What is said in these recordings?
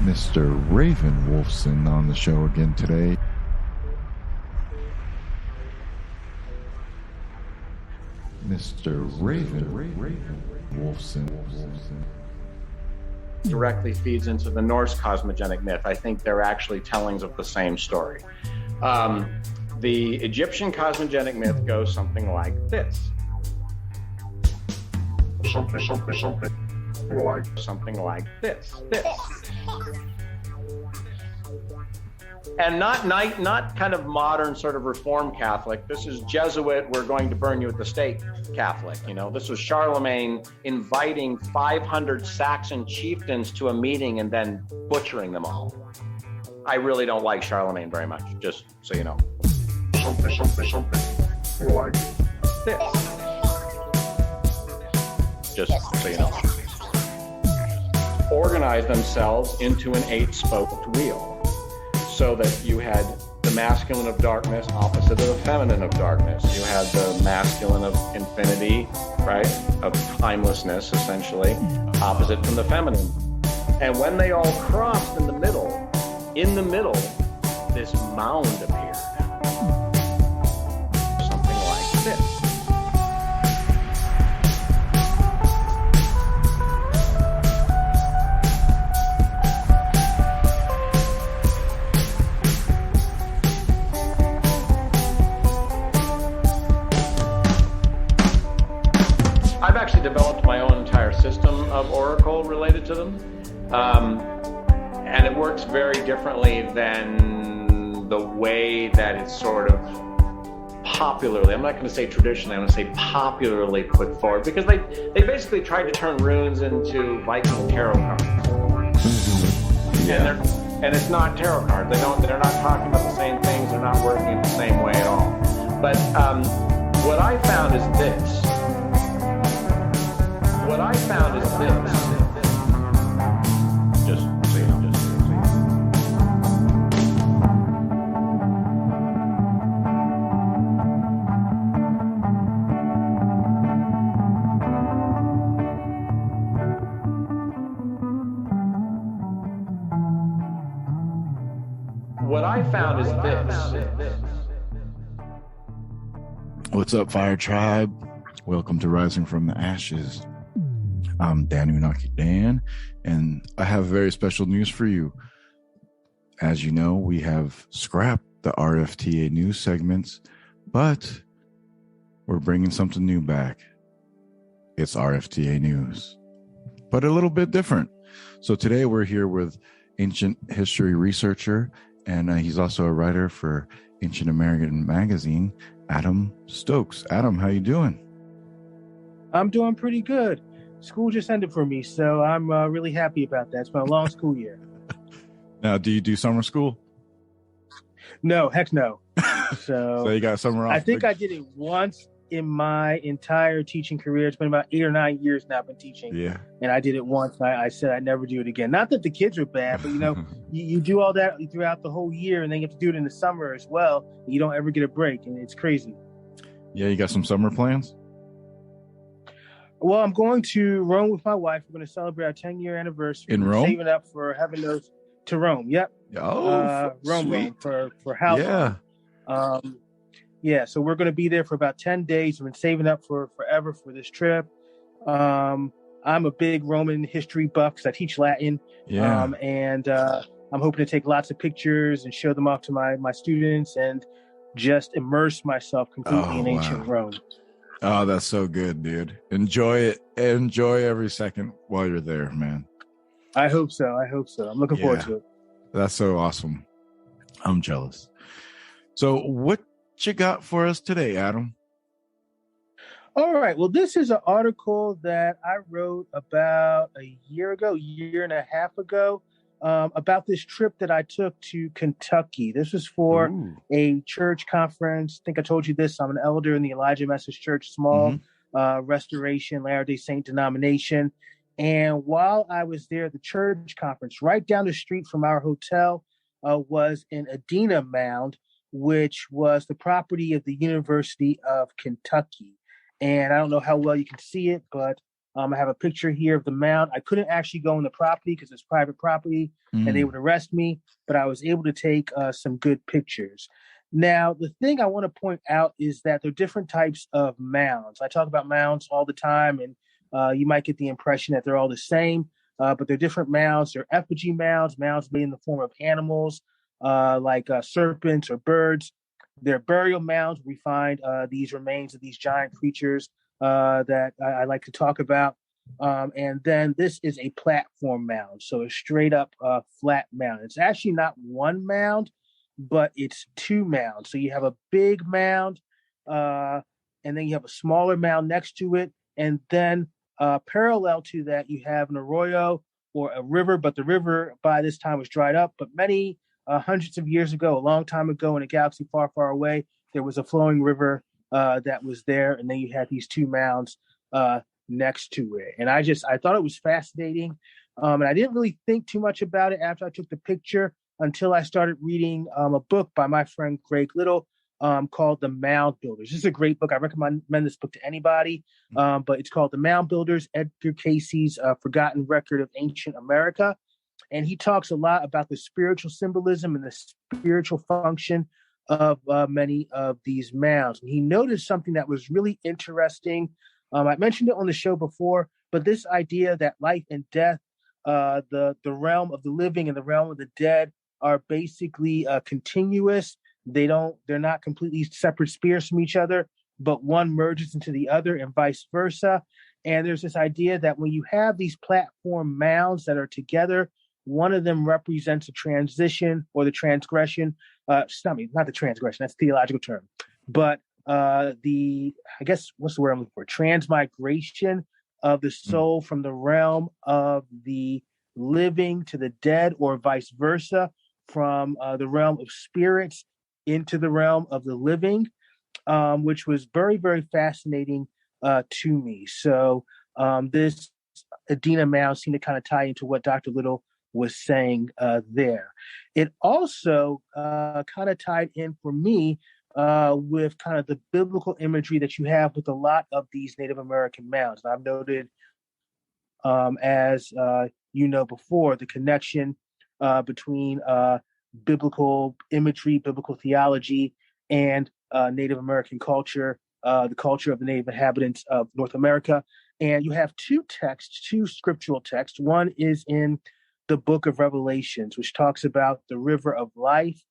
Mr. Hraefn Wulfson on the show again today. Mr. Hraefn Wulfson. Directly feeds into the Norse cosmogenic myth. I think they're actually tellings of the same story. The Egyptian cosmogenic myth goes something like this. Something like this. And not kind of modern sort of Reformed Catholic. This is Jesuit, we're going to burn you at the stake Catholic. You know, this was Charlemagne inviting 500 Saxon chieftains to a meeting and then butchering them all. I really don't like Charlemagne very much, just so you know. Like this. Just so you know. Organize themselves into an 8-spoked wheel, so that you had the masculine of darkness opposite of the feminine of darkness. You had the masculine of infinity, right, of timelessness, essentially, opposite from the feminine. And when they all crossed in the middle, this mound appeared. Something like this. I've actually developed my own entire system of oracle related to them. And it works very differently than the way that it's sort of popularly, I'm not going to say traditionally, I'm going to say popularly put forward, because they basically tried to turn runes into Viking tarot cards. Yeah. And it's not tarot cards. They're not talking about the same things. They're not working in the same way at all. But what I found is this. Just so you know. What I found is this. What's up, Fire Tribe? Welcome to Rising from the Ashes. I'm Dan Unaki Dan, and I have very special news for you. As you know, we have scrapped the RFTA news segments, but we're bringing something new back. It's RFTA news, but a little bit different. So today we're here with ancient history researcher, and he's also a writer for Ancient American Magazine, Adam Stokes. Adam, how you doing? I'm doing pretty good. School just ended for me, so I'm really happy about that. It's been a long school year. Now, do you do summer school? No, heck no. So you got summer off? I think I did it once in my entire teaching career. It's been about 8 or 9 years now I've been teaching. Yeah. And I did it once. I said I'd never do it again. Not that the kids are bad, but, you know, you do all that throughout the whole year, and then you have to do it in the summer as well. And you don't ever get a break, and it's crazy. Yeah, you got some summer plans? Well, I'm going to Rome with my wife. We're going to celebrate our 10-year anniversary. In Rome? Saving up for heaven knows to Rome. Yep. Oh, Rome for house. Yeah. Yeah. So we're going to be there for about 10 days. We've been saving up for forever for this trip. I'm a big Roman history buff because I teach Latin. Yeah. And I'm hoping to take lots of pictures and show them off to my students and just immerse myself completely in ancient Rome. Oh, that's so good, dude. Enjoy it. Enjoy every second while you're there, man. I hope so. I'm looking forward to it. That's so awesome. I'm jealous. So what you got for us today, Adam? All right. Well, this is an article that I wrote about a year and a half ago, about this trip that I took to Kentucky. This was for a church conference. I think I told you this. I'm an elder in the Elijah Methodist Church, small Restoration Latter-day Saint denomination. And while I was there at the church conference, right down the street from our hotel was an Adena mound, which was the property of the University of Kentucky. And I don't know how well you can see it, but I have a picture here of the mound. I couldn't actually go on the property because it's private property and they would arrest me, but I was able to take some good pictures. Now, the thing I want to point out is that there are different types of mounds. I talk about mounds all the time, and you might get the impression that they're all the same, but they're different mounds. They're effigy mounds, mounds made in the form of animals like serpents or birds. They're burial mounds. We find these remains of these giant creatures that I like to talk about. And then this is a platform mound, so a straight up flat mound. It's actually not one mound, but it's two mounds. So you have a big mound, and then you have a smaller mound next to it. And then parallel to that, you have an arroyo or a river, but the river by this time was dried up. But many hundreds of years ago, a long time ago in a galaxy far, far away, there was a flowing river that was there. And then you had these two mounds next to it. And I thought it was fascinating. And I didn't really think too much about it after I took the picture until I started reading a book by my friend Greg Little called The Mound Builders. This is a great book. I recommend this book to anybody, but it's called The Mound Builders, Edgar Casey's Forgotten Record of Ancient America. And he talks a lot about the spiritual symbolism and the spiritual function of many of these mounds. And he noticed something that was really interesting. I mentioned it on the show before, but this idea that life and death, the realm of the living and the realm of the dead are basically continuous. They're not completely separate spheres from each other, but one merges into the other and vice versa. And there's this idea that when you have these platform mounds that are together, one of them represents a transition or the transgression. Not the transgression, that's a theological term, but I guess, what's the word I'm looking for? Transmigration of the soul from the realm of the living to the dead, or vice versa, from the realm of spirits into the realm of the living, which was very, very fascinating to me. So this Adena mound seemed to kind of tie into what Dr. Little was saying there. It also kind of tied in for me with kind of the biblical imagery that you have with a lot of these Native American mounds. And I've noted, as you know before, the connection between biblical imagery, biblical theology, and Native American culture, the culture of the Native inhabitants of North America. And you have two scriptural texts. One is in the book of Revelations, which talks about the river of life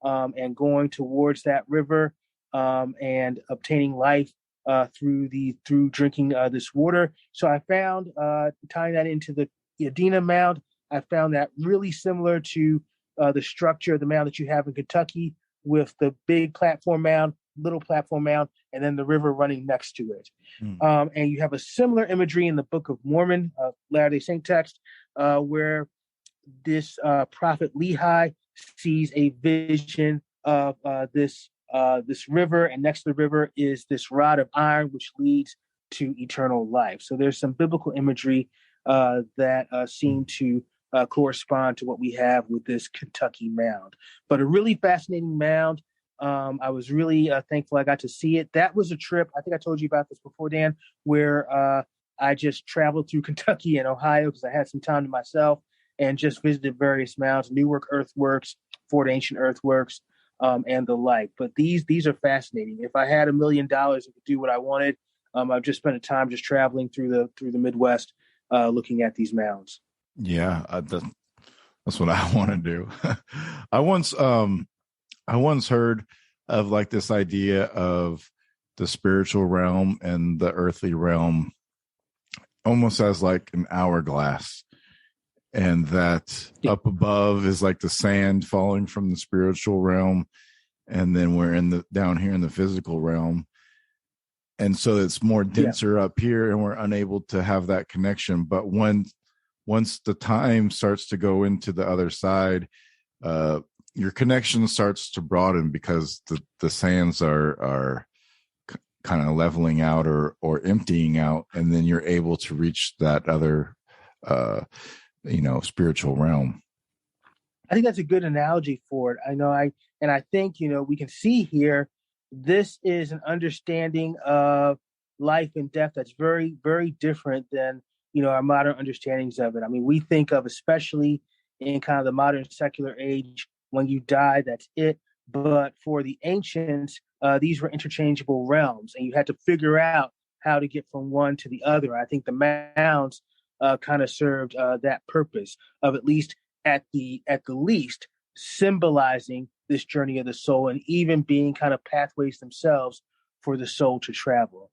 and going towards that river and obtaining life through drinking this water. So I found, tying that into the Adena mound, I found that really similar to the structure of the mound that you have in Kentucky, with the big platform mound, little platform mound, and then the river running next to it. And you have a similar imagery in the Book of Mormon, Latter-day Saint text, where this prophet Lehi sees a vision of this river, and next to the river is this rod of iron, which leads to eternal life. So there's some biblical imagery that seem to correspond to what we have with this Kentucky mound. But a really fascinating mound. I was really thankful I got to see it. That was a trip, I think I told you about this before, Dan, where I just traveled through Kentucky and Ohio because I had some time to myself and just visited various mounds, Newark Earthworks, Fort Ancient Earthworks, and the like. But these are fascinating. If I had $1 million and could do what I wanted, I've just spent a time just traveling through the Midwest, looking at these mounds. Yeah, that's what I want to do. I once heard of like this idea of the spiritual realm and the earthly realm almost as like an hourglass, and that up above is like the sand falling from the spiritual realm, and then we're down here in the physical realm, and so it's more denser up here, and we're unable to have that connection. But once the time starts to go into the other side, your connection starts to broaden because the sands are kind of leveling out or emptying out, and then you're able to reach that other spiritual realm. I think that's a good analogy for it. I think we can see here, this is an understanding of life and death that's very, very different than, our modern understandings of it. I mean, we think of, especially in kind of the modern secular age, when you die, that's it. But for the ancients, these were interchangeable realms, and you had to figure out how to get from one to the other. I think the mounds kind of served that purpose of, at least at the least, symbolizing this journey of the soul, and even being kind of pathways themselves for the soul to travel.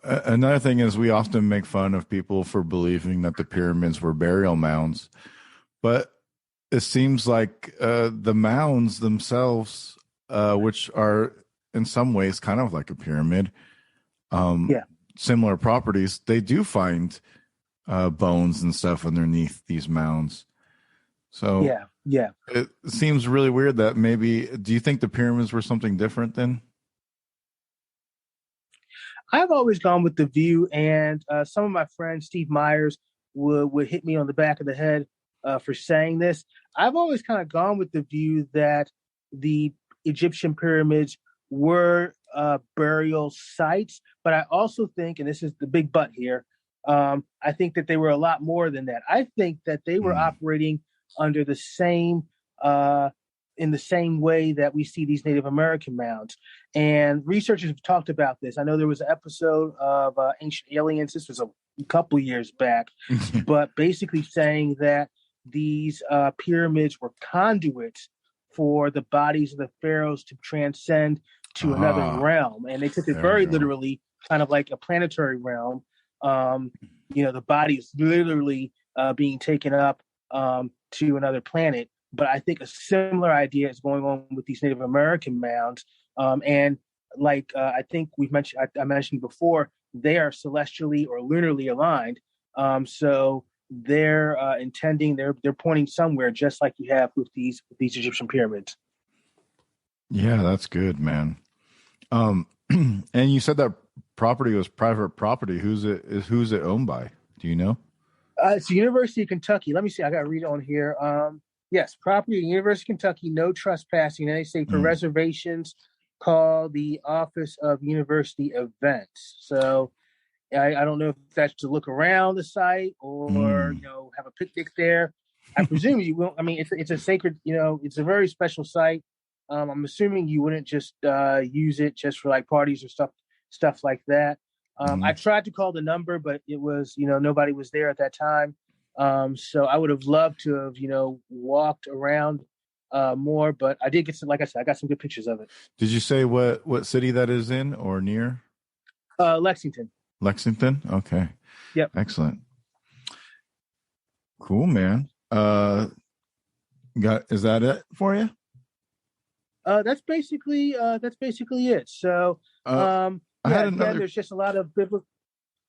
Another thing is, we often make fun of people for believing that the pyramids were burial mounds, but it seems like the mounds themselves, which are in some ways kind of like a pyramid, similar properties, they do find bones and stuff underneath these mounds. So it seems really weird that maybe, do you think the pyramids were something different then? I've always gone with the view, and some of my friends, Steve Myers, would hit me on the back of the head for saying this. I've always kind of gone with the view that the Egyptian pyramids were burial sites, but I also think, and this is the big but here, I think that they were a lot more than that. I think that they were operating under the same in the same way that we see these Native American mounds. And researchers have talked about this. I know there was an episode of Ancient Aliens. This was a couple years back, but basically saying that these pyramids were conduits for the bodies of the pharaohs to transcend to another realm. And they took it very literally, kind of like a planetary realm. The body is literally being taken up to another planet. But I think a similar idea is going on with these Native American mounds. And like I think I mentioned before, they are celestially or lunarly aligned. So they're they're pointing somewhere, just like you have with these Egyptian pyramids. Yeah, that's good, man. And you said that property was private property. Who's it owned by? Do you know? It's the University of Kentucky. Let me see. I got to read it on here. Yes, property of the University of Kentucky, no trespassing. And they say for reservations, call the Office of University Events. So I don't know if that's to look around the site or have a picnic there. I presume you will. I mean, it's a sacred. It's a very special site. I'm assuming you wouldn't just use it just for like parties or stuff like that. I tried to call the number, but it was nobody was there at that time. So I would have loved to have walked around more, but I did get some. Like I said, I got some good pictures of it. Did you say what city that is in or near? Lexington. Lexington. Okay. Yep. Excellent. Cool, man. Is that it for you? That's basically it. So there's just a lot of biblical.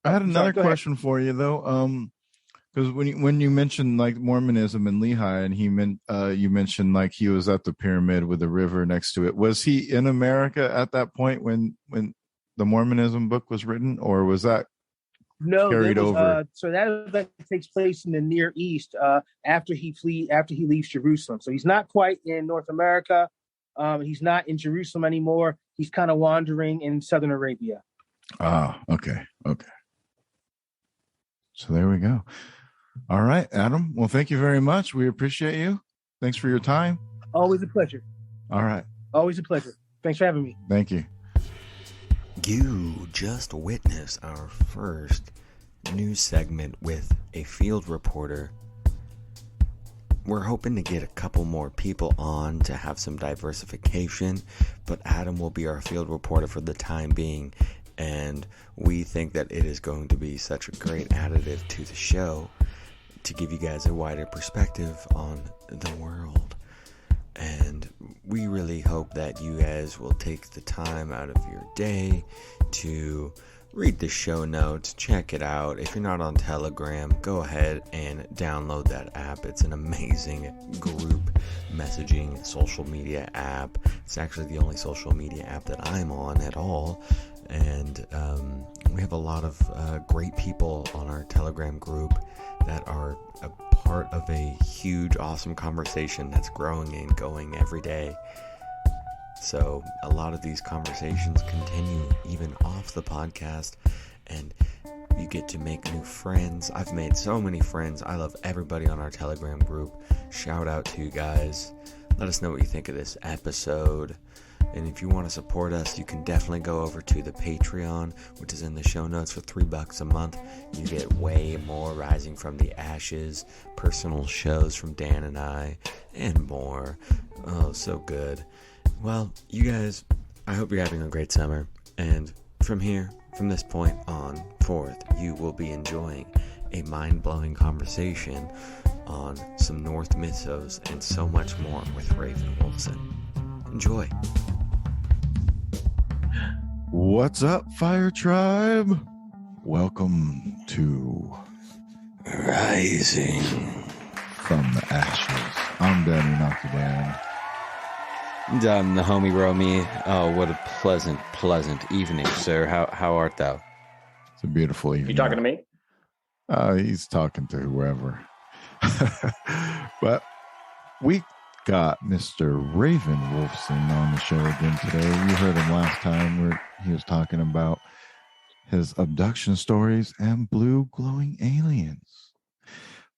I had another question for you though. Because when you mentioned like Mormonism and Lehi, and you mentioned like he was at the pyramid with a river next to it. Was he in America at that point when the Mormonism book was written, or was that carried over? So that event takes place in the Near East after he leaves Jerusalem. So he's not quite in North America. He's not in Jerusalem anymore. He's kind of wandering in southern Arabia. Ah, okay. So there we go. All right, Adam. Well, thank you very much. We appreciate you. Thanks for your time. Always a pleasure. All right. Always a pleasure. Thanks for having me. Thank you. You just witnessed our first news segment with a field reporter. We're hoping to get a couple more people on to have some diversification, but Adam will be our field reporter for the time being, and we think that it is going to be such a great additive to the show to give you guys a wider perspective on the world. And we really hope that you guys will take the time out of your day to read the show notes, check it out. If you're not on Telegram, go ahead and download that app. It's an amazing group messaging social media app. It's actually the only social media app that I'm on at all. And we have a lot of great people on our Telegram group that are a part of a huge, awesome conversation that's growing and going every day. So a lot of these conversations continue even off the podcast, and you get to make new friends. I've made so many friends. I love everybody on our Telegram group. Shout out to you guys. Let us know what you think of this episode. And if you want to support us, you can definitely go over to the Patreon, which is in the show notes, for $3 a month. You get way more Rising from the Ashes, personal shows from Dan and I, and more. Oh, so good. Well, you guys, I hope you're having a great summer. And from this point on forth, you will be enjoying a mind-blowing conversation on some Norse mythos and so much more with Hraefn Wulfson. Enjoy. What's up, Fire Tribe? Welcome to Rising from the Ashes. I'm Danny Nakidan. I'm the homie Romy. Oh, what a pleasant evening, sir. How art thou? It's a beautiful evening. You talking to me? He's talking to whoever. But we got Mr. Hraefn Wulfson on the show again today. You heard him last time where he was talking about his abduction stories and blue glowing aliens.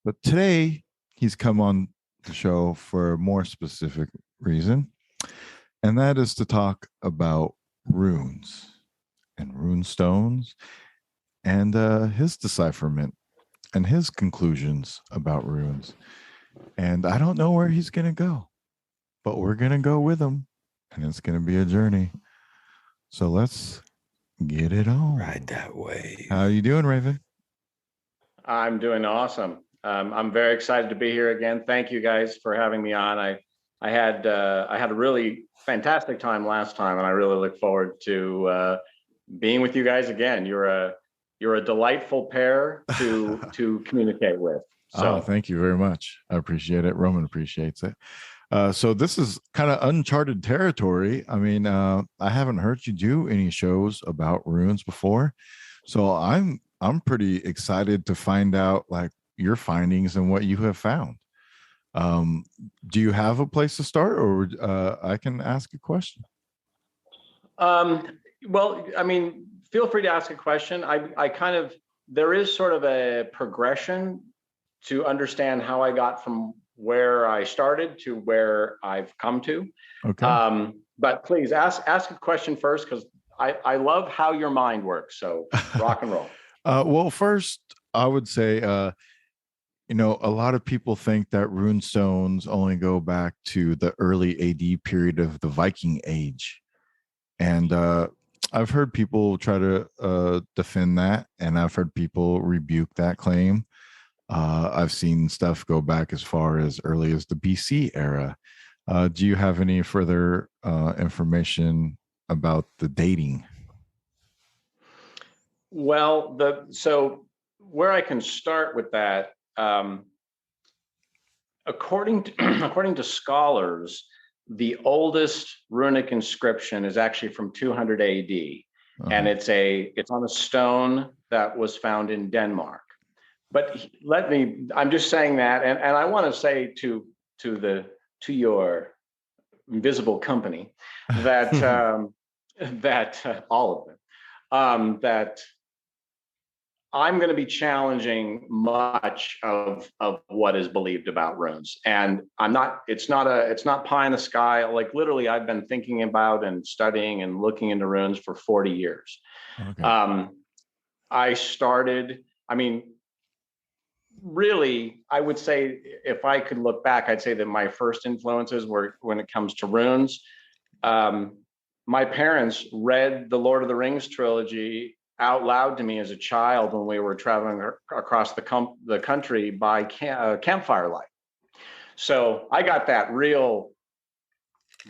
But today he's come on the show for a more specific reason, and that is to talk about runes and rune stones and his decipherment and his conclusions about runes. And I don't know where he's going to go, but we're going to go with him, and it's going to be a journey. So let's get it on. Ride that way. How you doing, Hraefn? I'm doing awesome. I'm very excited to be here again. Thank you guys for having me on. I had a really fantastic time last time, and I really look forward to being with you guys again. You're a delightful pair to communicate with. So thank you very much. I appreciate it. Roman appreciates it. So this is kind of uncharted territory. I mean, I haven't heard you do any shows about runes before, so I'm pretty excited to find out like your findings and what you have found. Do you have a place to start, or I can ask a question? Well, I mean, feel free to ask a question. There is sort of a progression to understand how I got from where I started to where I've come to. Okay. But please ask a question first, because I love how your mind works. So rock and roll. Well, first I would say, a lot of people think that rune stones only go back to the early AD period of the Viking Age. And I've heard people try to defend that, and I've heard people rebuke that claim. I've seen stuff go back as far as early as the BC era. Do you have any further information about the dating? Well, so where I can start with that, according to scholars, the oldest runic inscription is actually from 200 AD, and it's on a stone that was found in Denmark. But I'm just saying that, and I want to say to your invisible company that that all of them, that I'm going to be challenging much of what is believed about runes, and it's not pie in the sky. Like literally, I've been thinking about and studying and looking into runes for 40 years. Okay. Really, I would say if I could look back, I'd say that my first influences were, when it comes to runes, my parents read the Lord of the Rings trilogy out loud to me as a child when we were traveling across the country by campfire light. So I got that real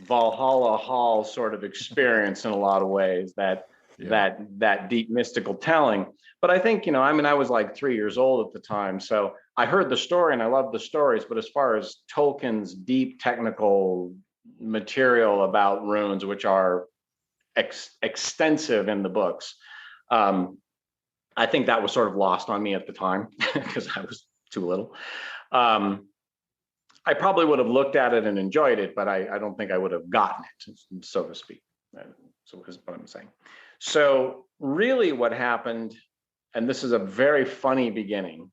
Valhalla Hall sort of experience in a lot of ways, that deep mystical telling. But I think, I was like 3 years old at the time. So I heard the story and I loved the stories. But as far as Tolkien's deep technical material about runes, which are extensive in the books, I think that was sort of lost on me at the time because I was too little. I probably would have looked at it and enjoyed it, but I don't think I would have gotten it, so to speak. So is what I'm saying. So really what happened, and this is a very funny beginning.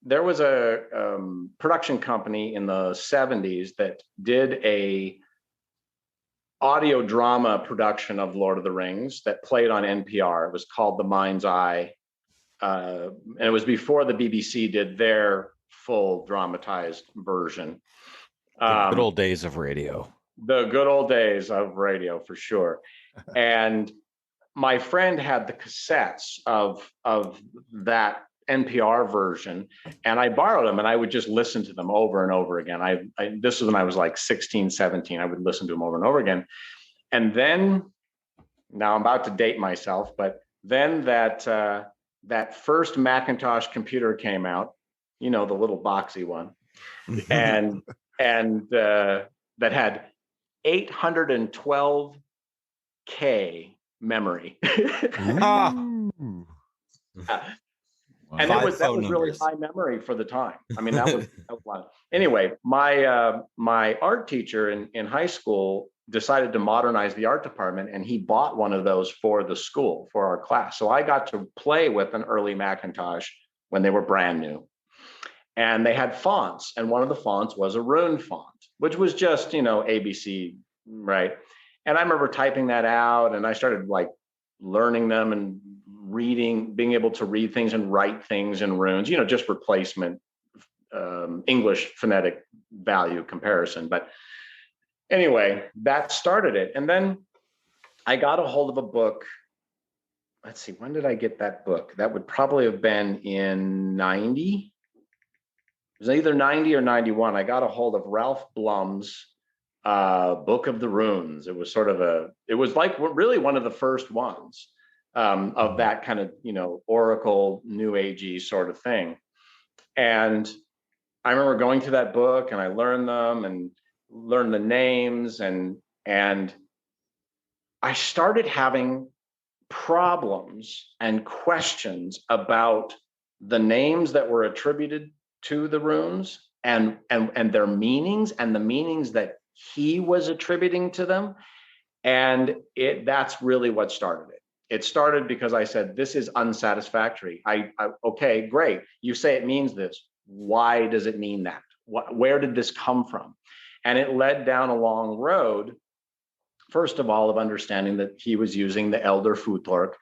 There was a production company in the 70s that did a audio drama production of Lord of the Rings that played on NPR. It was called The Mind's Eye. And it was before the BBC did their full dramatized version. The good old days of radio. The good old days of radio, for sure. And my friend had the cassettes of that NPR version, and I borrowed them, and I would just listen to them over and over again. This was when I was like 16, 17. I would listen to them over and over again. And then, now I'm about to date myself, but then that first Macintosh computer came out, the little boxy one, and that had 812K memory. And that was really high memory for the time. I mean, that was a lot. Anyway, my art teacher in high school decided to modernize the art department, and he bought one of those for the school, for our class. So I got to play with an early Macintosh when they were brand new. And they had fonts, and one of the fonts was a Rune font, which was just, ABC, right? And I remember typing that out, and I started like learning them and reading, being able to read things and write things in runes, just replacement, English phonetic value comparison. But anyway, that started it. And then I got a hold of a book. Let's see, when did I get that book? That would probably have been in 90. It was either 90 or 91. I got a hold of Ralph Blum's Book of the Runes. It was it was like really one of the first ones of that kind of, oracle, new agey sort of thing. And I remember going through that book, and I learned them and learned the names, and I started having problems and questions about the names that were attributed to the runes and their meanings, and the meanings that he was attributing to them. And that's really what started it. It started because I said, this is unsatisfactory. Okay, great. You say it means this. Why does it mean that? Where did this come from? And it led down a long road, first of all, of understanding that he was using the elder Futhark.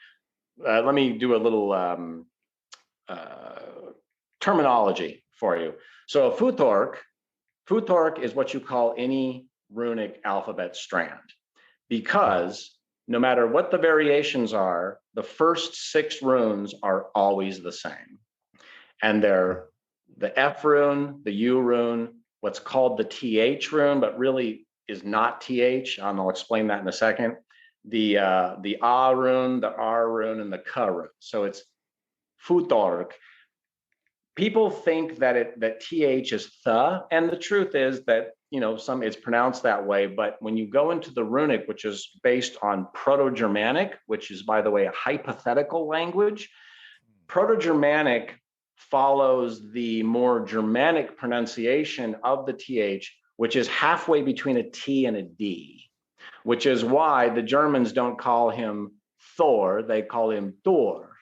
Let me do a little terminology for you. So a Futhark is what you call any runic alphabet strand, because no matter what the variations are, the first 6 runes are always the same. And they're the F rune, the U rune, what's called the TH rune, but really is not TH. I'll explain that in a second. The A rune, the R rune, and the K rune. So it's Futhark. People think that TH is th, and the truth is that it's pronounced that way. But when you go into the runic, which is based on Proto-Germanic, which is, by the way, a hypothetical language, Proto-Germanic follows the more Germanic pronunciation of the TH, which is halfway between a T and a D, which is why the Germans don't call him Thor, they call him Thor.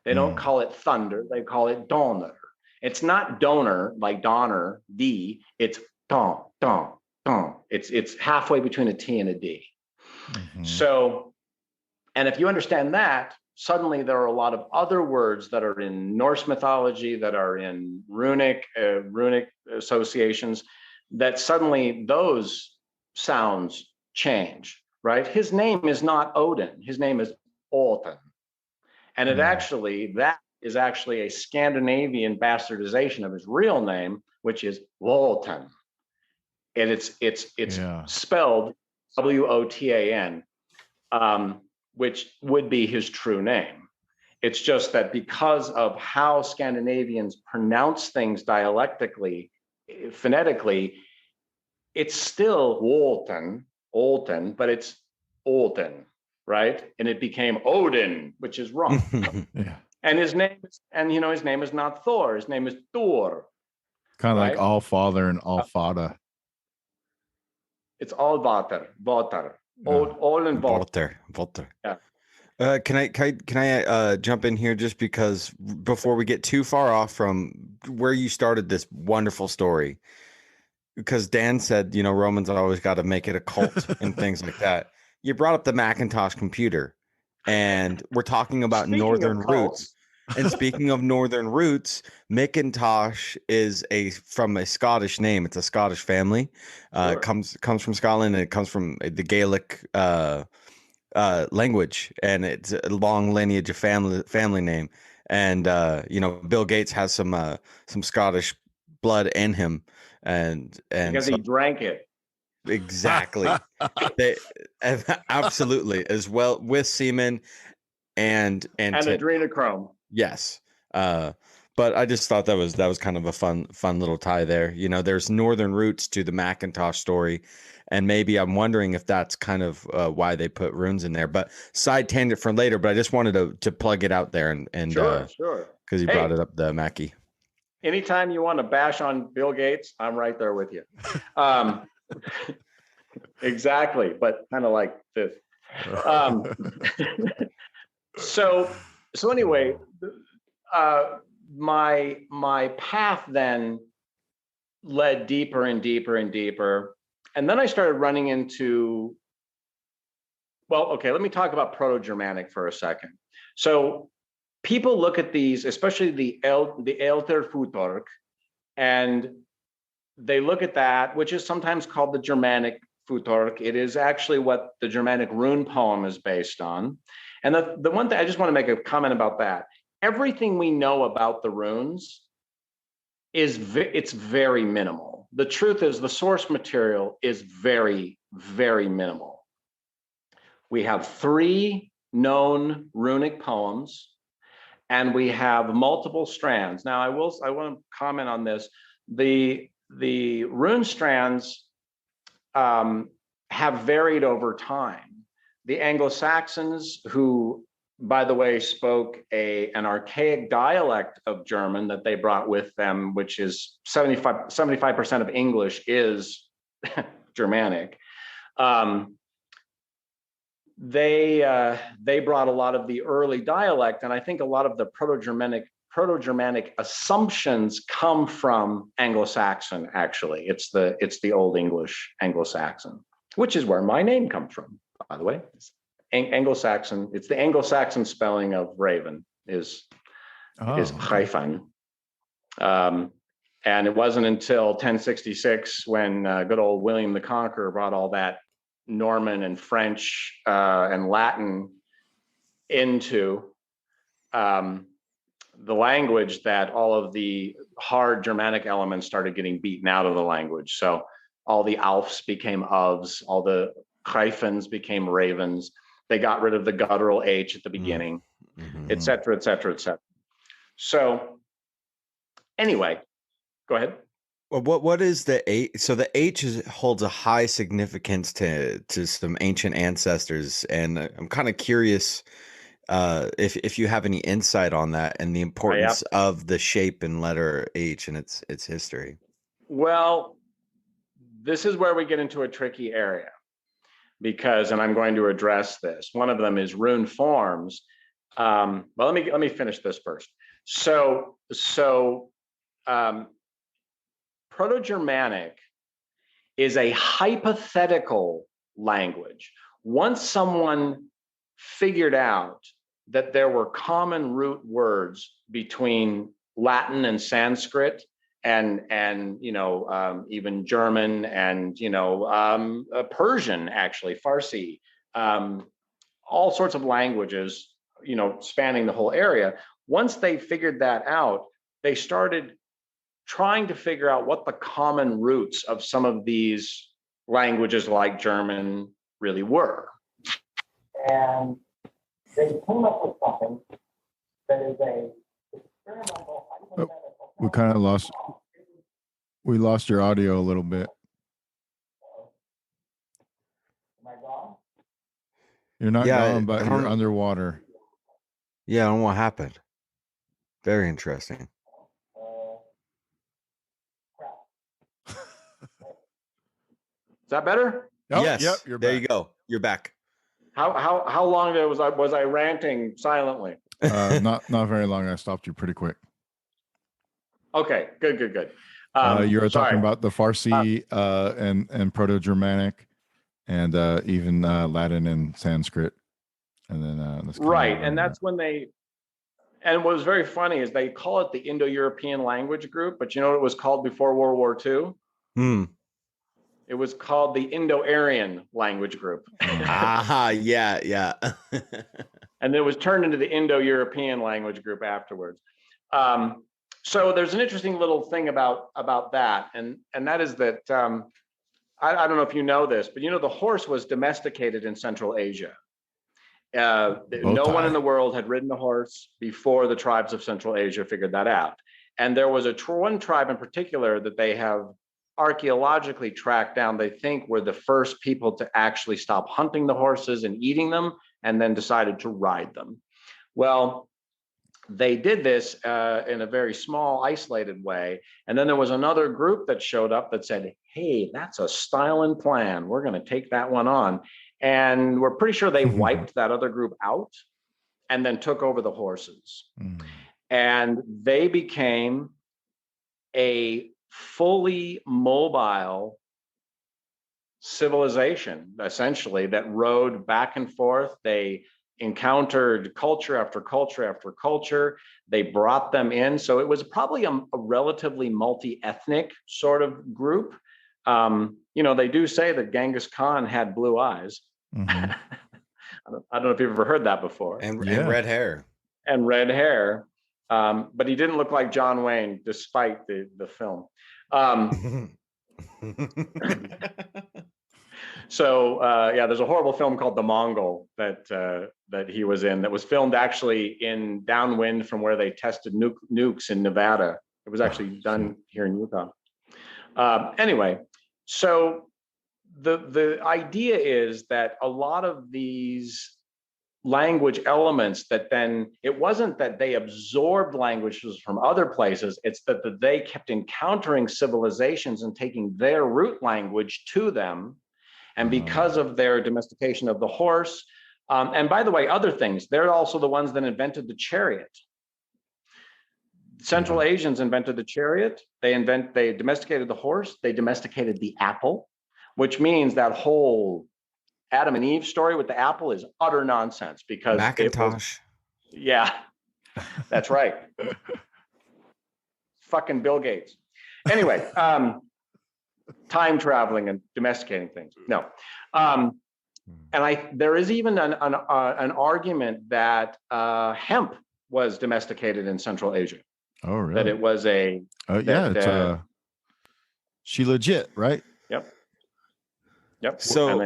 They don't call it thunder, they call it Donner. It's not donor like Donner, D, it's don, don, don. It's halfway between a T and a D. Mm-hmm. So, and if you understand that, suddenly there are a lot of other words that are in Norse mythology, that are in runic associations, that suddenly those sounds change, right? His name is not Odin, his name is Olten. And that is actually a Scandinavian bastardization of his real name, which is Wotan. And it's spelled Wotan, which would be his true name. It's just that because of how Scandinavians pronounce things dialectically, phonetically, it's still Olten, but it's Olden, right? And it became Odin, which is wrong. Yeah. And his name is, and his name is not Thor. His name is Thor. Kind of right? like all father and all fada. It's all water, all in water. Water. Yeah. Can I jump in here just because before we get too far off from where you started this wonderful story? Because Dan said, Romans always got to make it a cult and things like that. You brought up the Macintosh computer, and we're talking about Speaking northern of cults, roots. And speaking of northern roots, Macintosh is from a Scottish name. It's a Scottish family. Sure. It comes from Scotland, and it comes from the Gaelic language, and it's a long lineage of family name. And Bill Gates has some Scottish blood in him, and because so he drank it. exactly. They absolutely, as well, with semen and adrenochrome. Yes. But I just thought that was kind of a fun little tie there. There's northern roots to the Macintosh story, and maybe I'm wondering if that's kind of why they put runes in there. But side tangent for later. But I just wanted to plug it out there and sure, because you brought it up, the Mackie. Anytime you want to bash on Bill Gates, I'm right there with you. Exactly, but kind of like this. So anyway, my path then led deeper and deeper and deeper, and then I started running into. Well, okay, let me talk about Proto-Germanic for a second. So people look at these, especially the Elter Futork, and they look at that, which is sometimes called the Germanic Futork. It is actually what the Germanic rune poem is based on. And the one thing, I just want to make a comment about that. Everything we know about the runes it's very minimal. The truth is the source material is very, very minimal. We have 3 known runic poems, and we have multiple strands. Now, I want to comment on this. The rune strands have varied over time. The Anglo-Saxons, who, by the way, spoke an archaic dialect of German that they brought with them, which is 75% of English is Germanic. They brought a lot of the early dialect, and I think a lot of the Proto-Germanic assumptions come from Anglo-Saxon. Actually, it's the Old English Anglo-Saxon, which is where my name comes from, by the way. Anglo-Saxon. It's the Anglo-Saxon spelling of Raven is Hraefn. And it wasn't until 1066 when good old William the Conqueror brought all that Norman and French and Latin into the language that all of the hard Germanic elements started getting beaten out of the language. So all the Alfs became Ofs, all the Hraefns became Ravens. They got rid of the guttural H at the beginning, et cetera, et cetera, et cetera. So anyway, go ahead. Well, what is the H? So the H holds a high significance to some ancient ancestors, and I'm kind of curious if you have any insight on that and the importance of the shape and letter H and its history. Well, this is where we get into a tricky area because, and I'm going to address this. One of them is rune forms. Well, let me finish this first. So Proto-Germanic is a hypothetical language. Once someone figured out that there were common root words between Latin and Sanskrit and even German and Persian, actually Farsi, all sorts of languages, spanning the whole area. Once they figured that out, they started trying to figure out what the common roots of some of these languages like German really were. And they came up with something that is a experimental hypothetical. We kind of lost your audio a little bit. Am I gone? You're not gone, but you're underwater. Yeah, I don't know what happened. Very interesting. Is that better? Oh, yes. Yep. You're there back. you go. You're back. How long was I ranting silently? Not very long. I stopped you pretty quick. Okay, good. You were sorry. talking about the Farsi and Proto-Germanic and even Latin and Sanskrit, and then right, and that's when they. And what was very funny is they call it the Indo-European language group, but you know what it was called before World War II? It was called the Indo-Aryan language group. Yeah. And it was turned into the Indo-European language group afterwards. So there's an interesting little thing about that, and that is that I don't know if you know this, but you know the horse was domesticated in Central Asia. No one in the world had ridden a horse before the tribes of Central Asia figured that out. And there was one tribe in particular that they have archaeologically tracked down, they think were the first people to actually stop hunting the horses and eating them, and then decided to ride them. Well, they did this in a very small, isolated way. And then there was another group that showed up that said, hey, that's a style and plan. We're going to take that one on. And we're pretty sure they wiped that other group out and then took over the horses. And they became a fully mobile civilization, essentially, that rode back and forth. They encountered culture after culture after culture. They brought them in. So it was probably a relatively multi-ethnic sort of group. You know, they do say that Genghis Khan had blue eyes. I don't know if you've ever heard that before. And red hair. And red hair. But he didn't look like John Wayne, despite the film. So there's a horrible film called The Mongol that he was in, that was filmed actually in downwind from where they tested nukes in Nevada. It was actually done here in Utah. Anyway, so the idea is that a lot of these language elements, that then it wasn't that they absorbed languages from other places, it's that they kept encountering civilizations and taking their root language to them. And because of their domestication of the horse, and by the way, other things, they're also the ones that invented the chariot. Central Asians invented the chariot. They domesticated the horse. They domesticated the apple, which means that whole Adam and Eve story with the apple is utter nonsense, because Macintosh. Yeah, that's right. Fucking Bill Gates. Anyway, time traveling and domesticating things. No. And there is even an argument that hemp was domesticated in Central Asia. Oh, really? That it was a she legit, right? Yep. So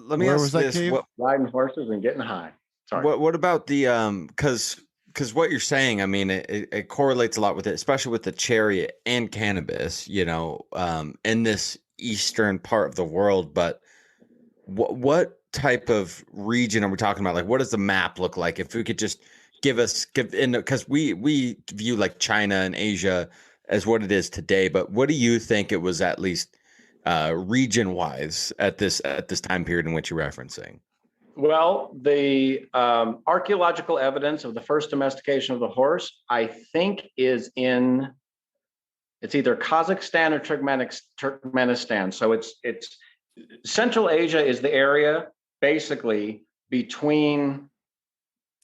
let me ask this: riding horses and getting high. Sorry. What about the because what you're saying, I mean, it correlates a lot with it, especially with the chariot and cannabis, you know, in this eastern part of the world. But what type of region are we talking about? Like, what does the map look like? If we could just give because we view like China and Asia as what it is today, but what do you think it was, at least region wise, at this time period in which you're referencing? Well, the archaeological evidence of the first domestication of the horse, I think, it's either Kazakhstan or Turkmenistan. So it's Central Asia is the area basically between.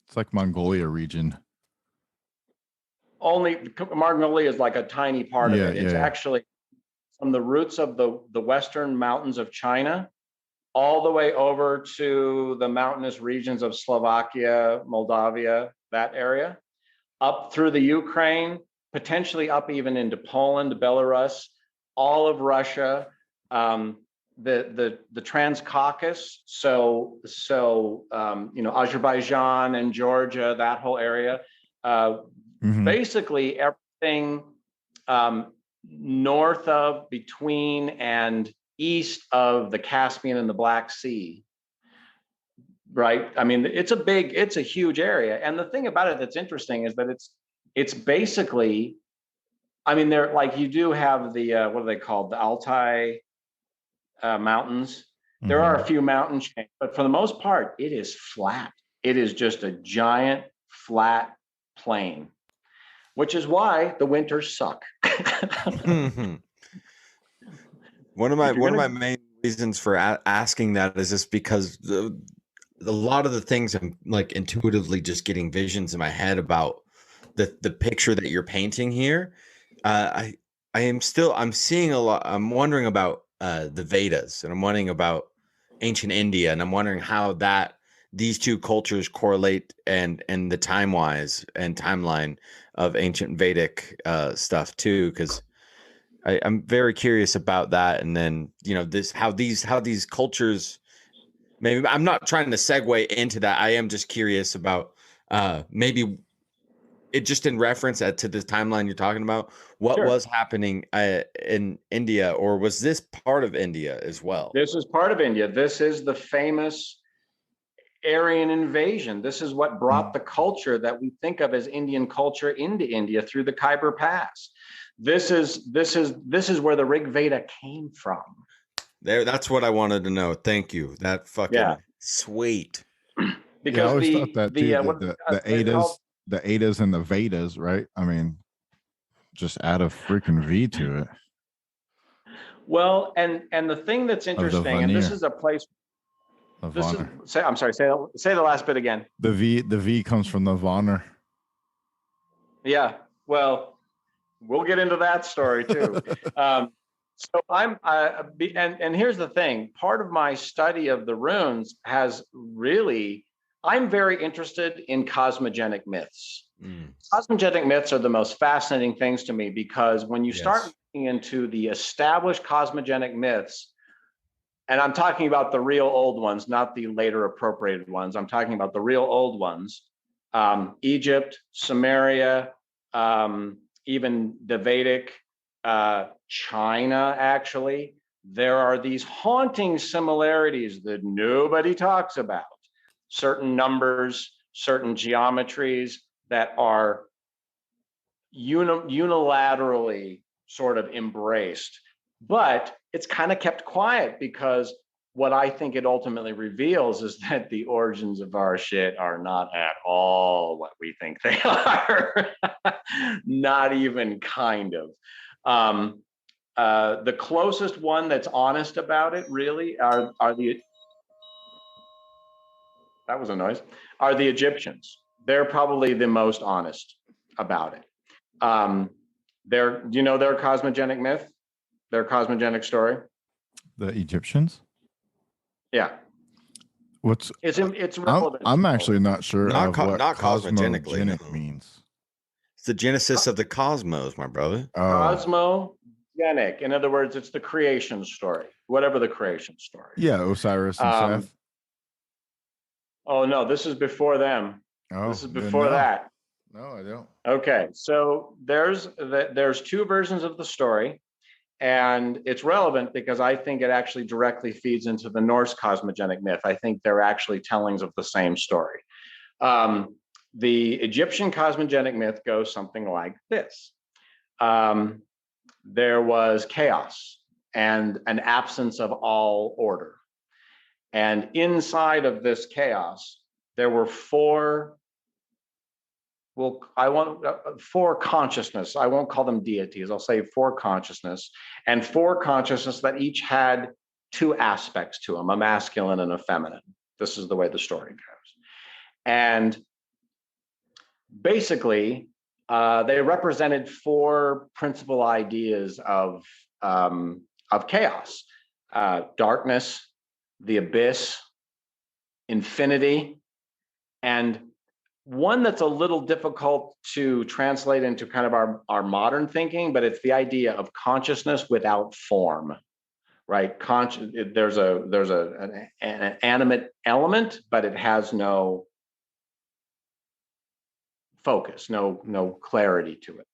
It's like Mongolia region. Only Mongolia is like a tiny part of it. It's actually from the roots of the western mountains of China all the way over to the mountainous regions of Slovakia, Moldavia, that area, up through the Ukraine, potentially up even into Poland, Belarus, all of Russia, the Transcaucasus, so Azerbaijan and Georgia, that whole area, basically everything north of, between, and east of the Caspian and the Black Sea, right? I mean, it's a huge area. And the thing about it that's interesting is that It's basically, I mean, they're like, you do have the what are they called, the Altai mountains. There are a few mountain chains, but for the most part, it is flat. It is just a giant flat plain, which is why the winters suck. One of my main reasons for asking that is just because a lot of the things I'm like intuitively just getting visions in my head about the picture that you're painting here. I'm seeing a lot. I'm wondering about the Vedas, and I'm wondering about ancient India, and I'm wondering how these two cultures correlate and the time wise and timeline of ancient Vedic stuff too, because I'm very curious about that. And then, you know, how these cultures, maybe I'm not trying to segue into that. I am just curious about maybe it just in reference to the timeline you're talking about, what was happening in India, or was this part of India as well? This is part of India. This is the famous Aryan invasion. This is what brought the culture that we think of as Indian culture into India through the Khyber Pass. This is where the Rig Veda came from. That's what I wanted to know. Thank you. That fucking sweet. Because I always thought that too. The Adas and the Vedas, right? I mean, just add a freaking V to it. Well, and the thing that's interesting, and this is a place. I'm sorry. Say the last bit again. The V comes from the Vonner. Yeah. Well, we'll get into that story too. So and here's the thing. Part of my study of the runes has really, I'm very interested in cosmogenic myths. Cosmogenic myths are the most fascinating things to me, because when you start looking into the established cosmogenic myths, and I'm talking about the real old ones, not the later appropriated ones. I'm talking about the real old ones. Egypt, Sumeria, even the Vedic, China, actually. There are these haunting similarities that nobody talks about. Certain numbers, certain geometries that are unilaterally sort of embraced. But it's kind of kept quiet, because what I think it ultimately reveals is that the origins of our shit are not at all what we think they are. Not even kind of. The closest one that's honest about it really are the Egyptians. They're probably the most honest about it. Do you know their cosmogenic myth? Their cosmogenic story? The Egyptians? Yeah. It's relevant. I'm actually not sure not cosmogenic means. It's the genesis of the cosmos, my brother. Cosmogenic. In other words, it's the creation story, whatever the creation story. Yeah, Osiris and Seth. Oh, no, this is before them. This is before that. No, I don't. Okay, so there's two versions of the story, and it's relevant because I think it actually directly feeds into the Norse cosmogenic myth. I think they're actually tellings of the same story. The Egyptian cosmogenic myth goes something like this. There was chaos and an absence of all order. And inside of this chaos, there were four consciousness. I won't call them deities. I'll say four consciousness, and four consciousness that each had two aspects to them, a masculine and a feminine. This is the way the story goes. And basically, they represented four principal ideas of chaos: darkness, the abyss, infinity, and one that's a little difficult to translate into kind of our modern thinking, but it's the idea of consciousness without form, right? There's an animate element, but it has no focus, no clarity to it.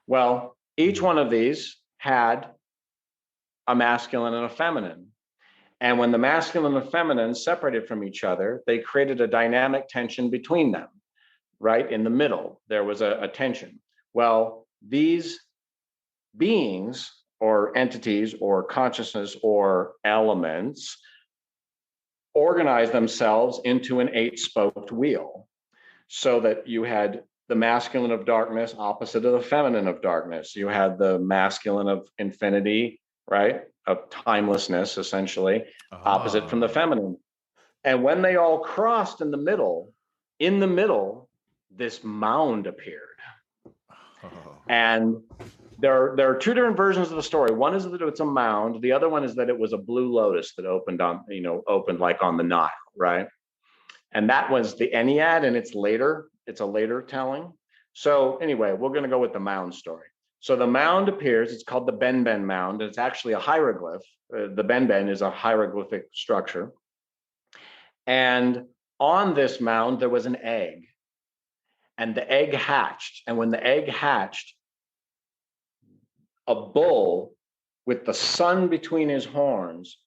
Well, each one of these had a masculine and a feminine. And when the masculine and feminine separated from each other, they created a dynamic tension between them. right? In the middle, there was a tension. Well, these beings or entities or consciousness or elements organize themselves into an 8-spoked wheel, so that you had the masculine of darkness opposite of the feminine of darkness. You had the masculine of infinity, right? Of timelessness, essentially, opposite from the feminine. And when they all crossed in the middle, this mound appeared. And there are two different versions of the story. One is that it's a mound. The other one is that it was a blue lotus that opened like on the Nile, right? And that was the Ennead, and it's a later telling. So anyway, we're going to go with the mound story. So the mound appears, it's called the Benben mound, and it's actually a hieroglyph. The Benben is a hieroglyphic structure. And on this mound, there was an egg, and the egg hatched. And when the egg hatched, a bull with the sun between his horns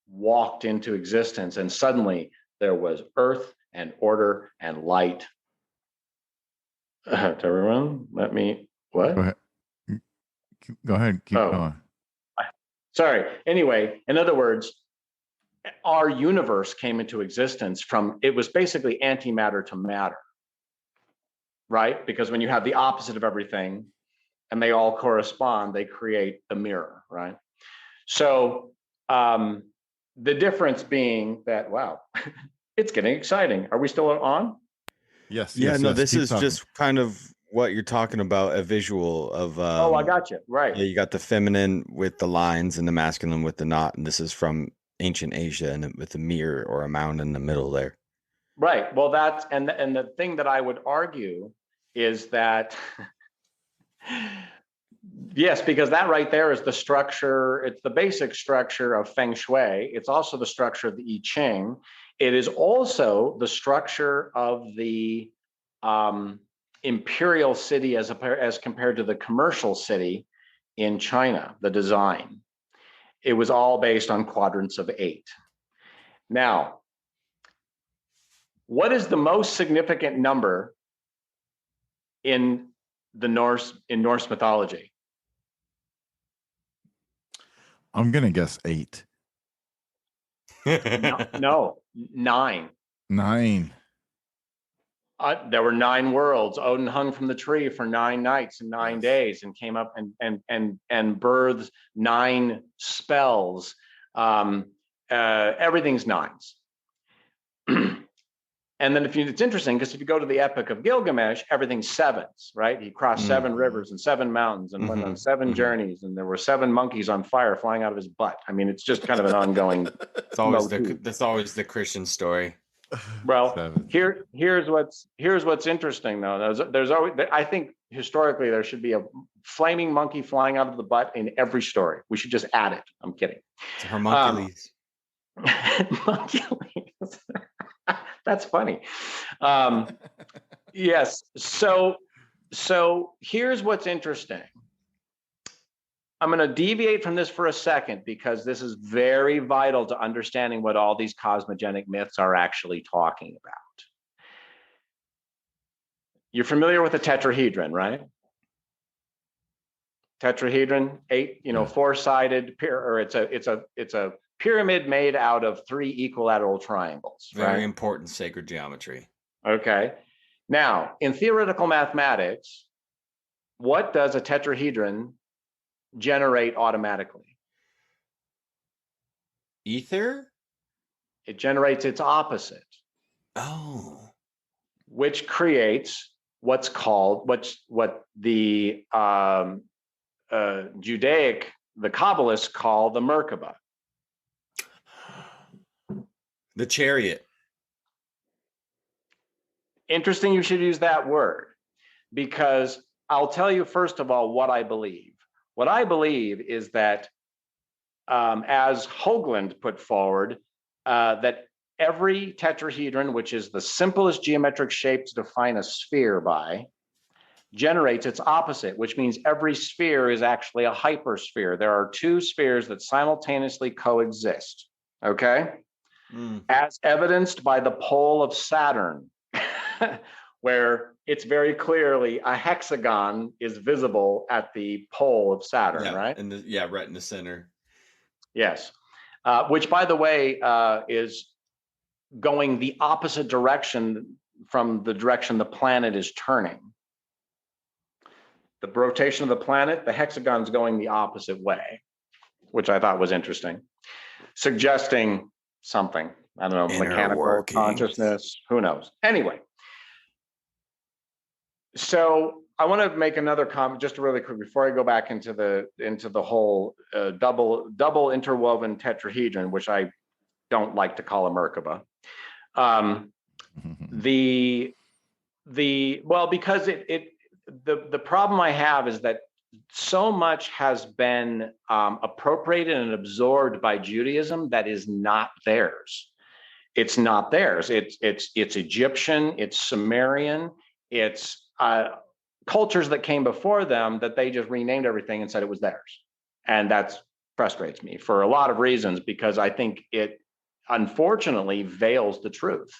walked into existence, and suddenly there was earth and order and light. To everyone, what? Go ahead. Keep going. Sorry. Anyway, in other words, our universe came into existence it was basically antimatter to matter, right? Because when you have the opposite of everything and they all correspond, they create the mirror, right? So the difference being that, wow, it's getting exciting. Are we still on? Yes. Yeah, yes, no, yes. this Keep is talking. just kind of what you're talking about, a visual of I got you. Right. Yeah, you got the feminine with the lines and the masculine with the knot, and this is from ancient Asia, and with a mirror or a mound in the middle there. Right. Well, that's and the thing that I would argue is that yes, because that right there is the structure. It's the basic structure of Feng Shui. It's also the structure of the I Ching. It is also the structure of the imperial city as compared to the commercial city in China, the design. It was all based on quadrants of 8. Now, what is the most significant number in Norse mythology? I'm gonna guess 8. No, 9. 9. There were 9 worlds. Odin hung from the tree for 9 nights and 9 days, and came up and birthed 9 spells. Everything's 9s. And then it's interesting because if you go to the Epic of Gilgamesh, everything's 7s, right? He crossed 7 rivers and 7 mountains and went on 7 journeys, and there were 7 monkeys on fire flying out of his butt. I mean, it's just kind of an ongoing. That's always the Christian story. Well, here's what's interesting though. There's always, I think historically there should be a flaming monkey flying out of the butt in every story. We should just add it. I'm kidding. It's homunculus. Homunculus. That's funny. Yes. So here's what's interesting. I'm going to deviate from this for a second because this is very vital to understanding what all these cosmogenic myths are actually talking about. You're familiar with the tetrahedron, right? Tetrahedron, 8, 4-sided, or it's a pyramid made out of 3 equilateral triangles. Very important sacred geometry. Okay. Now, in theoretical mathematics, what does a tetrahedron generate automatically? Ether? It generates its opposite. Oh. Which creates what the Judaic, the Kabbalists call the Merkaba. The chariot. Interesting you should use that word, because I'll tell you first of all what I believe. What I believe is that, as Hoagland put forward, that every tetrahedron, which is the simplest geometric shape to define a sphere by, generates its opposite, which means every sphere is actually a hypersphere. There are 2 spheres that simultaneously coexist, okay? As evidenced by the pole of Saturn, where it's very clearly a hexagon is visible at the pole of Saturn, right? Right in the center. Yes. Which, by the way, is going the opposite direction from the direction the planet is turning. The rotation of the planet, the hexagon's going the opposite way, which I thought was interesting, suggesting something. I don't know, Inner mechanical workings. Consciousness, who knows? Anyway, so I want to make another comment just really quick before I go back into the whole double interwoven tetrahedron, which I don't like to call a Merkaba. Because the problem I have is that so much has been appropriated and absorbed by Judaism that is not theirs. It's not theirs. It's Egyptian, it's Sumerian, it's cultures that came before them that they just renamed everything and said it was theirs. And that frustrates me for a lot of reasons, because I think it unfortunately veils the truth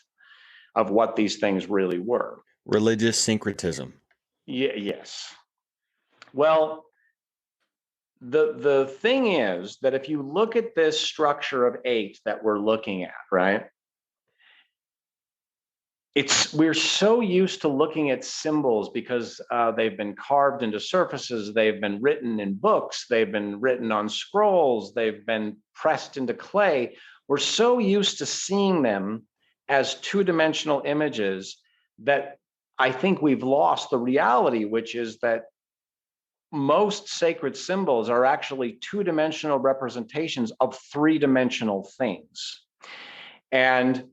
of what these things really were. Religious syncretism. Yes. Well, the thing is that if you look at this structure of 8 that we're looking at, right? We're so used to looking at symbols because they've been carved into surfaces, they've been written in books, they've been written on scrolls, they've been pressed into clay. We're so used to seeing them as two-dimensional images that I think we've lost the reality, which is that most sacred symbols are actually two-dimensional representations of three-dimensional things. And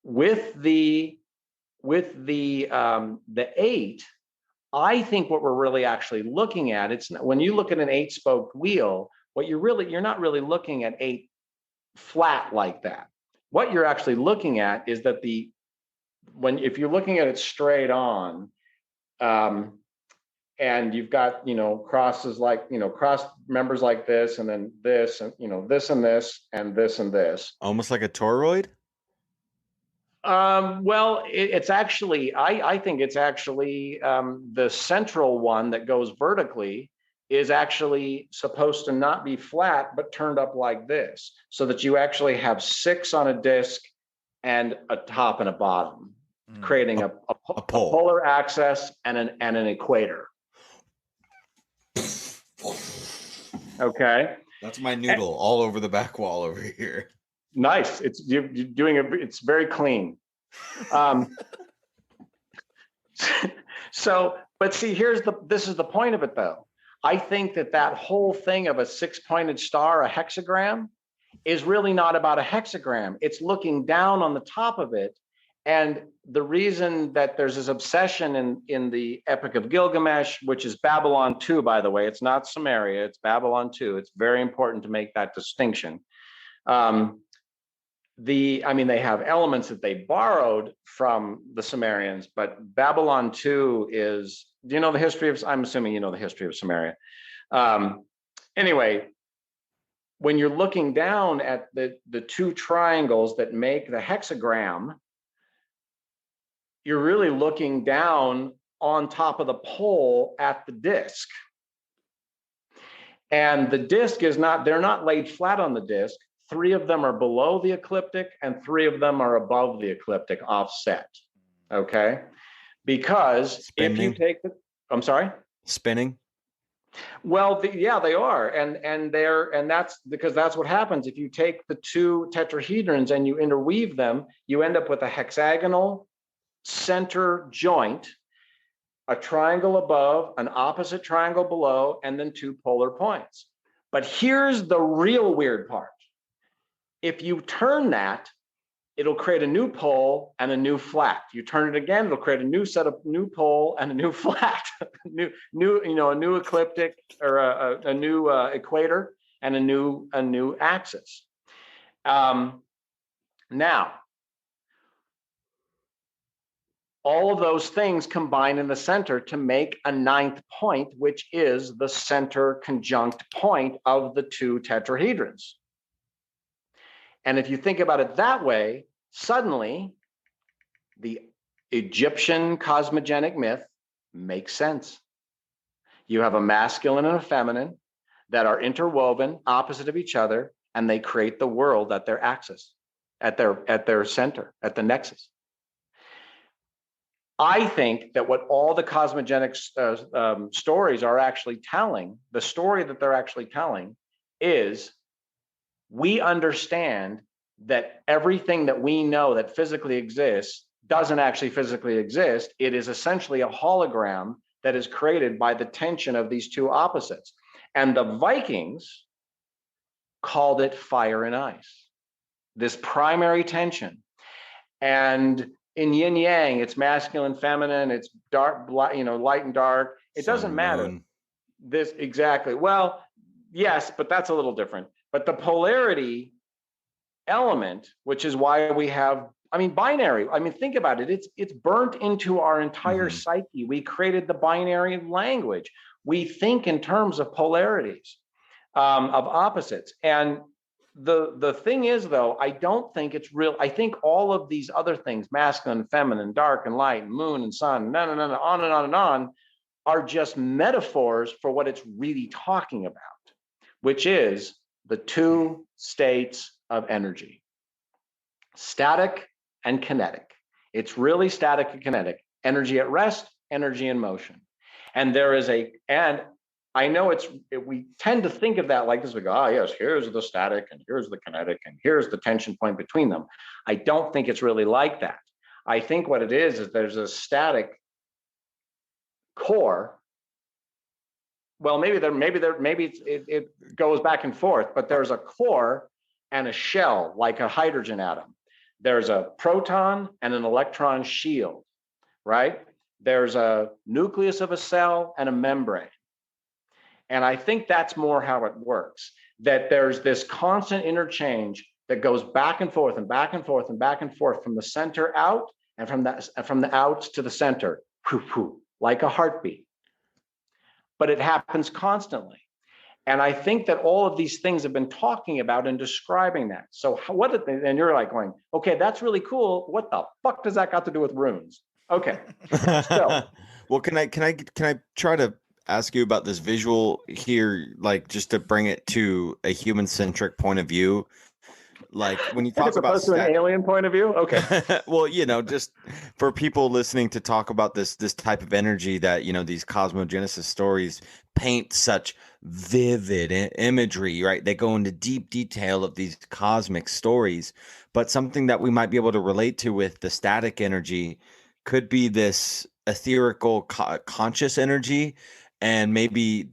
with the 8, I think what we're really actually looking at, it's when you look at an 8-spoked wheel, you're not really looking at 8 flat like that. What you're actually looking at is that if you're looking at it straight on, and you've got, crosses like, cross members like this, and then this, and, this and this, and this and this. Almost like a toroid? Well, it's actually, I think it's actually the central one that goes vertically is actually supposed to not be flat, but turned up like this, so that you actually have 6 on a disc and a top and a bottom, creating a polar axis and an equator. Okay. That's my noodle all over the back wall over here. Nice. You're doing it. It's very clean. But see, this is the point of it though. I think that whole thing of a 6-pointed star, a hexagram, is really not about a hexagram. It's looking down on the top of it. And the reason that there's this obsession in the Epic of Gilgamesh, which is Babylon 2, by the way, it's not Sumeria, it's Babylon 2. It's very important to make that distinction. They have elements that they borrowed from the Sumerians, but Babylon 2 is, do you know the history of, I'm assuming you know the history of Sumeria. Anyway, when you're looking down at the 2 triangles that make the hexagram, you're really looking down on top of the pole at the disc. And the disc they're not laid flat on the disc. 3 of them are below the ecliptic and 3 of them are above the ecliptic, offset. Okay? Because Spinning. If you take I'm sorry? Spinning. Well, they are, and that's because that's what happens if you take the 2 tetrahedrons and you interweave them. You end up with a hexagonal center joint, a triangle above, an opposite triangle below, and then 2 polar points. But here's the real weird part. If you turn that, it'll create a new pole and a new flat. You turn it again, it'll create a new set of new pole and a new flat, a new ecliptic or a new equator and a new axis. Now, all of those things combine in the center to make a 9th point, which is the center conjunct point of the 2 tetrahedrons. And if you think about it that way, suddenly the Egyptian cosmogenic myth makes sense. You have a masculine and a feminine that are interwoven opposite of each other, and they create the world at their axis, at their center, at the nexus. I think that what all the cosmogenic stories are actually telling, the story that they're actually telling, is we understand that everything that we know that physically exists doesn't actually physically exist. It is essentially a hologram that is created by the tension of these two opposites. And the Vikings called it fire and ice, this primary tension. And in yin yang, it's masculine, feminine, it's dark, light and dark. It doesn't matter. This exactly. Well, yes, but that's a little different. But the polarity element, which is why we have, binary. Think about it. It's burnt into our entire psyche. We created the binary language. We think in terms of polarities, of opposites. And the thing is, though, I don't think it's real. I think all of these other things, masculine, feminine, dark and light, moon and sun, on and on and on, are just metaphors for what it's really talking about, which is the two states of energy, static and kinetic. It's really static and kinetic, energy at rest, energy in motion. And I know we tend to think of that like this. We go, yes, here's the static and here's the kinetic and here's the tension point between them. I don't think it's really like that. I think what it is there's a static core. Well, maybe it goes back and forth, but there's a core and a shell like a hydrogen atom. There's a proton and an electron shield, right? There's a nucleus of a cell and a membrane. And I think that's more how it works, that there's this constant interchange that goes back and forth and back and forth and back and forth from the center out and from the out to the center, like a heartbeat. But it happens constantly. And I think that all of these things have been talking about and describing that. So and you're like going, okay, that's really cool. What the fuck does that got to do with runes? Okay. So, well, can I try to ask you about this visual here, like just to bring it to a human-centric point of view? Like when you talk about to an alien point of view, okay. Well, just for people listening to talk about this type of energy that these cosmogenesis stories paint such vivid imagery, right? They go into deep detail of these cosmic stories, but something that we might be able to relate to with the static energy could be this etherical conscious energy, and maybe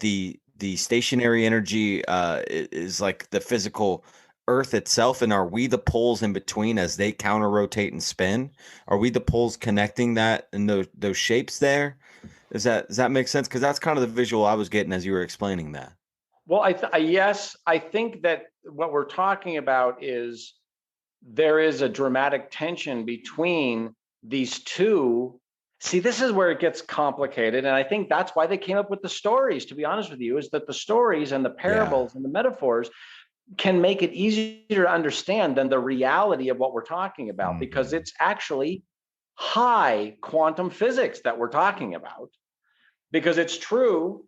the stationary energy is like the physical Earth itself. And are we the poles in between as they counter rotate and spin? Are we the poles connecting that and those shapes there? Does that make sense? Because that's kind of the visual I was getting as you were explaining that. Well, yes, I think that what we're talking about is there is a dramatic tension between these two. See, this is where it gets complicated. And I think that's why they came up with the stories, to be honest with you, is that the stories and the parables and the metaphors can make it easier to understand than the reality of what we're talking about, because it's actually high quantum physics that we're talking about, because it's true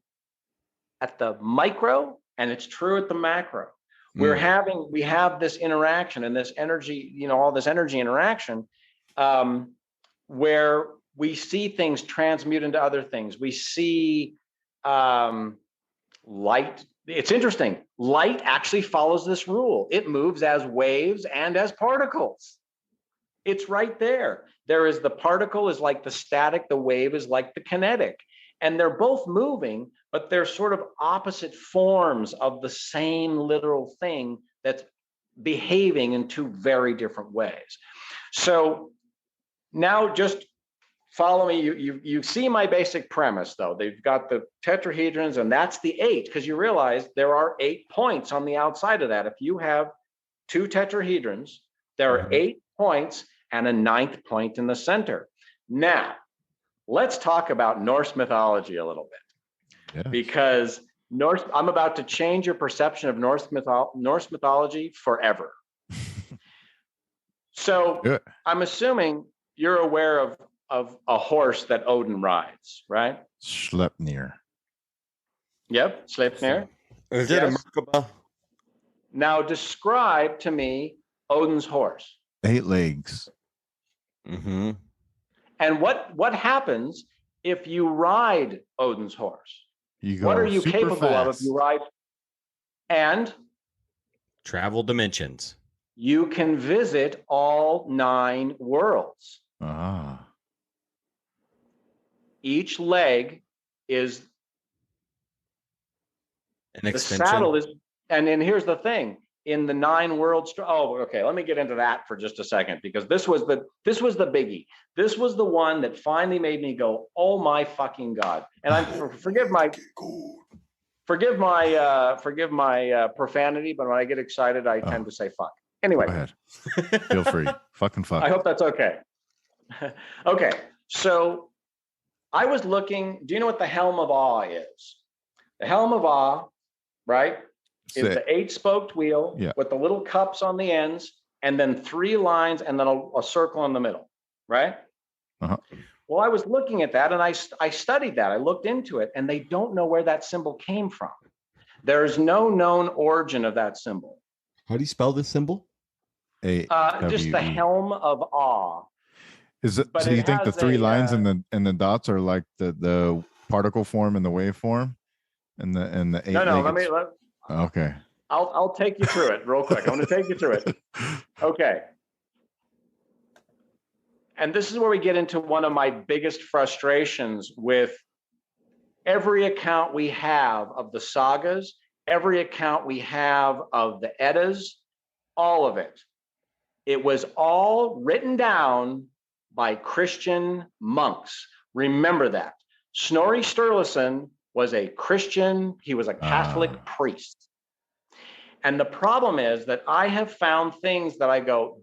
at the micro and it's true at the macro. We have this interaction and this energy, all this energy interaction, where we see things transmute into other things. We see light. It's interesting. Light actually follows this rule. It moves as waves and as particles. It's right there. There is the particle is like the static, the wave is like the kinetic. And they're both moving, but they're sort of opposite forms of the same literal thing that's behaving in two very different ways. So now just follow me. You see my basic premise, though. They've got the tetrahedrons, and that's the 8, because you realize there are 8 points on the outside of that. If you have 2 tetrahedrons, there are 8 points and a 9th point in the center. Now, let's talk about Norse mythology a little bit, because I'm about to change your perception of Norse mythology forever. So I'm assuming you're aware of a horse that Odin rides, right? Sleipnir. Yep, Sleipnir. Is it a Merkaba? Now describe to me Odin's horse. 8 legs. Mm-hmm. And what happens if you ride Odin's horse? You go What are you super capable of if fast. you ride? And Travel dimensions. you can visit all 9 worlds. Ah. Each leg is An the extension. saddle is, and then here's the thing: in the 9 worlds. Oh, okay. Let me get into that for just a second, because this was the biggie. This was the one that finally made me go, "Oh my fucking god!" And forgive my profanity, but when I get excited, I tend to say "fuck." Anyway, Go ahead. Feel free. Fucking fuck. I hope that's okay. Okay, so I was looking. Do you know what the Helm of Awe is? The Helm of Awe, right, is the 8-spoked wheel with the little cups on the ends, and then 3 lines, and then a circle in the middle, right? Uh-huh. Well, I was looking at that, and I studied that. I looked into it, and they don't know where that symbol came from. There is no known origin of that symbol. How do you spell this symbol? Just the Helm of Awe. Is it? But So it you think the has 3 a, lines and the dots are like the particle form and the wave form, and the 8? No. Okay. I'll take you through it real quick. I'm going to take you through it. Okay. And this is where we get into one of my biggest frustrations with every account we have of the sagas, every account we have of the Eddas, all of it. It was all written down by Christian monks. Remember that. Snorri Sturluson was a Christian, he was a Catholic priest. And the problem is that I have found things that I go,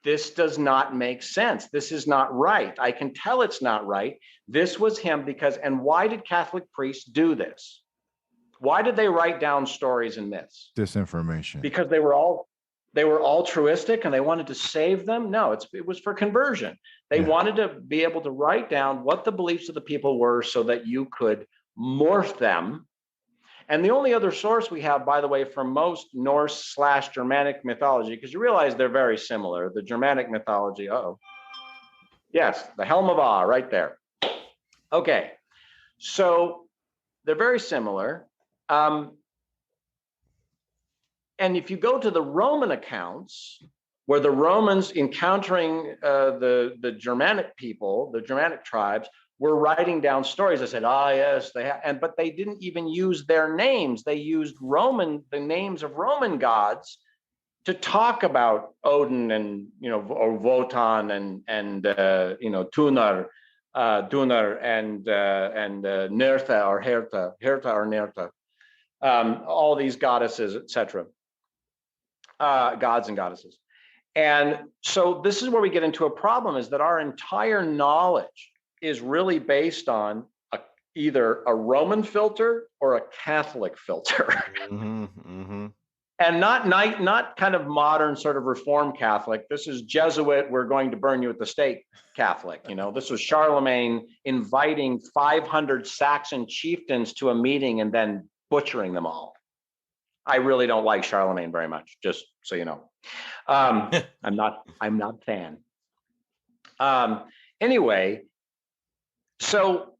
this does not make sense. This is not right. I can tell it's not right. This was him because, and why did Catholic priests do this? Why did they write down stories and myths? Disinformation. Because they were altruistic and they wanted to save them? No, it was for conversion. They wanted to be able to write down what the beliefs of the people were so that you could morph them. And the only other source we have, by the way, from most Norse/Germanic mythology, because you realize they're very similar, the Germanic mythology, yes, the Helm of Awe right there. Okay, so they're very similar. And if you go to the Roman accounts, where the Romans encountering the Germanic people, the Germanic tribes, were writing down stories. I said, yes, they have, but they didn't even use their names. They used the names of Roman gods to talk about Odin and or Wotan and Tunar and Nertha or Herta, all these goddesses, etc. Gods and goddesses. And so this is where we get into a problem, is that our entire knowledge is really based on either a Roman filter or a Catholic filter. And not kind of modern sort of Reformed Catholic. This is Jesuit, we're going to burn you at the stake Catholic. This was Charlemagne inviting 500 Saxon chieftains to a meeting and then butchering them all. I really don't like Charlemagne very much, just so you know. I'm not a fan. Anyway, so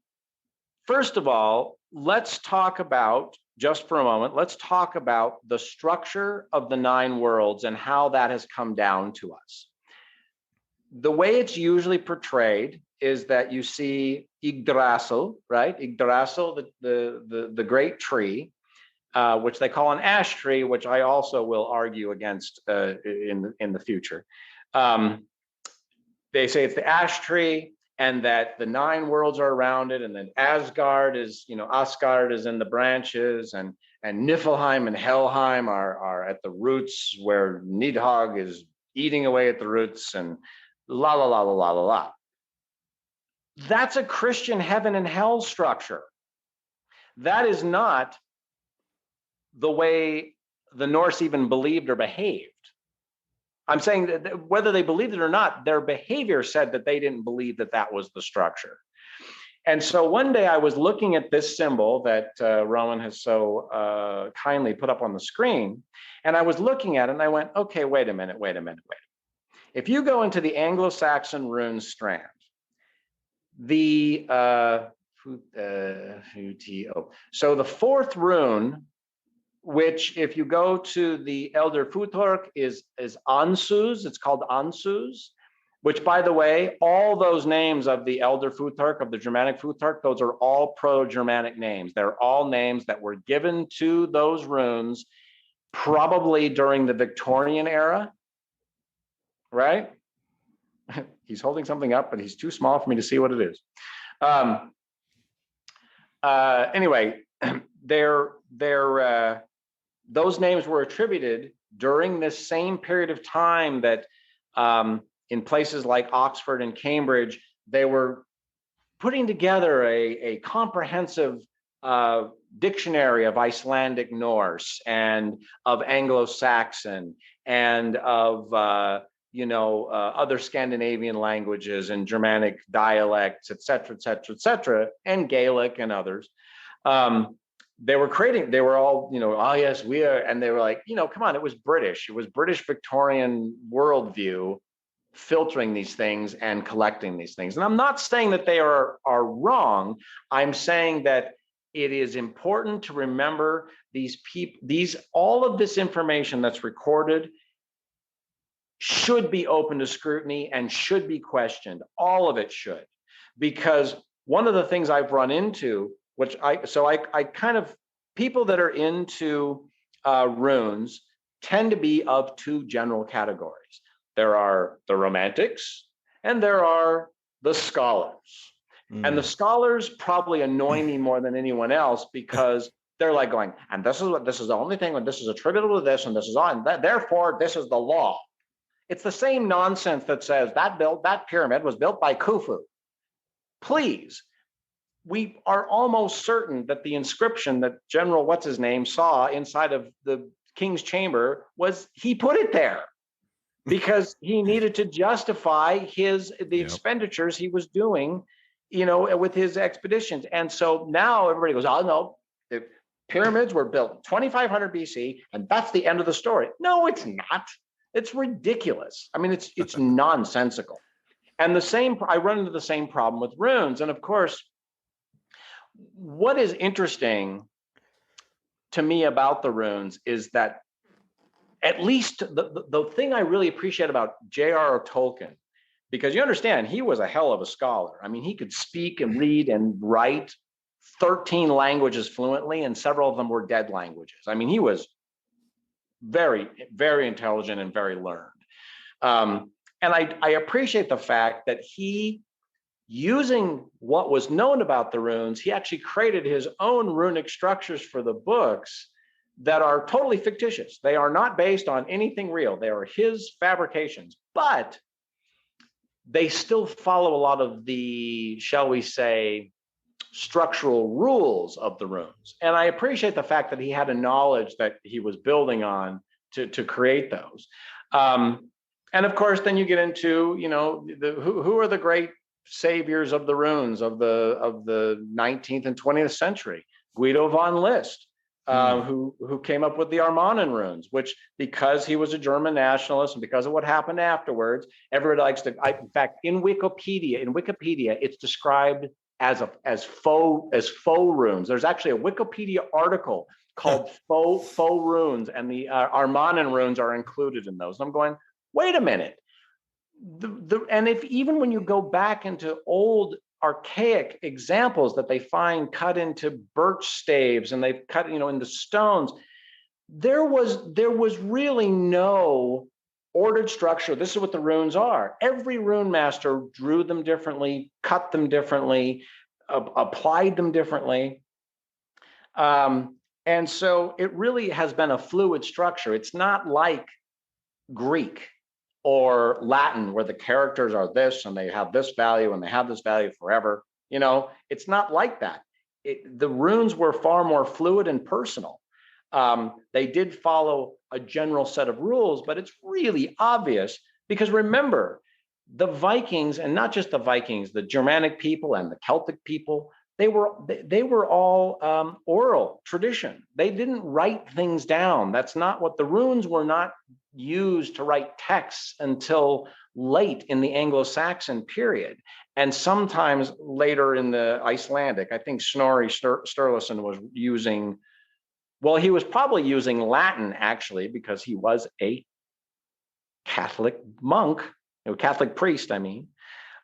first of all, let's talk about, just for a moment, let's talk about the structure of the 9 worlds and how that has come down to us. The way it's usually portrayed is that you see Yggdrasil, right? Yggdrasil, the great tree, which they call an ash tree, which I also will argue against in the future. They say it's the ash tree, and that the 9 worlds are around it, and then Asgard is, Asgard is in the branches, and Niflheim and Helheim are at the roots, where Nidhogg is eating away at the roots, and la la la la la la la. That's a Christian heaven and hell structure. That is not the way the Norse even believed or behaved. I'm saying that whether they believed it or not, their behavior said that they didn't believe that that was the structure. And so one day I was looking at this symbol that Rowan has so kindly put up on the screen, and I was looking at it and I went, okay, wait a minute. If you go into the Anglo-Saxon rune strand, the so the fourth rune, which if you go to the Elder Futhark is Ansuz, it's called Ansuz, which, by the way, all those names of the Elder Futhark, of the Germanic Futhark, those are all Proto-Germanic names. They're all names that were given to those runes probably during the Victorian era, right? He's holding something up, but he's too small for me to see what it is. Anyway, those names were attributed during this same period of time that in places like Oxford and Cambridge, they were putting together a comprehensive dictionary of Icelandic Norse and of Anglo-Saxon and of other Scandinavian languages and Germanic dialects, et cetera, and Gaelic and others. They were all, oh yes, we are, and they were like, come on, it was British Victorian worldview filtering these things and collecting these things. And I'm not saying that they are wrong. I'm saying that it is important to remember these people, all of this information that's recorded should be open to scrutiny and should be questioned. All of it should, because one of the things I've run into, I kind of, people that are into runes tend to be of two general categories. There are the romantics and there are the scholars. And the scholars probably annoy me more than anyone else, because they're like going, and this is the only thing, when this is attributable to this, and this is on, therefore this is the law. It's the same nonsense that says that pyramid was built by Khufu. Please, we are almost certain that the inscription that General what's-his-name saw inside of the king's chamber he put it there because he needed to justify the expenditures he was doing, with his expeditions. And so now everybody goes, oh no, the pyramids were built 2500 BC, and that's the end of the story. No, it's not. It's ridiculous. I mean, it's nonsensical. And I run into the same problem with runes. And of course, what is interesting to me about the runes is that, at least the thing I really appreciate about J.R.R. Tolkien, because you understand, he was a hell of a scholar. I mean, he could speak and read and write 13 languages fluently, and several of them were dead languages. I mean, he was very, very intelligent and very learned. And I appreciate the fact that he, using what was known about the runes, he actually created his own runic structures for the books that are totally fictitious. They are not based on anything real. They are his fabrications, but they still follow a lot of the, shall we say, structural rules of the runes. And I appreciate the fact that he had a knowledge that he was building on to create those. And of course, then you get into, who are the great saviors of the runes of the 19th and 20th century? Guido von List, who came up with the Armanen runes, which, because he was a German nationalist and because of what happened afterwards, everybody likes to. In fact, in Wikipedia, it's described as faux runes. There's actually a Wikipedia article called faux runes, and the Armanen runes are included in those. And I'm going, wait a minute. And even when you go back into old archaic examples that they find cut into birch staves and they've cut into stones, there was really no ordered structure. This is what the runes are. Every rune master drew them differently, cut them differently, applied them differently, and so it really has been a fluid structure. It's not like Greek or Latin, where the characters are this and they have this value and they have this value forever. It's not like that. The runes were far more fluid and personal. They did follow a general set of rules, but it's really obvious because remember, the Vikings, and not just the Vikings, the Germanic people and the Celtic people, they were all oral tradition. They didn't write things down. That's not what the runes were not used to write texts until late in the Anglo-Saxon period. And sometimes later in the Icelandic, I think Snorri Sturluson was using, well, he was probably using Latin actually, because he was a Catholic monk, a Catholic priest, I mean.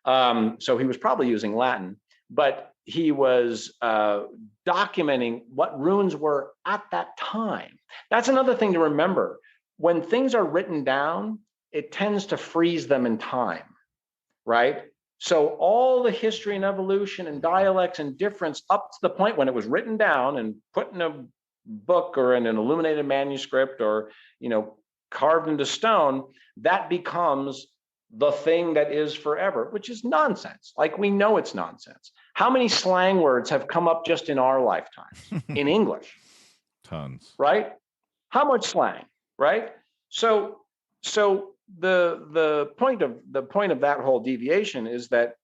So he was probably using Latin, but he was documenting what runes were at that time. That's another thing to remember. When things are written down, it tends to freeze them in time, right? So all the history and evolution and dialects and difference up to the point when it was written down and put in a book or in an illuminated manuscript or, carved into stone, that becomes the thing that is forever, which is nonsense. Like, we know it's nonsense. How many slang words have come up just in our lifetimes in English? Tons. Right? How much slang, right? So the point of that whole deviation is that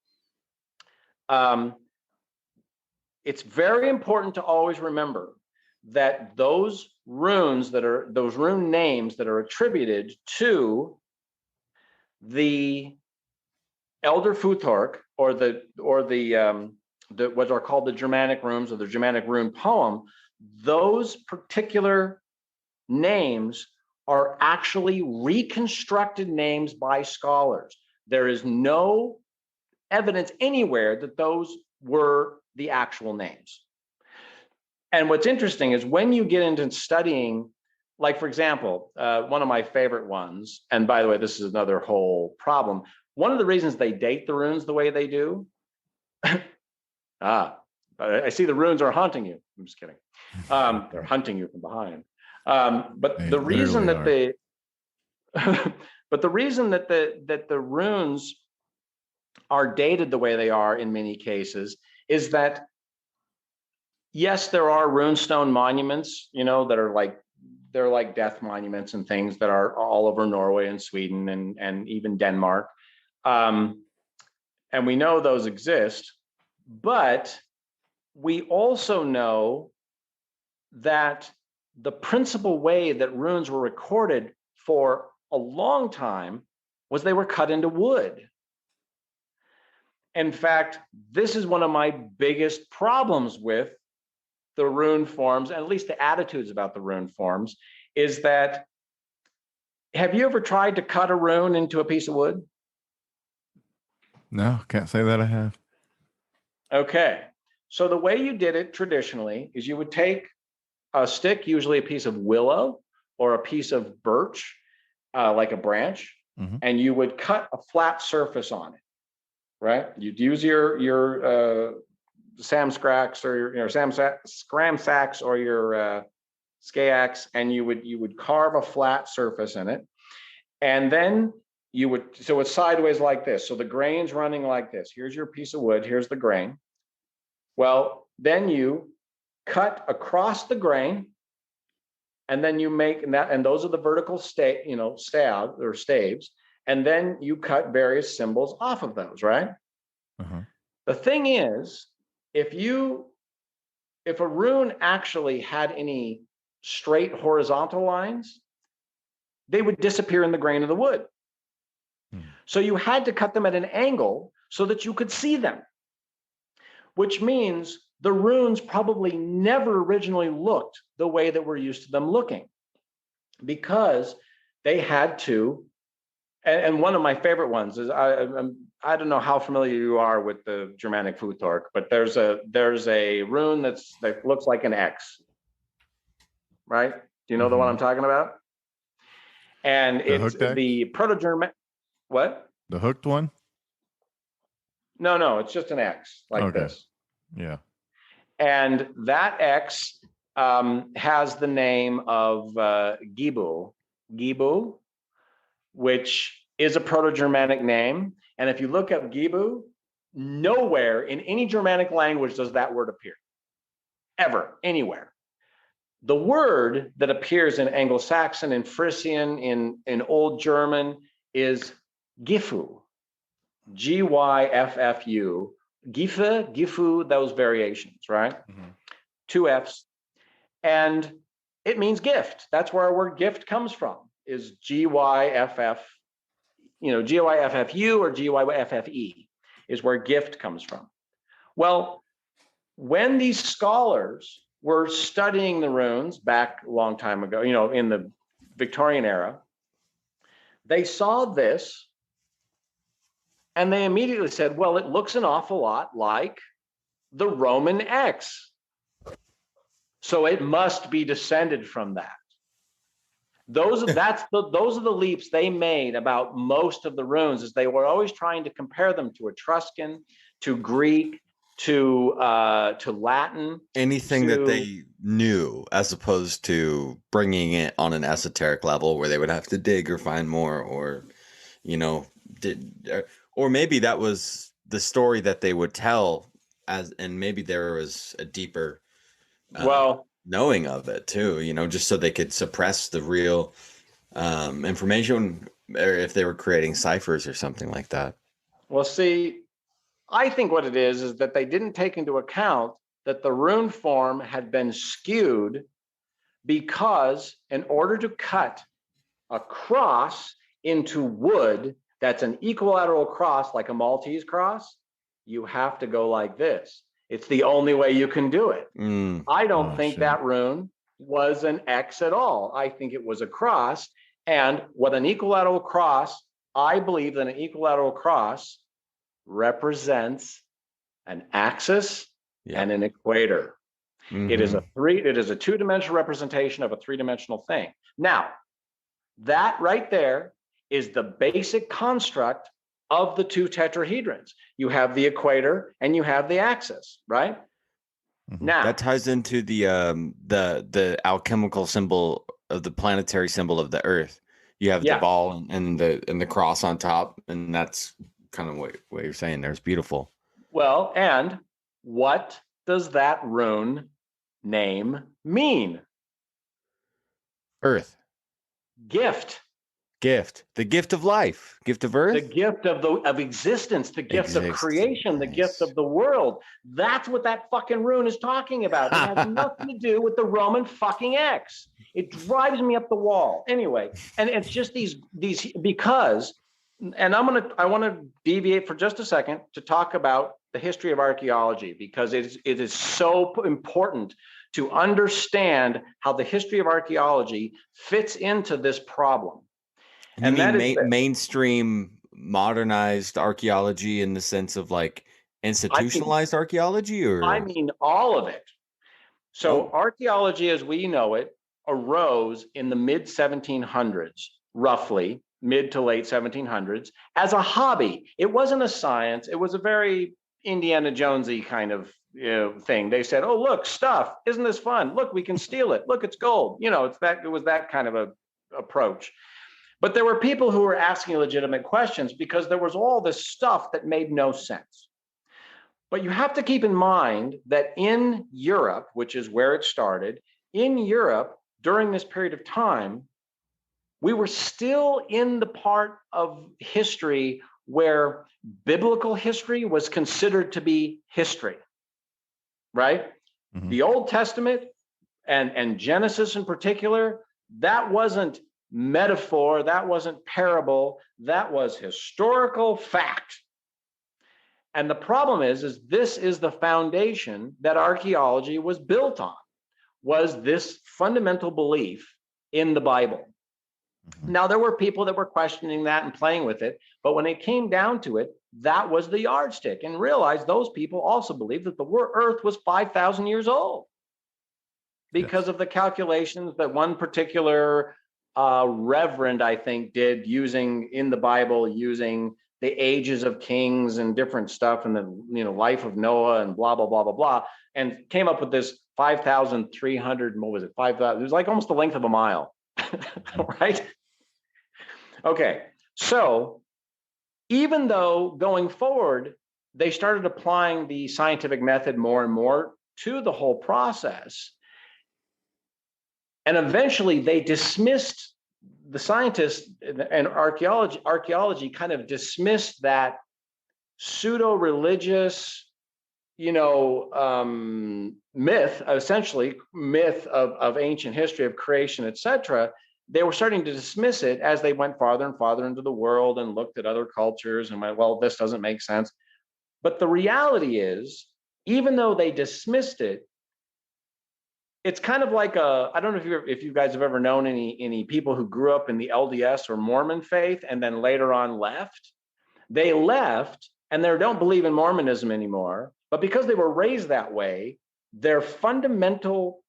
it's very important to always remember that those rune names that are attributed to the Elder Futhark or the what are called the Germanic runes or the Germanic rune poem, those particular names are actually reconstructed names by scholars. There is no evidence anywhere that those were the actual names. And what's interesting is when you get into studying, like, for example, one of my favorite ones, and by the way, this is another whole problem. One of the reasons they date the runes the way they do, I see the runes are haunting you. I'm just kidding. They're hunting you from behind. But the reason that the runes are dated the way they are in many cases is that, yes, there are runestone monuments, that are like death monuments and things that are all over Norway and Sweden and even Denmark. And we know those exist, but we also know that the principal way that runes were recorded for a long time was they were cut into wood. In fact, this is one of my biggest problems with the rune forms, and at least the attitudes about the rune forms, is that, have you ever tried to cut a rune into a piece of wood? No, can't say that I have. Okay. So the way you did it traditionally is you would take a stick, usually a piece of willow or a piece of birch, like a branch, and you would cut a flat surface on it, right? You'd use your samscrax or your scramsax or your skax, and you would carve a flat surface in it, and then so it's sideways like this. So the grain's running like this. Here's your piece of wood. Here's the grain. Well, then you cut across the grain, and then you make that, and those are the vertical stab or staves, and then you cut various symbols off of those, right? The thing is, if a rune actually had any straight horizontal lines, they would disappear in the grain of the wood. So you had to cut them at an angle so that you could see them, which means the runes probably never originally looked the way that we're used to them looking, because they had to. And one of my favorite ones is, I don't know how familiar you are with the Germanic Futhark, but there's a rune that looks like an X, right? Do you know the one I'm talking about? And it's the Proto-German. What? The hooked one? No, it's just an X like this. Yeah. And that X has the name of Gibu, which is a Proto-Germanic name. And if you look up Gibu, nowhere in any Germanic language does that word appear, ever, anywhere. The word that appears in Anglo-Saxon, in Frisian, in Old German is gifu, Gyffu, gifu, those variations, right? Mhm. Two F's. And it means gift. That's where our word gift comes from, is Gyff, Gyffu or Gyffe is where gift comes from. Well, when these scholars were studying the runes back a long time ago, in the Victorian era, they saw this and they immediately said, well, it looks an awful lot like the Roman X. So it must be descended from that. Those are the leaps they made about most of the runes, is they were always trying to compare them to Etruscan, to Greek, to Latin. Anything that they knew, as opposed to bringing it on an esoteric level where they would have to dig or find more, or or maybe that was the story that they would tell, and maybe there was a deeper knowing of it too, just so they could suppress the real information, or if they were creating ciphers or something like that. Well, see, I think what it is that they didn't take into account that the rune form had been skewed, because in order to cut a cross into wood that's an equilateral cross, like a Maltese cross, you have to go like this. It's the only way you can do it. I don't think that rune was an X at all. I think it was a cross. And what an equilateral cross, I believe that an equilateral cross represents an axis and an equator. Mm-hmm. It is a two-dimensional representation of a three-dimensional thing. Now, that right there is the basic construct of the two tetrahedrons. You have the equator and you have the axis, right? Mm-hmm. Now that ties into the alchemical symbol of the planetary symbol of the Earth. You have the ball and the cross on top, and that's kind of what you're saying there. It's beautiful. Well, and what does that rune name mean? Earth. Gift. The gift of life, gift of earth, the gift of existence, the gift of creation, the gift of the world. That's what that fucking rune is talking about. It has nothing to do with the Roman fucking X. It drives me up the wall. Anyway, and it's just these because, and I want to deviate for just a second to talk about the history of archaeology, because it is so important to understand how the history of archaeology fits into this problem. You mean mainstream modernized archaeology in the sense of like institutionalized archaeology, or? I mean all of it. So archaeology as we know it arose in the mid 1700s, roughly mid to late 1700s, as a hobby. It wasn't a science. It was a very Indiana Jonesy kind of thing. They said, "Oh, look, stuff. Isn't this fun? Look, we can steal it. Look, it's gold." It was that kind of a approach. But there were people who were asking legitimate questions, because there was all this stuff that made no sense. But you have to keep in mind that in Europe, which is where it started, in Europe, during this period of time, we were still in the part of history where biblical history was considered to be history, right? Mm-hmm. The Old Testament and Genesis in particular, that wasn't metaphor, that wasn't parable, that was historical fact. And the problem is this is the foundation that archaeology was built on, was this fundamental belief in the Bible. Mm-hmm. Now, there were people that were questioning that and playing with it, but when it came down to it, that was the yardstick. And realized those people also believed that the Earth was 5,000 years old, because of the calculations that one particular reverend, I think, did in the Bible, using the ages of kings and different stuff, and the life of Noah and blah blah blah blah blah, and came up with this 5,300. What was it? 5,000. It was like almost the length of a mile, right? Okay, so even though going forward they started applying the scientific method more and more to the whole process, And eventually they dismissed, the scientists and archaeology kind of dismissed that pseudo-religious, myth, essentially myth of ancient history of creation, etc. They were starting to dismiss it as they went farther and farther into the world and looked at other cultures and went, well, this doesn't make sense. But the reality is, even though they dismissed it, it's kind of like I don't know if you guys have ever known any people who grew up in the LDS or Mormon faith and then later on left. They left and they don't believe in Mormonism anymore, but because they were raised that way, their fundamental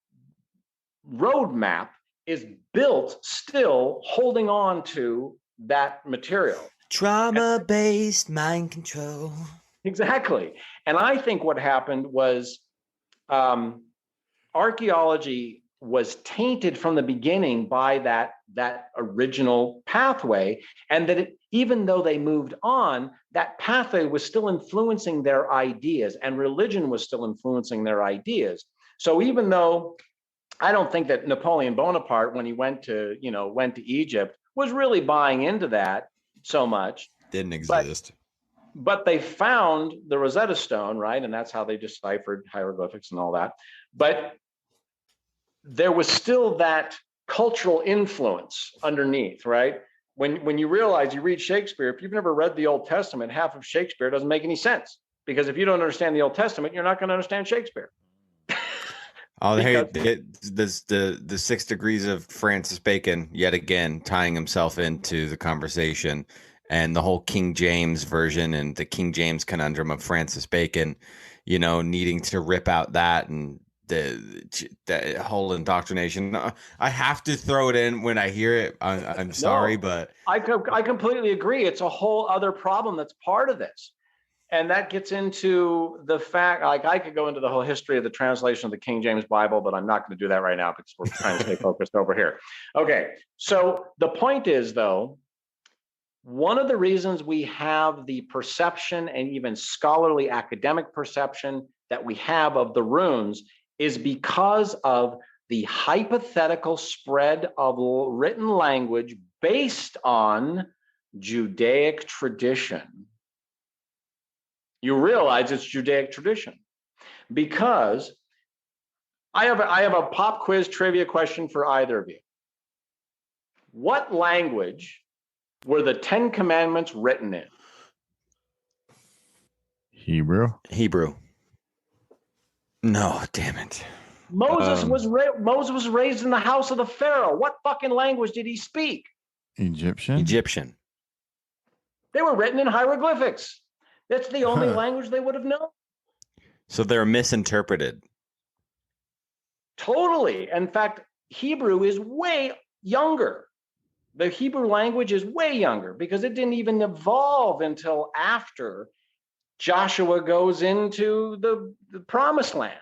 roadmap is built still holding on to that material. Trauma-based mind control. Exactly. And I think what happened was archaeology was tainted from the beginning by that original pathway, and that even though they moved on, that pathway was still influencing their ideas, and religion was still influencing their ideas. So even though I don't think that Napoleon Bonaparte, when he went to Egypt, was really buying into that so much. Didn't exist. But they found the Rosetta Stone, right? And that's how they deciphered hieroglyphics and all that. But there was still that cultural influence underneath, right? When you realize, you read Shakespeare, if you've never read the Old Testament, half of Shakespeare doesn't make any sense. Because if you don't understand the Old Testament, you're not going to understand Shakespeare. Oh, hey, the 6 degrees of Francis Bacon, yet again, tying himself into the conversation, and the whole King James version and the King James conundrum of Francis Bacon, needing to rip out that and the whole indoctrination. I have to throw it in when I hear it. I'm sorry, but I completely agree. It's a whole other problem that's part of this. And that gets into the fact, like, I could go into the whole history of the translation of the King James Bible, but I'm not going to do that right now because we're trying to stay focused over here. Okay, so the point is, though, one of the reasons we have the perception and even scholarly academic perception that we have of the runes is because of the hypothetical spread of written language based on Judaic tradition. You realize it's Judaic tradition, because I have a pop quiz trivia question for either of you. What language were the 10 Commandments written in? Hebrew. No, damn it. Moses was raised in the house of the Pharaoh. What fucking language did he speak? Egyptian. They were written in hieroglyphics. That's the only language they would have known. So they're misinterpreted. Totally. In fact, Hebrew is way younger. The Hebrew language is way younger because it didn't even evolve until after Joshua goes into the promised land.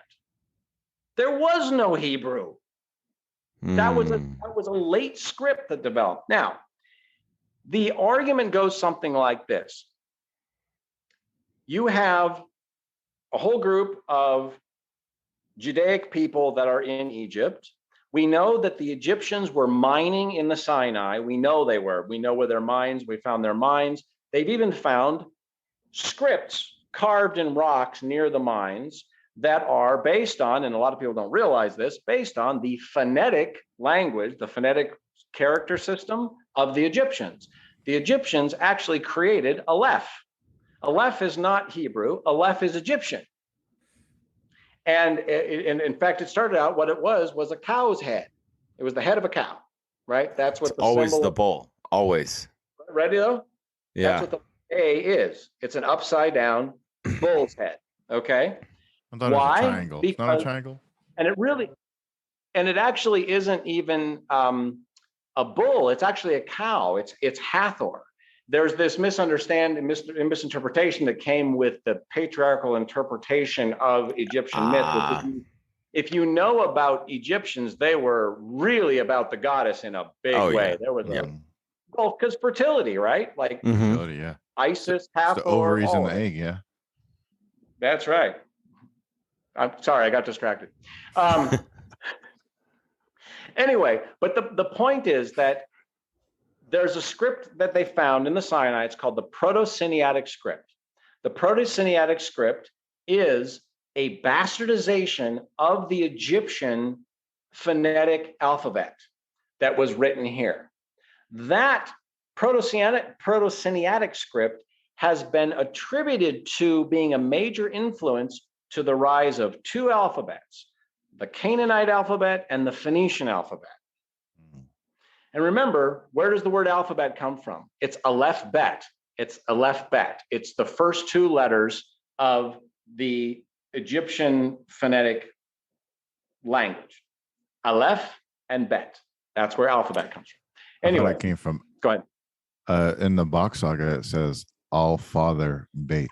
There was no Hebrew. That was a late script that developed. Now, the argument goes something like this. You have a whole group of Judaic people that are in Egypt. We know that the Egyptians were mining in the Sinai. We know they were. We know where their mines, we found their mines. They've even found scripts carved in rocks near the mines that are based on, and a lot of people don't realize this, based on the phonetic language, the phonetic character system of the Egyptians. The Egyptians actually created Aleph. Aleph is not Hebrew. Aleph is Egyptian. And in fact, it started out, what it was a cow's head. It was the head of a cow, right? That's what it's always the bull. Always. Ready though? Yeah. That's what the A is. It's an upside down bull's head. Okay. I thought it was a triangle. Because, not a triangle. And it actually isn't even a bull. It's actually a cow. It's Hathor. There's this misinterpretation that came with the patriarchal interpretation of Egyptian myth. If you know about Egyptians, they were really about the goddess in a big way. There was well, because fertility, right? Like fertility, yeah. Isis, Hathor, the ovaries and the egg, yeah. That's right. I'm sorry, I got distracted. Anyway, but the point is that there's a script that they found in the Sinai. It's called the Proto-Sinaitic script. The Proto-Sinaitic script is a bastardization of the Egyptian phonetic alphabet that was written here. That Proto-Sinaitic script has been attributed to being a major influence to the rise of two alphabets, the Canaanite alphabet and the Phoenician alphabet. And remember, where does the word alphabet come from? It's aleph bet. It's aleph bet. It's the first two letters of the Egyptian phonetic language. Aleph and bet. That's where alphabet comes from. Anyway, it came from. Go ahead. In the box saga, it says All Father Bait.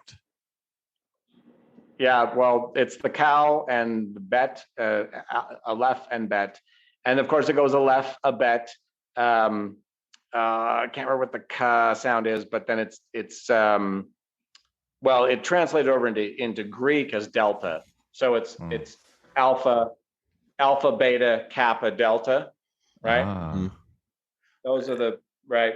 Yeah, well, it's the cow and the bet, aleph and bet. And of course, it goes aleph, a bet. I can't remember what the ka sound is, but then it's well, it translated over into Greek as delta. So it's alpha, beta, kappa, delta, right? Those are the right.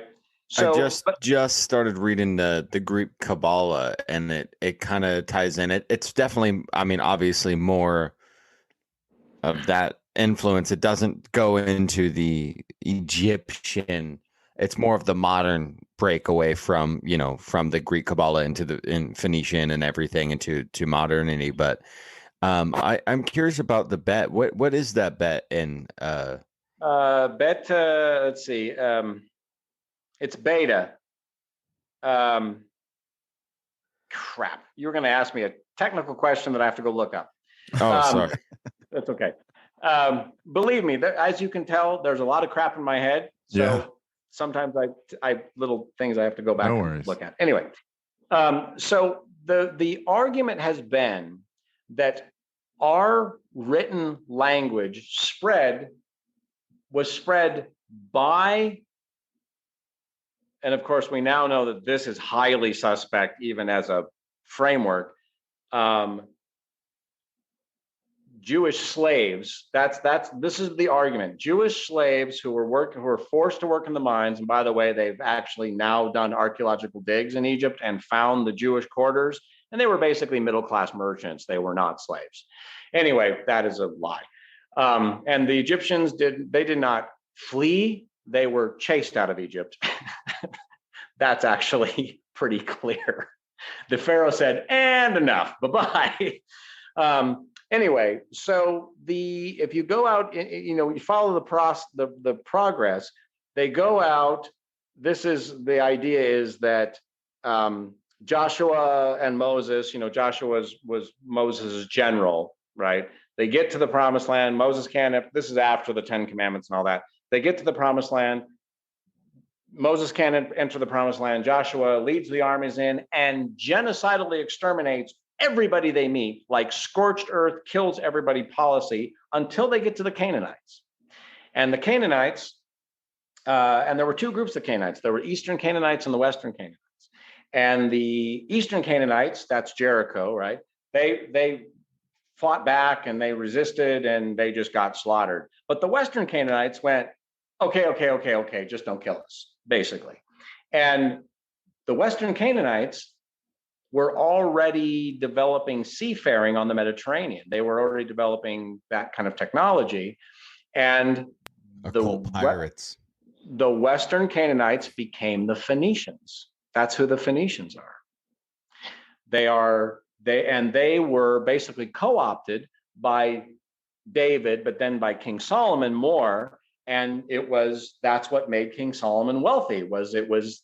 So I just started reading the Greek Kabbalah, and it kind of ties in. It's definitely, I mean, obviously more of that influence. It doesn't go into the Egyptian. It's more of the modern breakaway from the Greek Kabbalah in Phoenician and everything into modernity. But I'm curious about the bet. What is that bet in? Bet. Let's see. It's beta. Crap. You were going to ask me a technical question that I have to go look up. Oh, sorry. That's okay. Believe me, as you can tell, there's a lot of crap in my head. So sometimes I little things I have to go back and look at. Anyway, so the argument has been that our written language was spread by, and of course we now know that this is highly suspect even as a framework, Jewish slaves. This is the argument. Jewish slaves who were forced to work in the mines. And by the way, they've actually now done archaeological digs in Egypt and found the Jewish quarters. And they were basically middle-class merchants. They were not slaves. Anyway, that is a lie. And the Egyptians did not flee. They were chased out of Egypt. That's actually pretty clear. The Pharaoh said, and enough, bye-bye. Anyway, so if you go out, you follow the progress. They go out. The idea is that Joshua and Moses. Joshua was Moses' general, right? They get to the Promised Land. Moses can't. This is after the 10 Commandments and all that. They get to the Promised Land. Moses can't enter the Promised Land. Joshua leads the armies in and genocidally exterminates everybody they meet, like scorched earth, kills everybody policy, until they get to the Canaanites. And the Canaanites, and there were two groups of Canaanites. There were Eastern Canaanites and the Western Canaanites. And the Eastern Canaanites, that's Jericho, right? They fought back and they resisted and they just got slaughtered. But the Western Canaanites went, okay, just don't kill us, basically. And the Western Canaanites were already developing seafaring on the Mediterranean. They were already developing that kind of technology. And pirates. The Western Canaanites became the Phoenicians. That's who the Phoenicians are. They were basically co-opted by David, but then by King Solomon more. And that's what made King Solomon wealthy, it was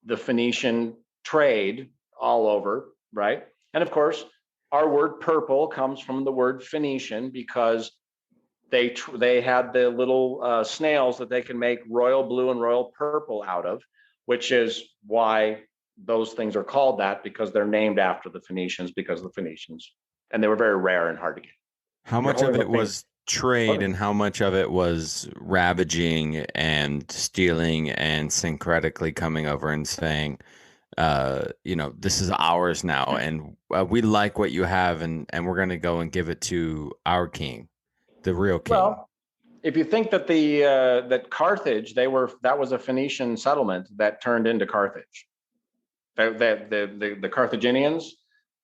the Phoenician trade all over, right? And of course, our word purple comes from the word Phoenician because they had the little snails that they can make royal blue and royal purple out of, which is why those things are called that, because they're named after the Phoenicians, and they were very rare and hard to get. How much of it was trade and how much of it was ravaging and stealing and syncretically coming over and saying, this is ours now, and we like what you have, and we're going to go and give it to our king, the real king? Well, if you think that that Carthage, that was a Phoenician settlement that turned into Carthage. The Carthaginians,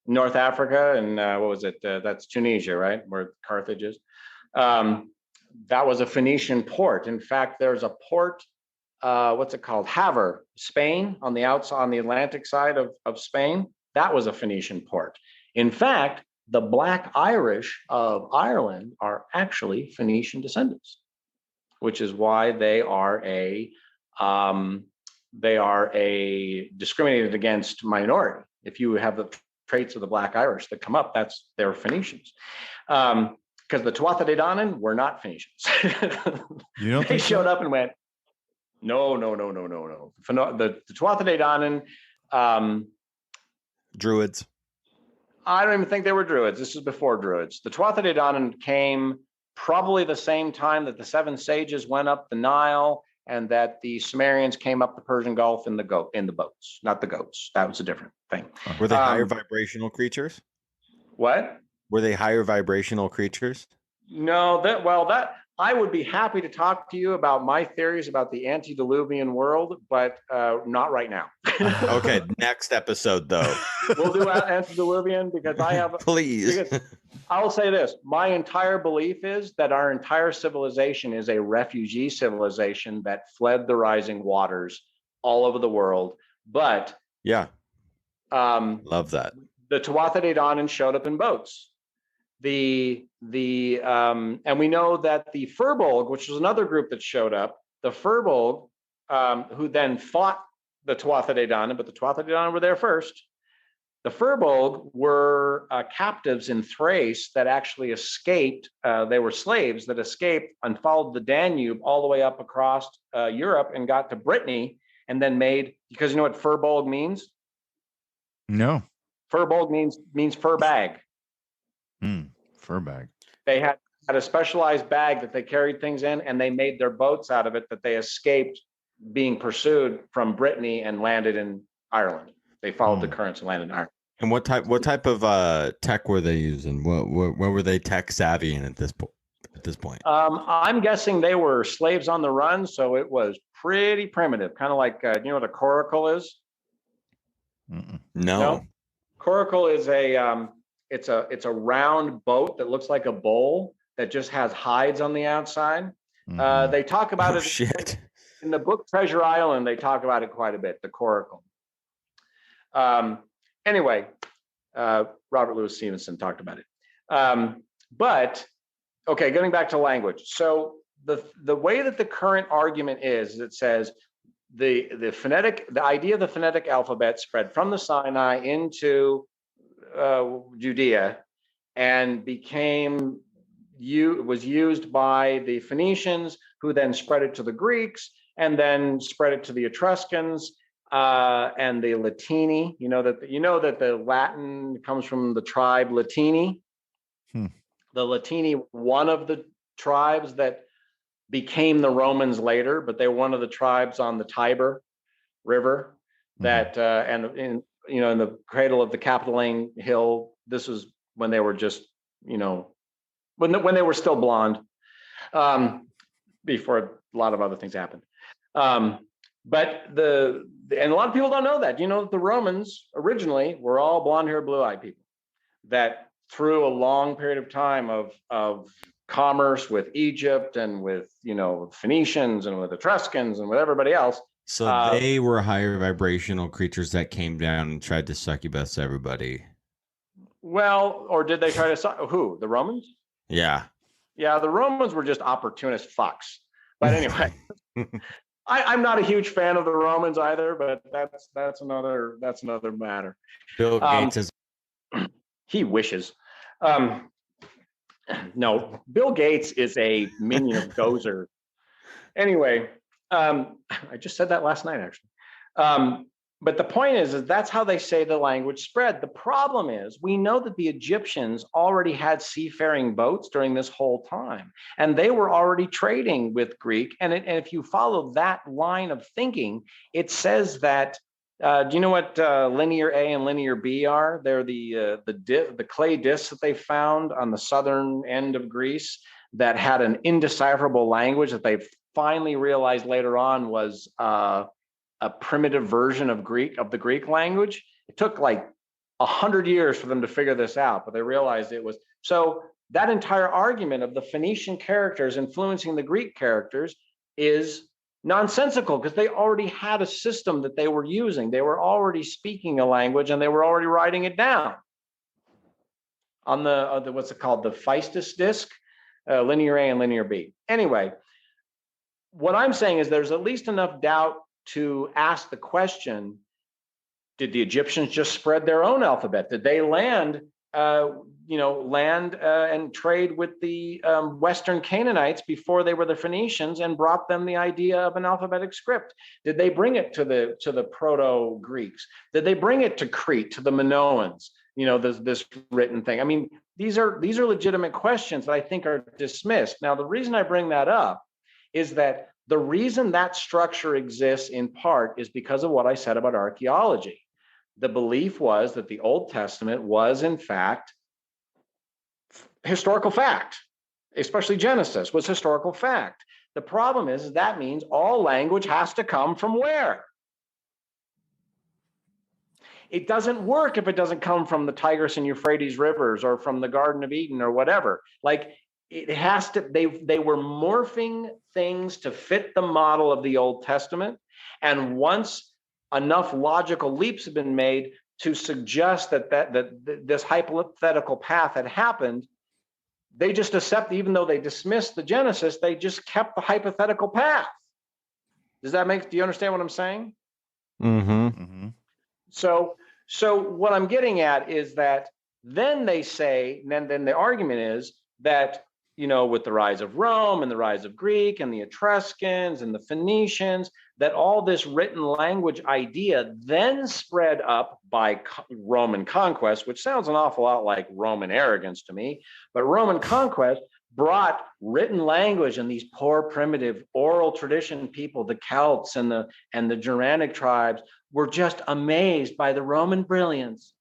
North Africa, and what was it? That's Tunisia, right? Where Carthage is. That was a Phoenician port. In fact, there's a port, what's it called? Havre, Spain, on the outside, on the Atlantic side of Spain. That was a Phoenician port. In fact, the Black Irish of Ireland are actually Phoenician descendants, which is why they are a discriminated against minority. If you have the traits of the Black Irish that come up, they're Phoenicians. Because the Tuatha De Danann were not Phoenicians. They showed up and went, no. The Tuatha De Danann, Druids. I don't even think they were Druids. This is before Druids. The Tuatha De Danann came probably the same time that the seven sages went up the Nile, and that the Sumerians came up the Persian Gulf in the boats, not the goats. That was a different thing. Were they higher vibrational creatures? What? Were they higher vibrational creatures? No, that I would be happy to talk to you about my theories about the antediluvian world, but not right now. Okay, next episode though. We'll do antediluvian because I have. Please. Because I will say this: my entire belief is that our entire civilization is a refugee civilization that fled the rising waters all over the world. But yeah, love that. The Tuatha De Danann showed up in boats. And we know that the Firbolg, which was another group that showed up, the Firbolg, who then fought the Tuatha De Danann, but the Tuatha De Danann were there first. The Firbolg were captives in Thrace that actually escaped. They were slaves that escaped and followed the Danube all the way up across Europe and got to Brittany, and then because you know what Firbolg means? No. Firbolg means fur bag. Fur bag. They had a specialized bag that they carried things in, and they made their boats out of it, that they escaped being pursued from Brittany and landed in Ireland. They followed the currents and landed in Ireland. And what type of tech were they using? What were they tech savvy in at this point? I'm guessing they were slaves on the run, so it was pretty primitive, kind of like you know what a coracle is? No. Coracle is it's a round boat that looks like a bowl that just has hides on the outside. They talk about it shit. In the book Treasure Island. They talk about it quite a bit, the coracle. Anyway, Robert Louis Stevenson talked about it. But okay, getting back to language. So the way that the current argument is it says the idea of the phonetic alphabet spread from the Sinai into Judea and was used by the Phoenicians, who then spread it to the Greeks and then spread it to the Etruscans and the Latini. You know that the Latin comes from the tribe Latini. The Latini, one of the tribes that became the Romans later, but they were one of the tribes on the Tiber River that and in the cradle of the Capitoline Hill. This was when they were just, when they were still blonde, before a lot of other things happened. But and a lot of people don't know that. The Romans originally were all blonde-haired, blue-eyed people that through a long period of time of commerce with Egypt and with, Phoenicians and with Etruscans and with everybody else. So they were higher vibrational creatures that came down and tried to succubus everybody. Well, or did they try to who? The Romans? Yeah. Yeah, the Romans were just opportunist fucks. But anyway, I'm not a huge fan of the Romans either, but that's another matter. Bill Gates is he wishes. No, Bill Gates is a minion of Gozer. Anyway, I just said that last night, actually. But the point is that's how they say the language spread. The problem is we know that the Egyptians already had seafaring boats during this whole time, and they were already trading with Greek. And if you follow that line of thinking, it says that, do you know what linear A and linear B are? They're the clay discs that they found on the southern end of Greece that had an indecipherable language that they finally realized later on was a primitive version of the Greek language. It took like 100 years for them to figure this out, but they realized it was. So that entire argument of the Phoenician characters influencing the Greek characters is nonsensical, because they already had a system that they were using. They were already speaking a language and they were already writing it down on the what's it called, the Phaistos disk, linear A and linear B. Anyway, what I'm saying is there's at least enough doubt to ask the question, did the Egyptians just spread their own alphabet? Did they land and trade with the Western Canaanites before they were the Phoenicians and brought them the idea of an alphabetic script? Did they bring it to the Proto-Greeks? Did they bring it to Crete, to the Minoans? This written thing. I mean, these are legitimate questions that I think are dismissed. Now, the reason I bring that up is that the reason that structure exists in part is because of what I said about archaeology. The belief was that the Old Testament was, in fact, historical fact, especially Genesis was historical fact. The problem is that means all language has to come from where? It doesn't work if it doesn't come from the Tigris and Euphrates rivers or from the Garden of Eden or whatever. Like, it has to, they were morphing things to fit the model of the Old Testament. And once enough logical leaps have been made to suggest that this hypothetical path had happened, they just accept, even though they dismissed the Genesis, they just kept the hypothetical path. Do you understand what I'm saying? Mm-hmm. Mm-hmm. So what I'm getting at is that then they say, then the argument is that, with the rise of Rome and the rise of Greek and the Etruscans and the Phoenicians, that all this written language idea then spread up by Roman conquest, which sounds an awful lot like Roman arrogance to me, but Roman conquest brought written language, and these poor primitive oral tradition people, the Celts and the Germanic tribes, were just amazed by the Roman brilliance.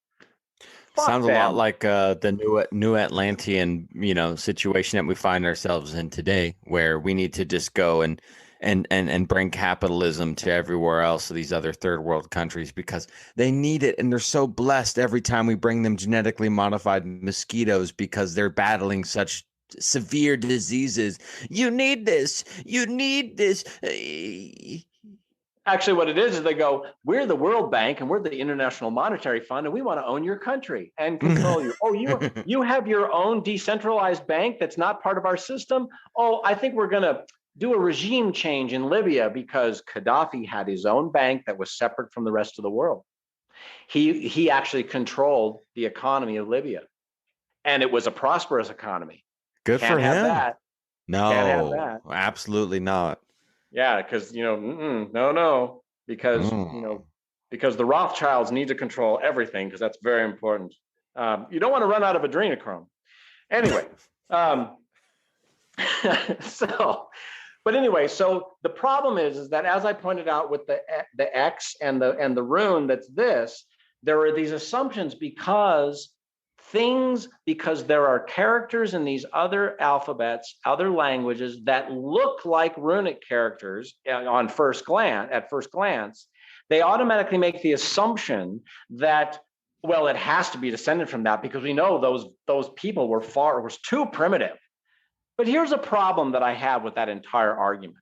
Sounds a lot like the new Atlantean, situation that we find ourselves in today, where we need to just go and bring capitalism to everywhere else, to these other third world countries, because they need it, and they're so blessed every time we bring them genetically modified mosquitoes because they're battling such severe diseases. You need this. You need this. Actually, what it is they go, we're the World Bank and we're the International Monetary Fund, and we want to own your country and control you. Oh, you have your own decentralized bank that's not part of our system? Oh, I think we're going to do a regime change in Libya because Gaddafi had his own bank that was separate from the rest of the world. He actually controlled the economy of Libya, and it was a prosperous economy. Good Can't for have him. that. No, Can't have that. Absolutely not. Yeah, because no, because because the Rothschilds need to control everything, because that's very important. You don't want to run out of adrenochrome. Anyway, so the problem is that, as I pointed out with the X and the rune, there are these assumptions because there are characters in these other alphabets, other languages that look like runic characters at first glance. They automatically make the assumption that, well, it has to be descended from that, because we know those people was too primitive. But here's a problem that I have with that entire argument.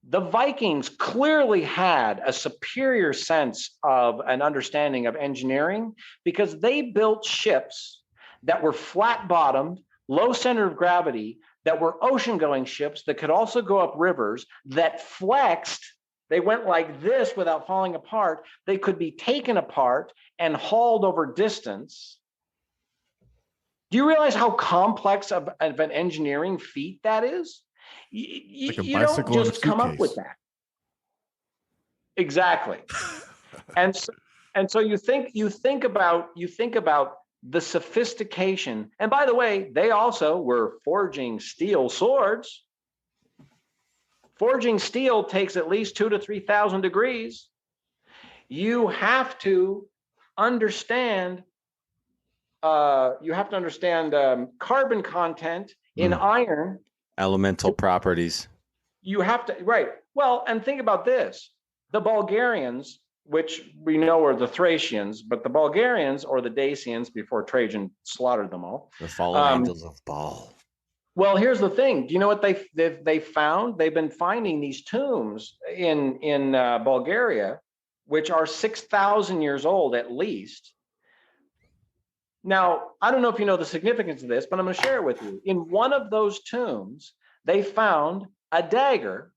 The Vikings clearly had a superior sense of an understanding of engineering, because they built ships that were flat-bottomed, low center of gravity, that were ocean-going ships that could also go up rivers, that flexed. They went like this without falling apart. They could be taken apart and hauled over distance. Do you realize how complex of an engineering feat that is? You don't just come up with that. Exactly. and so you think about the sophistication. And by the way, they also were forging steel swords. Forging steel takes at least 2,000 to 3,000 degrees. You have to understand carbon content In iron, elemental properties. you have to, right. Well, and think about this. The Bulgarians, which we know are the Thracians, but the Bulgarians or the Dacians before Trajan slaughtered them all. The fallen angels of Baal. Well, here's the thing. Do you know what they found? They've been finding these tombs in Bulgaria, which are 6,000 years old at least. Now, I don't know if you know the significance of this, but I'm going to share it with you. In one of those tombs, they found a dagger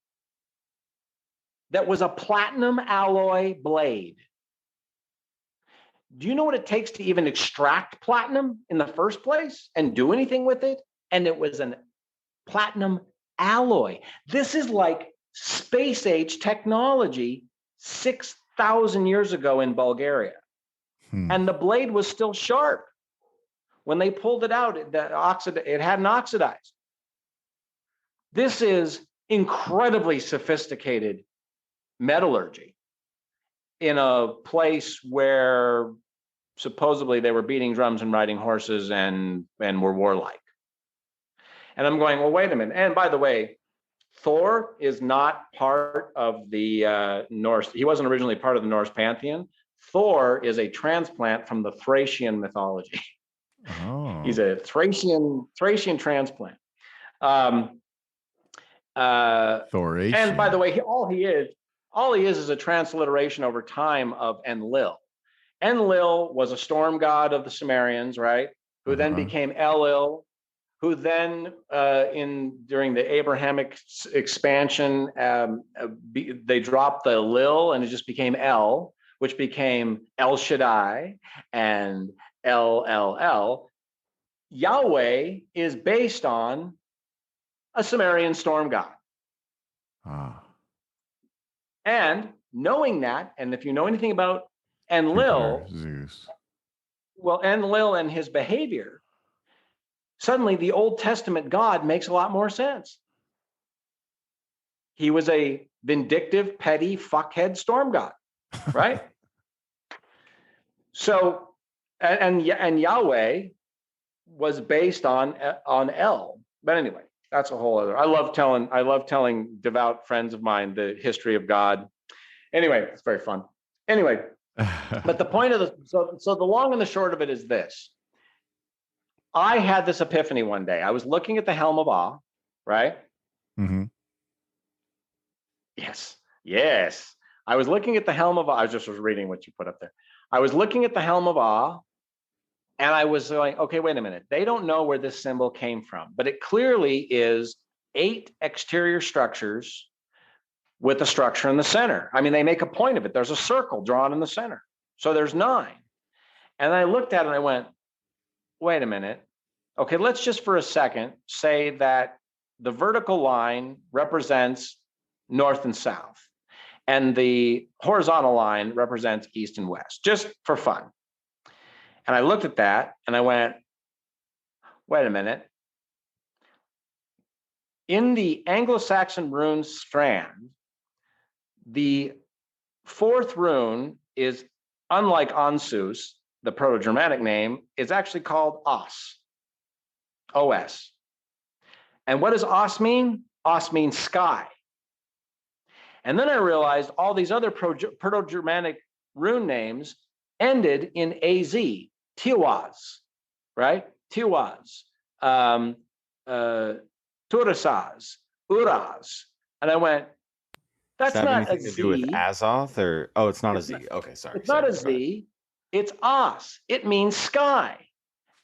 that was a platinum alloy blade. Do you know what it takes to even extract platinum in the first place and do anything with it? And it was a platinum alloy. This is like space age technology 6,000 years ago in Bulgaria. And the blade was still sharp. When they pulled it out, it hadn't oxidized. This is incredibly sophisticated metallurgy in a place where supposedly they were beating drums and riding horses and were warlike. And I'm going, well, wait a minute. And by the way, Thor is not part of the Norse. He wasn't originally part of the Norse pantheon. Thor is a transplant from the Thracian mythology. Oh. He's a Thracian transplant. Thoratian. And by the way, all he is a transliteration over time of Enlil. Enlil was a storm god of the Sumerians, right? Who then became Elil, who then during the Abrahamic expansion, they dropped the Lil and it just became El, which became El Shaddai and El. Yahweh is based on a Sumerian storm god. And knowing that, and if you know anything about Enlil, Zeus. Well, Enlil and his behavior, suddenly the Old Testament God makes a lot more sense. He was a vindictive, petty, fuckhead storm god, right? So, and Yahweh was based on El. But anyway, that's a whole other. I love telling devout friends of mine the history of God. Anyway, it's very fun. Anyway, but the point of so the long and the short of it is this. I had this epiphany one day. I was looking at the Helm of Awe, right? Mm-hmm. Yes. I was looking at the Helm of Awe. I was reading what you put up there. I was looking at the Helm of Awe, and I was going, okay, wait a minute. They don't know where this symbol came from, but it clearly is 8 exterior structures with a structure in the center. I mean, they make a point of it. There's a circle drawn in the center. So there's 9. And I looked at it and I went, wait a minute. Okay, let's just for a second say that the vertical line represents north and south, and the horizontal line represents east and west, just for fun. And I looked at that and I went, wait a minute. In the Anglo-Saxon rune strand, the 4th rune is, unlike Ansus, the Proto-Germanic name, is actually called Os. O-S. And what does Os mean? Os means sky. And then I realized all these other Proto-Germanic rune names ended in AZ, Tiwaz, right? Tiwaz, Turasaz, Uraz. And I went, that's not a Z. To do with Azoth or, oh, it's not a Z. Okay, sorry. It's not a Z. It's Os. It means sky.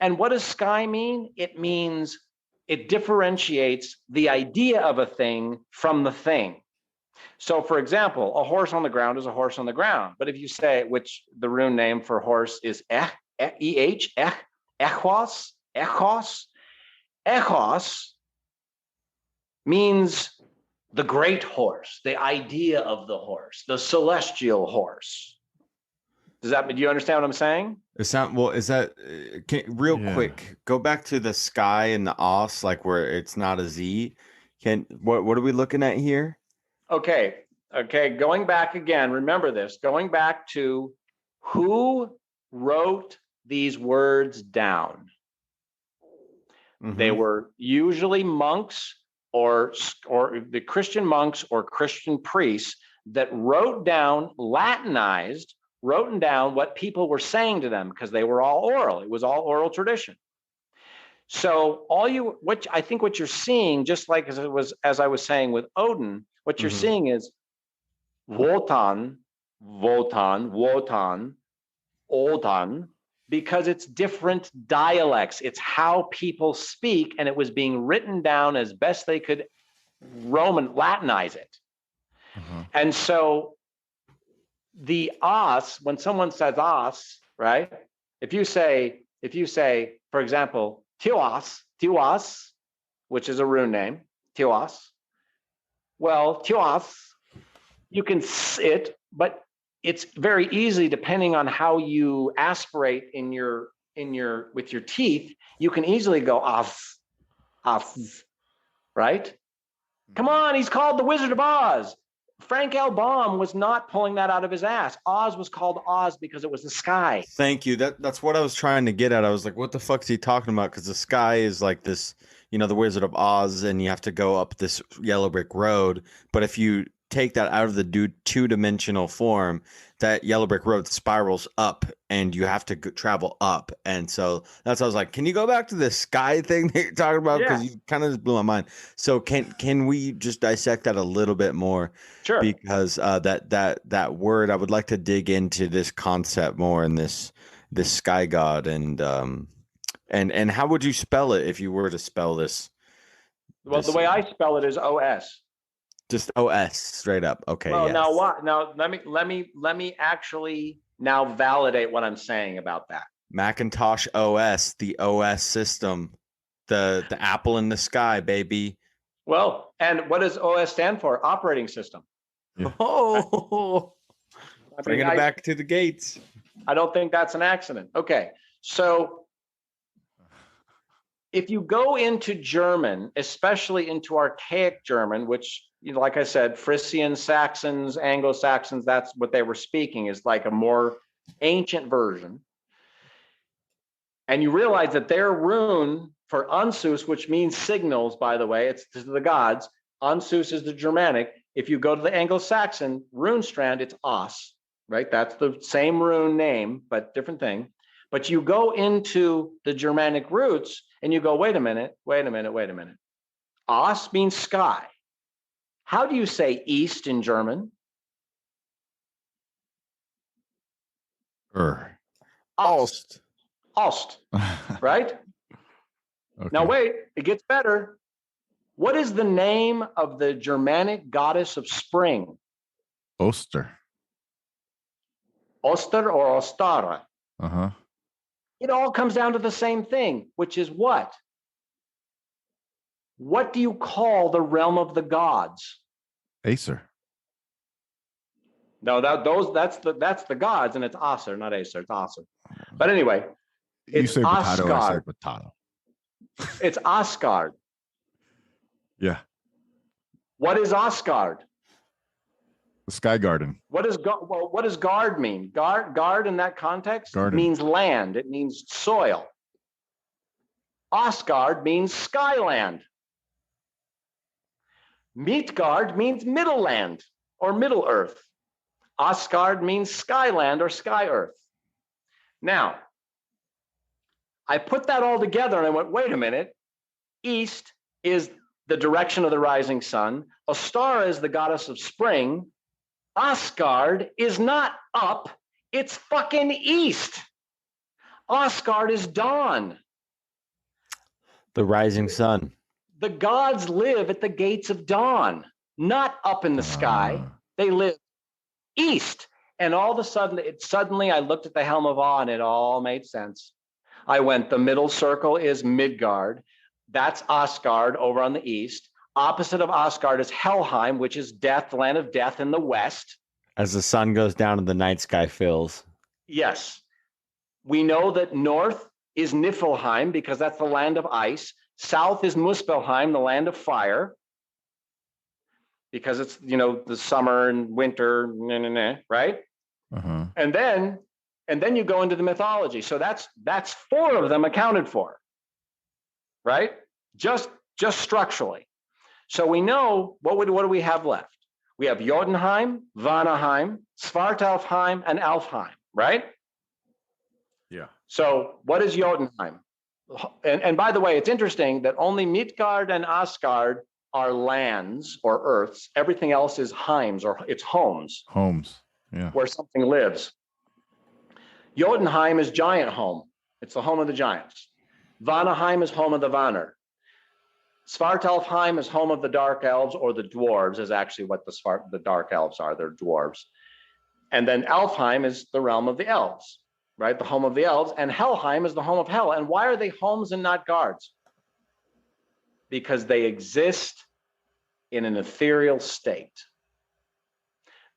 And what does sky mean? It means it differentiates the idea of a thing from the thing. So, for example, a horse on the ground is a horse on the ground. But if you say, which the rune name for horse is Echos means the great horse, the idea of the horse, the celestial horse. Do you understand what I'm saying? Quick, go back to the sky and the os, like where it's not a Z. What are we looking at here? Okay. Going back again, remember this, going back to who wrote these words down. They were usually monks or the Christian monks or Christian priests that wrote down, Latinized, wrote down what people were saying to them, because they were all oral. It was all oral tradition. So what you're seeing, just like as I was saying with Odin, what you're seeing is Wotan, Wotan, Odin, because it's different dialects. It's how people speak, and it was being written down as best they could Latinize it. And so the os, when someone says os, right? If you say, for example, Tiwas, which is a rune name, Tiwas. Well, Tiwas, you can it, but it's very easy, depending on how you aspirate with your teeth, you can easily go off, right? Come on, he's called the Wizard of Oz. Frank L. Baum was not pulling that out of his ass. Oz was called Oz because it was the sky. Thank you. That's what I was trying to get at. I was like, what the fuck's he talking about? Because the sky is like this, the Wizard of Oz, and you have to go up this yellow brick road. But if you take that out of the two-dimensional form, that yellow brick road spirals up, and you have to travel up. And so that's why I was like, can you go back to the sky thing that you're talking about? Because you kind of just blew my mind. So can we just dissect that a little bit more? Sure. Because that word, I would like to dig into this concept more, and this sky god, and how would you spell it if you were to spell this? Well, the way I spell it is OS. Just OS, straight up. Okay. Well, yes. now what? Now let me actually now validate what I'm saying about that. Macintosh OS, the OS system, the apple in the sky, baby. Well, and what does OS stand for? Operating system. Yeah. Oh, bringing it back to the gates. I don't think that's an accident. Okay, so if you go into German, especially into archaic German, which, like I said, Frisian, Saxons, Anglo-Saxons, that's what they were speaking, is like a more ancient version. And you realize that their rune for Ansus, which means signals, by the way, it's to the gods. Ansus is the Germanic. If you go to the Anglo-Saxon rune strand, it's Os, right? That's the same rune name, but different thing. But you go into the Germanic roots and you go, wait a minute. Os means sky. How do you say east in German? Ost. Ost, right? Okay. Now wait, it gets better. What is the name of the Germanic goddess of spring? Oster. Oster or Ostara? Uh-huh. It all comes down to the same thing, which is what? What do you call the realm of the gods? Acer. No, that's the gods, and it's Aser, not Acer, it's Aser. But anyway, You it's say potato, I say Asgard. potato. It's Asgard. Yeah. What is Asgard? The Sky Garden. What does guard mean? Guard in that context Garden. means land. It means soil. Asgard means skyland. Midgard means middle land or middle earth. Asgard means skyland or sky earth. Now, I put that all together and I went, wait a minute. East is the direction of the rising sun. Ostara is the goddess of spring. Asgard is not up, it's fucking east. Asgard is dawn. The rising sun. The gods live at the gates of dawn, not up in the sky. They live east. And all of a sudden, suddenly I looked at the Helm of Awe and it all made sense. I went, the middle circle is Midgard. That's Asgard over on the east. Opposite of Asgard is Helheim, which is death, the land of death in the west. As the sun goes down and the night sky fills. Yes. We know that north is Niflheim because that's the land of ice. South is Muspelheim, the land of fire. Because it's, the summer and winter, right? Uh-huh. And then you go into the mythology. So that's 4 of them accounted for. right? Just structurally. So we know what do we have left? We have Jotunheim, Vanaheim, Svartalfheim, and Alfheim, right? Yeah. So what is Jotunheim? And by the way, it's interesting that only Midgard and Asgard are lands or earths. Everything else is heims, or it's homes. Homes. Yeah. Where something lives. Jotunheim is giant home. It's the home of the giants. Vanaheim is home of the Vanir. Svartalfheim is home of the dark elves, or the dwarves is actually what the dark elves are. They're dwarves. And then Alfheim is the realm of the elves, right? The home of the elves. And Helheim is the home of hell. And why are they homes and not guards? Because they exist in an ethereal state.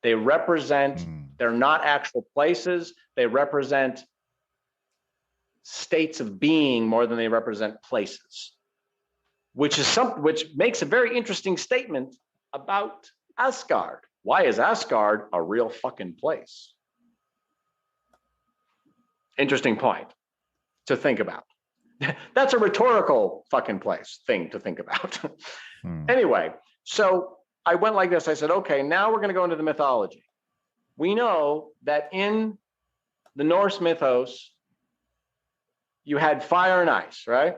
They represent, they're not actual places. They represent states of being more than they represent places, which makes a very interesting statement about Asgard. Why is Asgard a real fucking place? Interesting point to think about. That's a rhetorical fucking thing to think about. Anyway, so I went like this. I said, okay, now we're going to go into the mythology. We know that in the Norse mythos, you had fire and ice, right?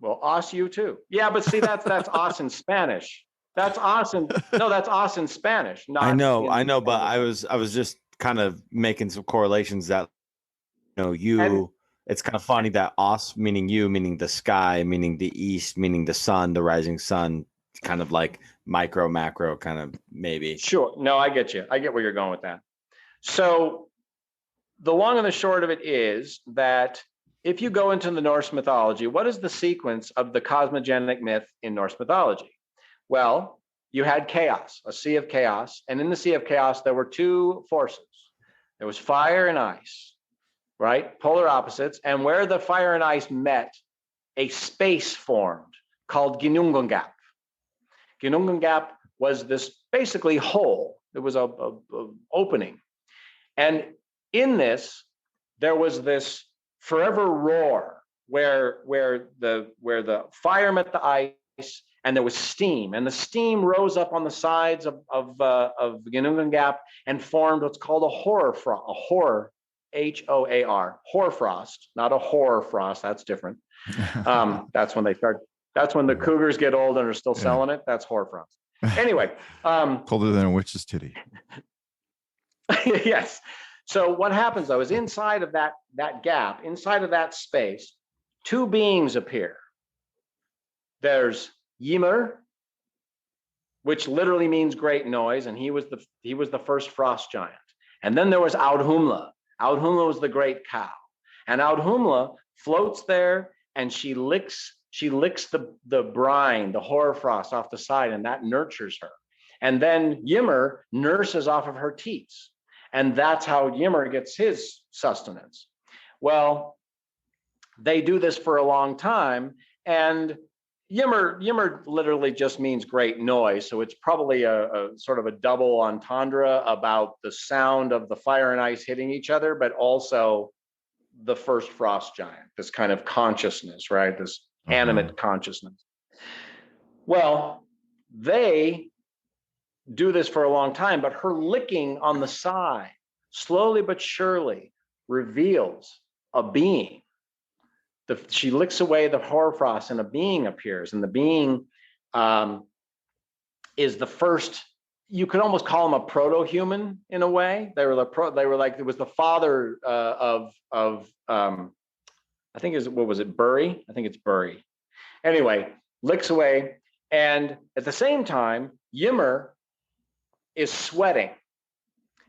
Well, os you too. Yeah, but see, that's os in Spanish. That's os in, no, that's os in Spanish. Not I know, but I was just kind of making some correlations that, it's kind of funny that os meaning you, meaning the sky, meaning the east, meaning the sun, the rising sun, kind of like micro, macro, kind of maybe. Sure. No, I get you. I get where you're going with that. So the long and the short of it is that if you go into the Norse mythology, what is the sequence of the cosmogenic myth in Norse mythology? Well, you had chaos, a sea of chaos. And in the sea of chaos, there were two forces. There was fire and ice, right? Polar opposites. And where the fire and ice met, a space formed called Ginnungagap. Ginnungagap was this basically hole. It was a opening. And in this, there was this forever roar where the fire met the ice, and there was steam, and the steam rose up on the sides of Ginnungagap and formed what's called a horror, H-O-A-R, hoarfrost, not a horror frost. That's different. That's when they start. That's when the cougars get old and are still selling it. That's hoarfrost. Anyway, colder than a witch's titty. Yes. So what happens though is inside of that gap, inside of that space, two beings appear. There's Ymir, which literally means great noise, and he was the first frost giant. And then there was Audhumla. Audhumla was the great cow, and Audhumla floats there, and she licks the brine, the hoarfrost off the side, and that nurtures her. And then Ymir nurses off of her teats. And that's how Ymir gets his sustenance. Well, they do this for a long time, and Ymir literally just means great noise. So it's probably a sort of a double entendre about the sound of the fire and ice hitting each other, but also the first frost giant, this kind of consciousness, right? This animate consciousness. Well, they do this for a long time, but her licking on the side, slowly but surely, reveals a being. She licks away the hoarfrost, and a being appears, and the being is the first. You could almost call him a proto-human in a way. They were like it was the father of I think what was it, Buri? I think it's Buri. Anyway, licks away, and at the same time, Ymir is sweating.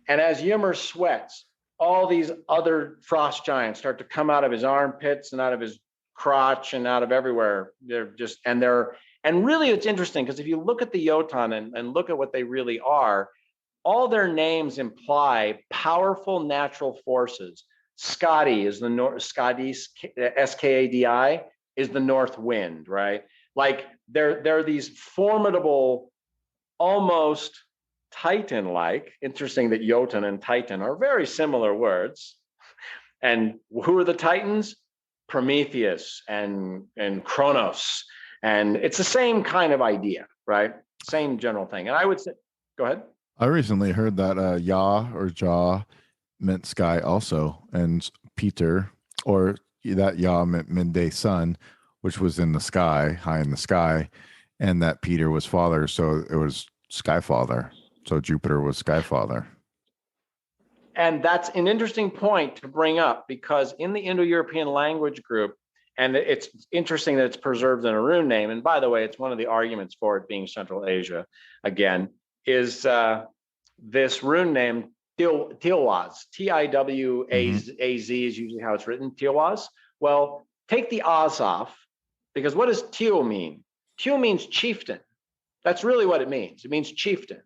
And as Ymir sweats, all these other frost giants start to come out of his armpits and out of his crotch and out of everywhere. And really it's interesting because if you look at the Jotun and look at what they really are, all their names imply powerful natural forces. Skadi is the Skadi, S-K-A-D-I, is the north wind, right? Like they're these formidable, almost Titan-like. Interesting that Jotun and Titan are very similar words. And who are the Titans? Prometheus and Kronos, and it's the same kind of idea, right? Same general thing. And I would say, go ahead. I recently heard that Yah or Jah meant sky also, and Peter, or that Yah meant midday sun, which was in the sky, high in the sky, and that Peter was father, so it was sky father. So Jupiter was sky father. And that's an interesting point to bring up, because in the Indo-European language group, and it's interesting that it's preserved in a rune name, and by the way, it's one of the arguments for it being Central Asia, again, is this rune name, Tiwaz, Tiwaz is usually how it's written, Tiwaz. Well, take the Oz off, because what does Tio mean? Tio means chieftain. That's really what it means. It means chieftain.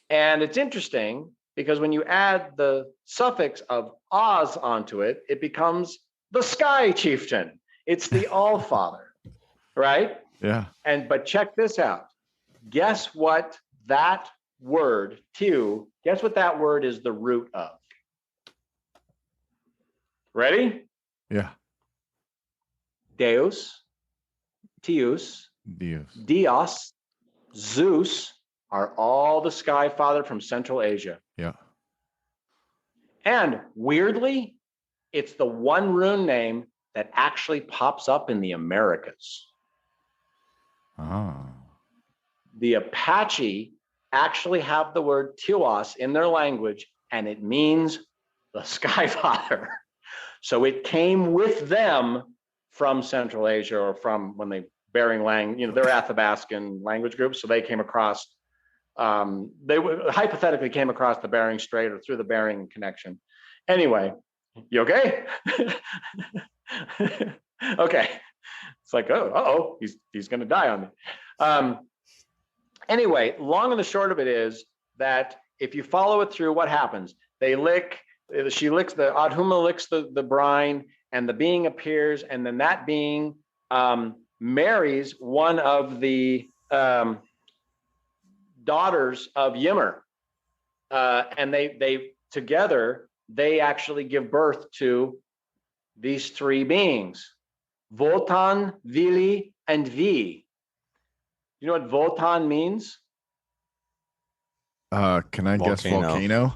And it's interesting because when you add the suffix of Oz onto it, it becomes the sky chieftain. It's the All-Father, right? Yeah. But check this out. Guess what that word, Tiu, guess what that word is the root of? Ready? Yeah. Deus, Tius, Dios, Zeus are all the sky father from Central Asia. Yeah. And weirdly, it's the one rune name that actually pops up in the Americas. Oh. The Apache actually have the word Tiwas in their language, and it means the sky father. So it came with them from Central Asia, or from when they Bering they're Athabascan language groups, so they came across, they hypothetically came across the Bering Strait or through the Bering connection. Anyway, you okay? Okay. It's like, oh, he's going to die on me. Anyway, long and the short of it is that if you follow it through, what happens? She licks, the Adhuma licks the brine, and the being appears, and then that being marries one of the daughters of Ymir. And they together, they actually give birth to these three beings, Wotan, Vili, and Vi. You know what Wotan means? Can I guess volcano?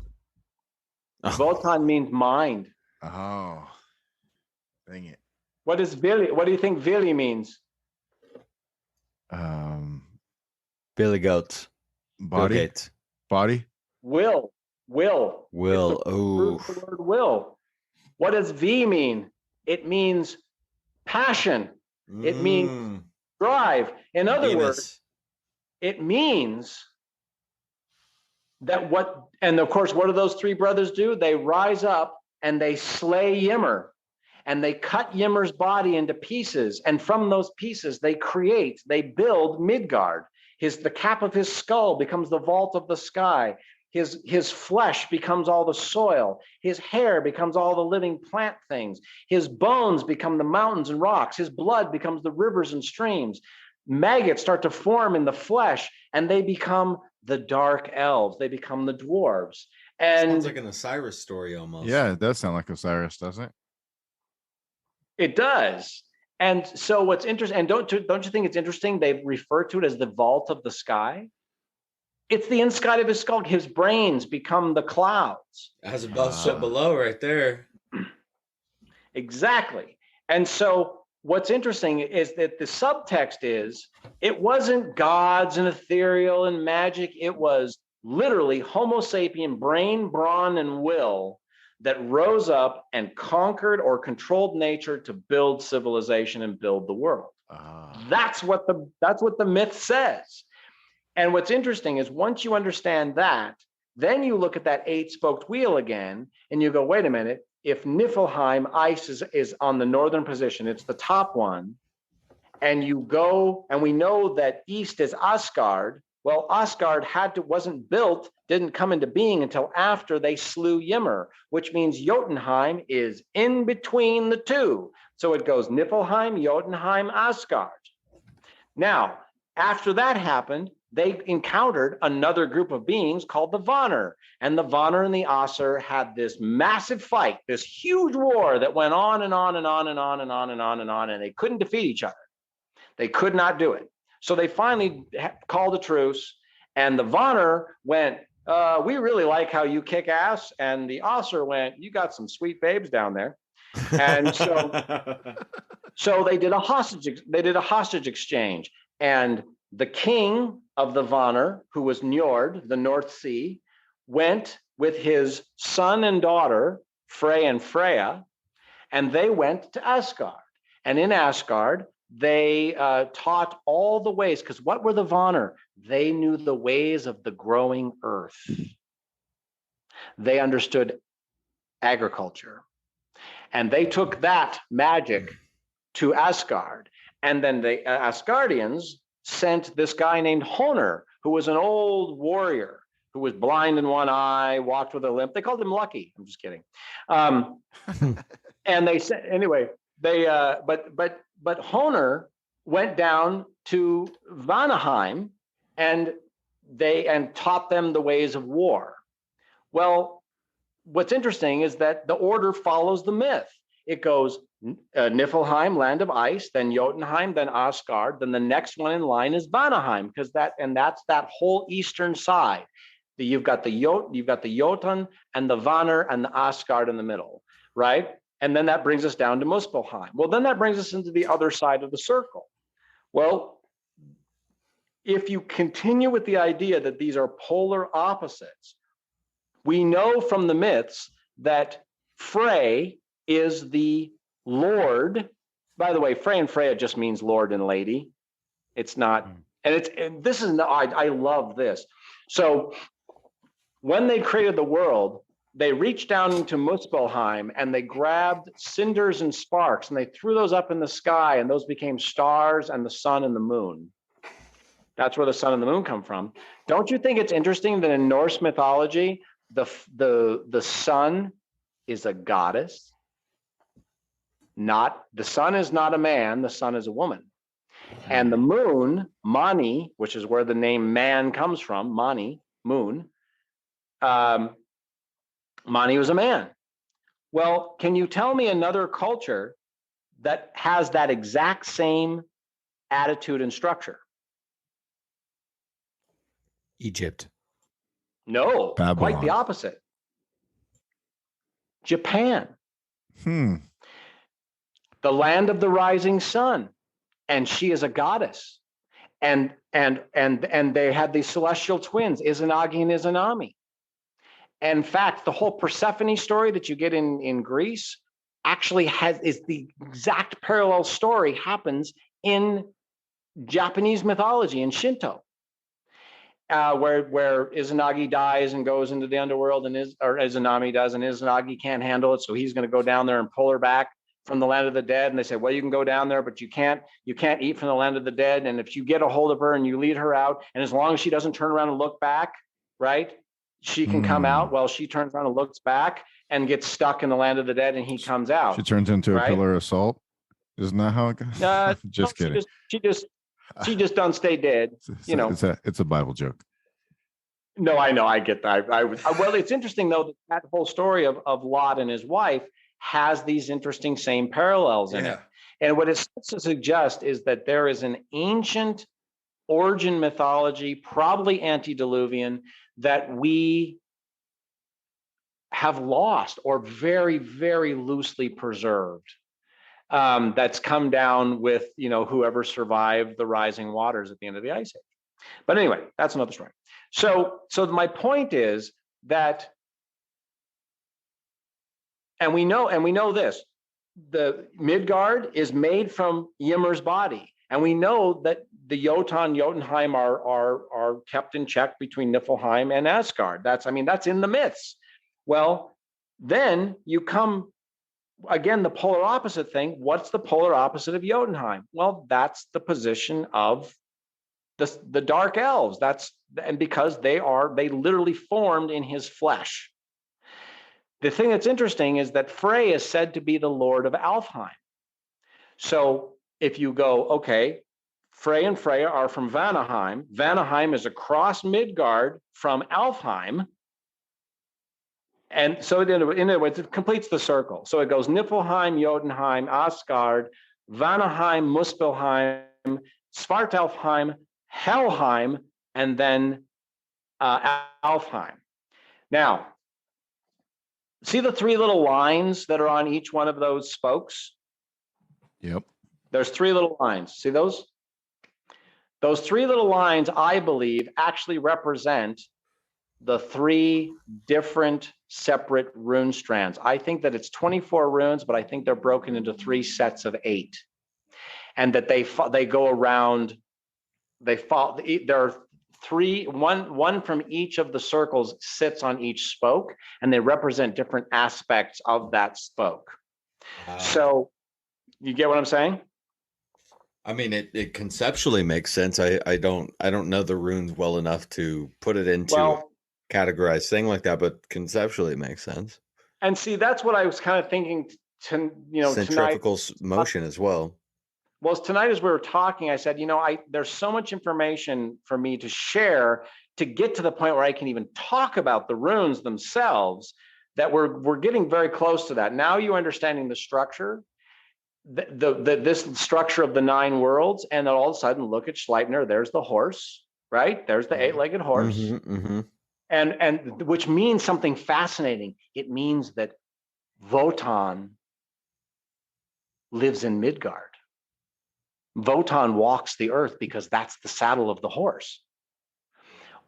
Wotan means mind. Oh, dang it. What is Vili? What do you think Vili means? Billy Goats. Body. Body. Will. Oh. The word will. What does V mean? It means passion. It means drive. In other words, it means that and of course, what do those three brothers do? They rise up and they slay Ymir, and they cut Ymir's body into pieces. And from those pieces, they build Midgard. The cap of his skull becomes the vault of the sky. His flesh becomes all the soil. His hair becomes all the living plant things. His bones become the mountains and rocks. His blood becomes the rivers and streams. Maggots start to form in the flesh, and they become the dark elves. They become the dwarves. And sounds like an Osiris story almost. Yeah, it does sound like Osiris, doesn't it? It does. And so what's interesting, and don't you think it's interesting they refer to it as the vault of the sky? It's the inside of his skull. His brains become the clouds. As above, so below, right there. Exactly. And so what's interesting is that the subtext is, it wasn't gods and ethereal and magic. It was literally Homo sapien, brain, brawn, and will that rose up and conquered or controlled nature to build civilization and build the world. That's what the myth says. And what's interesting is once you understand that, then you look at that 8-spoked wheel again, and you go, wait a minute, if Niflheim ice is on the northern position, it's the top one, and you go, and we know that east is Asgard. Well, Asgard wasn't built, didn't come into being until after they slew Ymir, which means Jotunheim is in between the two. So it goes Niflheim, Jotunheim, Asgard. Now, after that happened, they encountered another group of beings called the Vanir. And the Vanir and the Asur had this massive fight, this huge war that went on and on and on and on and on and on and on, and they couldn't defeat each other. They could not do it. So they finally called a truce, and the Vanir went, we really like how you kick ass. And the Asur went, you got some sweet babes down there. And so they did a hostage exchange. And the king of the Vanir, who was Njord, the North Sea, went with his son and daughter, Frey and Freya, and they went to Asgard. And in Asgard, they taught all the ways, because what were the Vanir? They knew the ways of the growing earth. They understood agriculture. And they took that magic to Asgard. And then the Asgardians sent this guy named Honor, who was an old warrior who was blind in one eye, walked with a limp. They called him Lucky. I'm just kidding. And they said, anyway, they but Honor went down to Vanaheim and taught them the ways of war. Well, what's interesting is that the order follows the myth. It goes Niflheim, land of ice, then Jotunheim, then Asgard, then the next one in line is Vanaheim, because that's that whole eastern side. You've got the Jotun and the Vanir and the Asgard in the middle, right? And then that brings us down to Muspelheim. Well, then that brings us into the other side of the circle. Well, if you continue with the idea that these are polar opposites, we know from the myths that Frey is the Lord. By the way, Frey and Freya just means Lord and Lady. It's not, and this is, I love this. So when they created the world, they reached down into Muspelheim and they grabbed cinders and sparks and they threw those up in the sky, and those became stars and the sun and the moon. That's where the sun and the moon come from. Don't you think it's interesting that in Norse mythology, the sun is a goddess? The sun is not a man, the sun is a woman. And the moon, Mani, which is where the name man comes from, Mani, moon, Mani was a man. Well, can you tell me another culture that has that exact same attitude and structure? Egypt. No, Babylon. Quite the opposite. Japan. The land of the rising sun, and she is a goddess. And they had these celestial twins, Izanagi and Izanami. In fact, the whole Persephone story that you get in Greece actually is the exact parallel story happens in Japanese mythology, in Shinto, where Izanagi dies and goes into the underworld, or Izanami does, and Izanagi can't handle it, so he's going to go down there and pull her back from the land of the dead. And they say, well, you can go down there, but you can't eat from the land of the dead. And if you get a hold of her and you lead her out, and as long as she doesn't turn around and look back, right, she can come out. Well, she turns around and looks back and gets stuck in the land of the dead, and he comes out. She turns into a pillar of salt. Isn't that how it goes? Just kidding. She just don't stay dead. It's a Bible joke. No, I know. I get that. Well, it's interesting though that whole story of Lot and his wife has these interesting same parallels in it. And what it starts to suggest is that there is an ancient origin mythology, probably antediluvian, that we have lost or very, very loosely preserved. That's come down with, whoever survived the rising waters at the end of the Ice Age. But anyway, that's another story. So my point is that, and we know this, the Midgard is made from Ymir's body. And we know that the Jotunheim are kept in check between Niflheim and Asgard. That's in the myths. Well, then you come, again, the polar opposite thing. What's the polar opposite of Jotunheim? Well, that's the position of the dark elves. And because they literally formed in his flesh. The thing that's interesting is that Frey is said to be the lord of Alfheim. So if you go, okay, Frey and Freya are from Vanaheim. Vanaheim is across Midgard from Alfheim. And so in other words, it completes the circle. So it goes Niflheim, Jotunheim, Asgard, Vanaheim, Muspelheim, Svartalfheim, Helheim, and then Alfheim. Now, see the three little lines that are on each one of those spokes? Yep. There's three little lines. See those? Those three little lines, I believe, actually represent the three different separate rune strands. I think that it's 24 runes, but I think they're broken into three sets of 8. And that they go around, there are one from each of the circles sits on each spoke, and they represent different aspects of that spoke. So you get what I'm saying? I mean, it conceptually makes sense. I don't know the runes well enough to put it into a categorized thing like that, but conceptually it makes sense. And see, that's what I was kind of thinking centrifugal motion as well. Well, tonight as we were talking, I said, there's so much information for me to share to get to the point where I can even talk about the runes themselves, that we're getting very close to that. Now you're understanding the structure, this structure of the 9 worlds, and then all of a sudden look at Sleipnir. There's the horse, right? There's the 8-legged horse. Mm-hmm, mm-hmm. And which means something fascinating. It means that Wotan lives in Midgard. Wotan walks the earth because that's the saddle of the horse.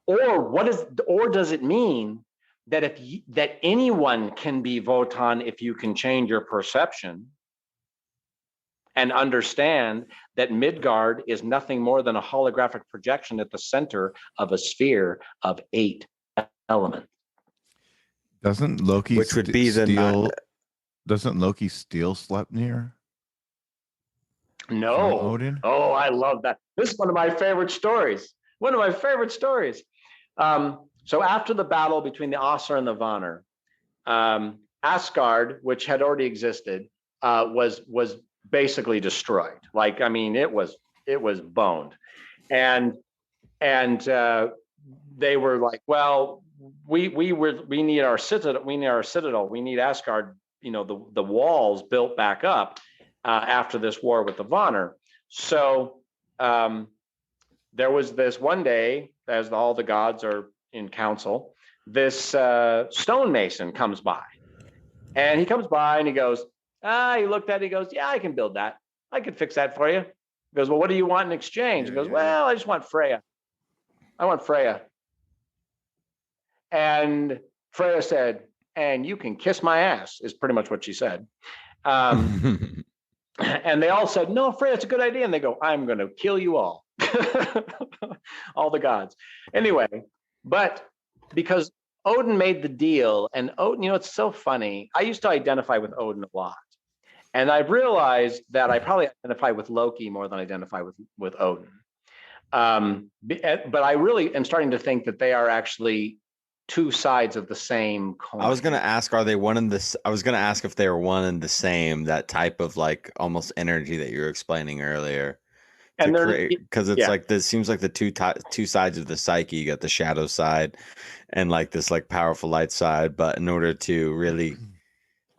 Or does it mean that that anyone can be Wotan if you can change your perception and understand that Midgard is nothing more than a holographic projection at the center of a sphere of 8 elements? Doesn't Loki doesn't Loki steal Sleipnir? No. Odin? Oh, I love that. This is one of my favorite stories. So after the battle between the Asir and the Vanir, Asgard, which had already existed, was basically destroyed. It was boned, and they were like, well, we need our citadel. We need Asgard. The walls built back up after this war with the Vanir. So there was this one day, as all the gods are in council, this stonemason comes by, and he goes, he looked at it, he goes, yeah, I can build that. I can fix that for you. He goes, well, what do you want in exchange? He goes, well, I just want Freya. I want Freya. And Freya said, and you can kiss my ass, is pretty much what she said. And they all said, no, Freya, it's a good idea. And they go, I'm going to kill you all. All the gods. Anyway, but because Odin made the deal, and Odin, it's so funny. I used to identify with Odin a lot. And I've realized that I probably identify with Loki more than I identify with Odin. But I really am starting to think that they are actually two sides of the same coin. I was going to ask, are they one and this? I was going to ask if they were one and the same, that type of almost energy that you were explaining earlier. And because it's this seems like the two sides of the psyche. You got the shadow side and this powerful light side. But in order to really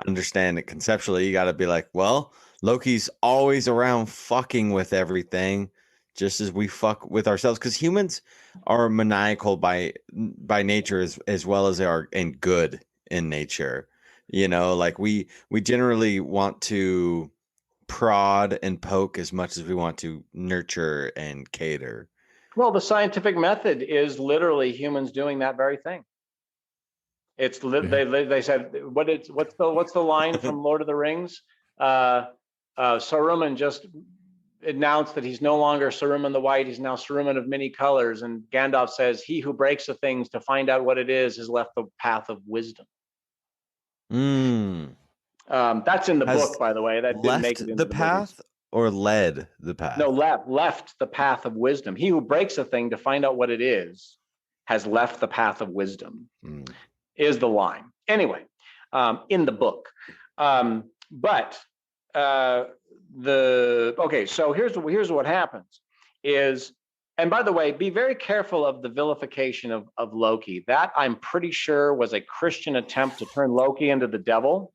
understand it conceptually, you got to be well, Loki's always around fucking with everything, just as we fuck with ourselves, because humans are maniacal by nature as well as they are in good in nature. We generally want to prod and poke as much as we want to nurture and cater. Well, the scientific method is literally humans doing that very thing. It's they said what's the line from Lord of the Rings? Saruman just announced that he's no longer Saruman the White, he's now Saruman of many colors, and Gandalf says, he who breaks the things to find out what it is has left the path of wisdom. That's in the book, by the way. That didn't make it into the path movies. Or led the path? No, left the path of wisdom. He who breaks a thing to find out what it is has left the path of wisdom, is the line. Anyway, in the book. So here's what happens. is, and by the way, be very careful of the vilification of Loki. That, I'm pretty sure, was a Christian attempt to turn Loki into the devil.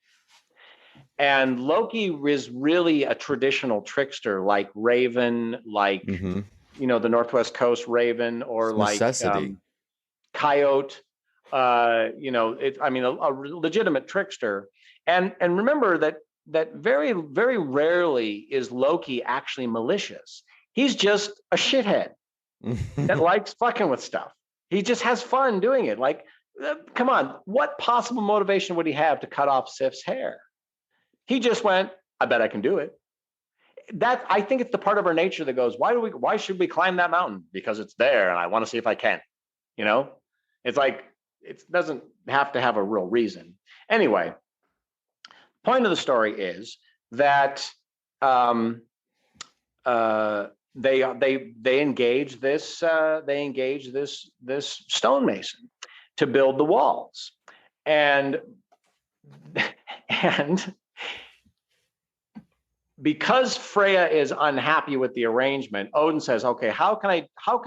And Loki is really a traditional trickster, like Raven, like, Mm-hmm. the Northwest Coast Raven, or like Coyote. A legitimate trickster. And remember that very, very rarely is Loki actually malicious. He's just a shithead that likes fucking with stuff. He just has fun doing it. Like, come on, what possible motivation would he have to cut off Sif's hair? He just went, I bet I can do it. That, I think it's the part of our nature that goes, why should we climb that mountain? Because it's there and I want to see if I can. It's like, it doesn't have to have a real reason. Anyway, point of the story is that they engage this stonemason to build the walls, and because Freya is unhappy with the arrangement, Odin says, okay, how can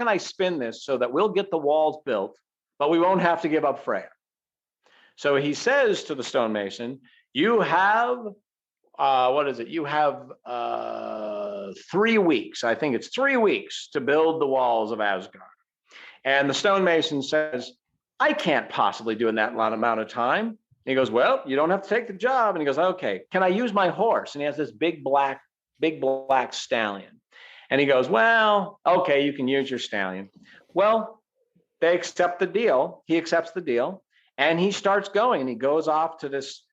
I spin this so that we'll get the walls built, but we won't have to give up Freya? So he says to the stonemason, you have, You have 3 weeks. I think it's 3 weeks to build the walls of Asgard. And the stonemason says, I can't possibly do in that amount of time. And he goes, well, you don't have to take the job. And he goes, okay, can I use my horse? And he has this big black stallion. And he goes, well, okay, you can use your stallion. Well, they accept the deal. He accepts the deal, and he starts going. And he goes off to this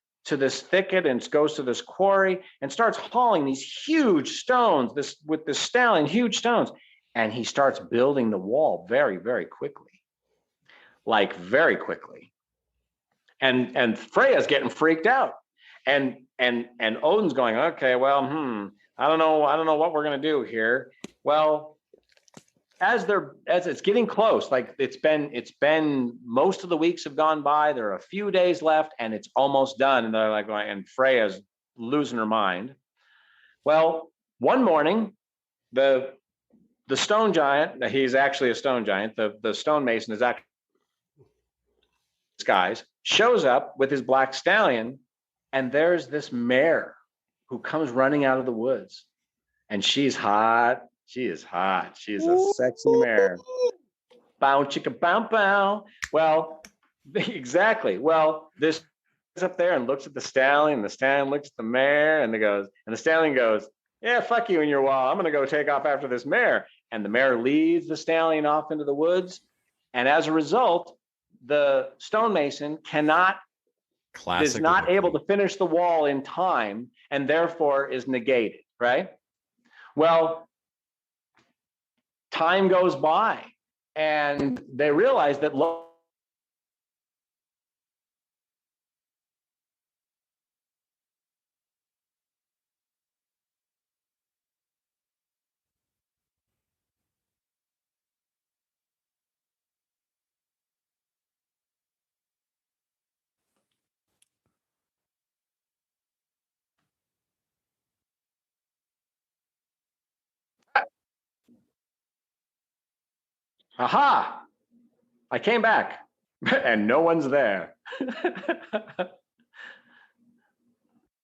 thicket and goes to this quarry and starts hauling these huge stones, with this stallion, huge stones. And he starts building the wall very, very quickly, like very quickly. And Freya's getting freaked out. And Odin's going, okay, well, I don't know what we're gonna do here. Well, as it's getting close, like it's been most of the weeks have gone by, there are a few days left, and it's almost done. And they're like going, and Freya's losing her mind. Well, one morning, the stone giant, he's actually a stone giant, the stonemason is actually disguised, shows up with his black stallion, and there's this mare who comes running out of the woods, and she's hot. She is hot. She's a sexy mare. Bow chicka bow bow. Well, exactly. Well, this is up there and looks at the stallion. The stallion looks at the mare, and the stallion goes, yeah, fuck you and your wall. I'm gonna go take off after this mare. And the mare leads the stallion off into the woods. And as a result, the stonemason is not able to finish the wall in time, and therefore is negated, right? Well, time goes by, and they realize that aha, I came back and no one's there.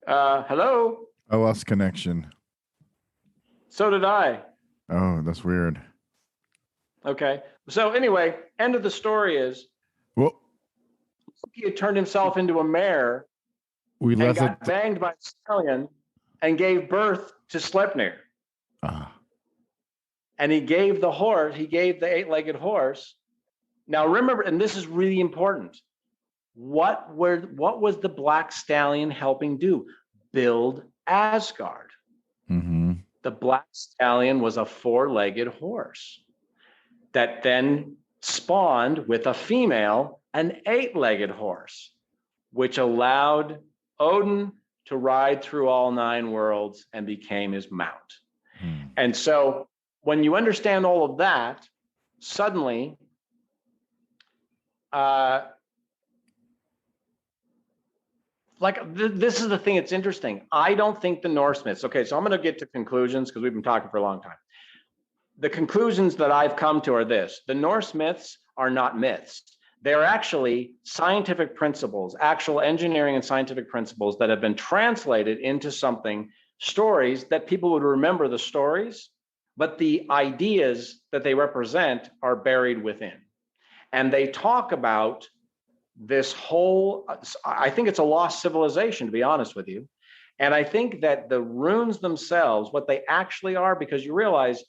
Hello? I lost connection. So did I. Oh, that's weird. Okay. So anyway, end of the story is, Well, he had turned himself into a mare and got banged by a stallion and gave birth to Sleipnir. And he gave the 8-legged horse. Now remember, and this is really important, what was the black stallion helping do? Build Asgard. Mm-hmm. The black stallion was a 4-legged horse that then spawned with a female, an 8-legged horse, which allowed Odin to ride through all 9 worlds and became his mount. And so when you understand all of that, suddenly this is the thing that's interesting. I don't think the Norse myths, okay, so I'm going to get to conclusions because we've been talking for a long time. the conclusions that I've come to are this: the Norse myths are not myths. They're actually scientific principles, actual engineering and scientific principles that have been translated into something, stories that people would remember the stories, but the ideas that they represent are buried within. And they talk about this whole, I think it's a lost civilization, to be honest with you. And I think that the runes themselves, what they actually are, because you realize,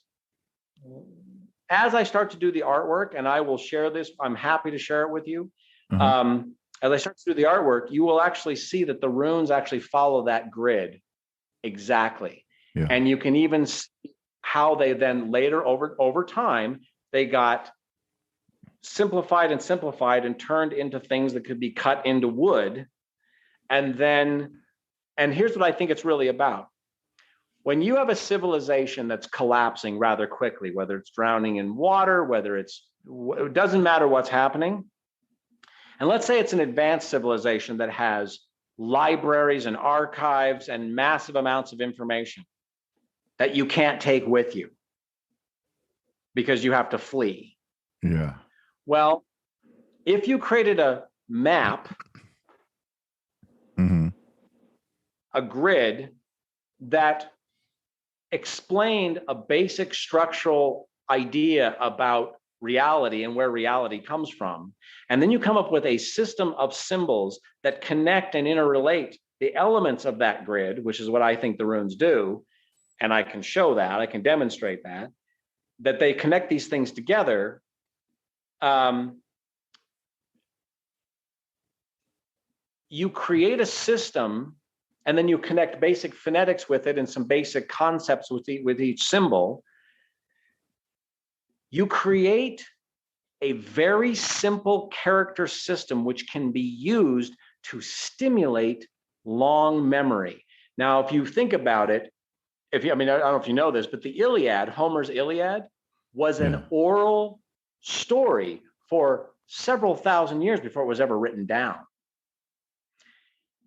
as I start to do the artwork, and I will share this, I'm happy to share it with you. As I start to do the artwork, you will actually see that the runes actually follow that grid exactly. Yeah. And you can even see how they then later over time, they got simplified and turned into things that could be cut into wood. And here's what I think it's really about. When you have a civilization that's collapsing rather quickly, whether it's drowning in water, it doesn't matter what's happening. And let's say it's an advanced civilization that has libraries and archives and massive amounts of information that you can't take with you because you have to flee. Yeah. Well, if you created a map, a grid that explained a basic structural idea about reality and where reality comes from, and then you come up with a system of symbols that connect and interrelate the elements of that grid, which is what I think the runes do, and I can show that, I can demonstrate that they connect these things together. You create a system, and then you connect basic phonetics with it and some basic concepts with each symbol. You create a very simple character system which can be used to stimulate long memory. Now, if you think about it, I don't know if you know this, but the Iliad, Homer's Iliad, was an oral story for several thousand years before it was ever written down.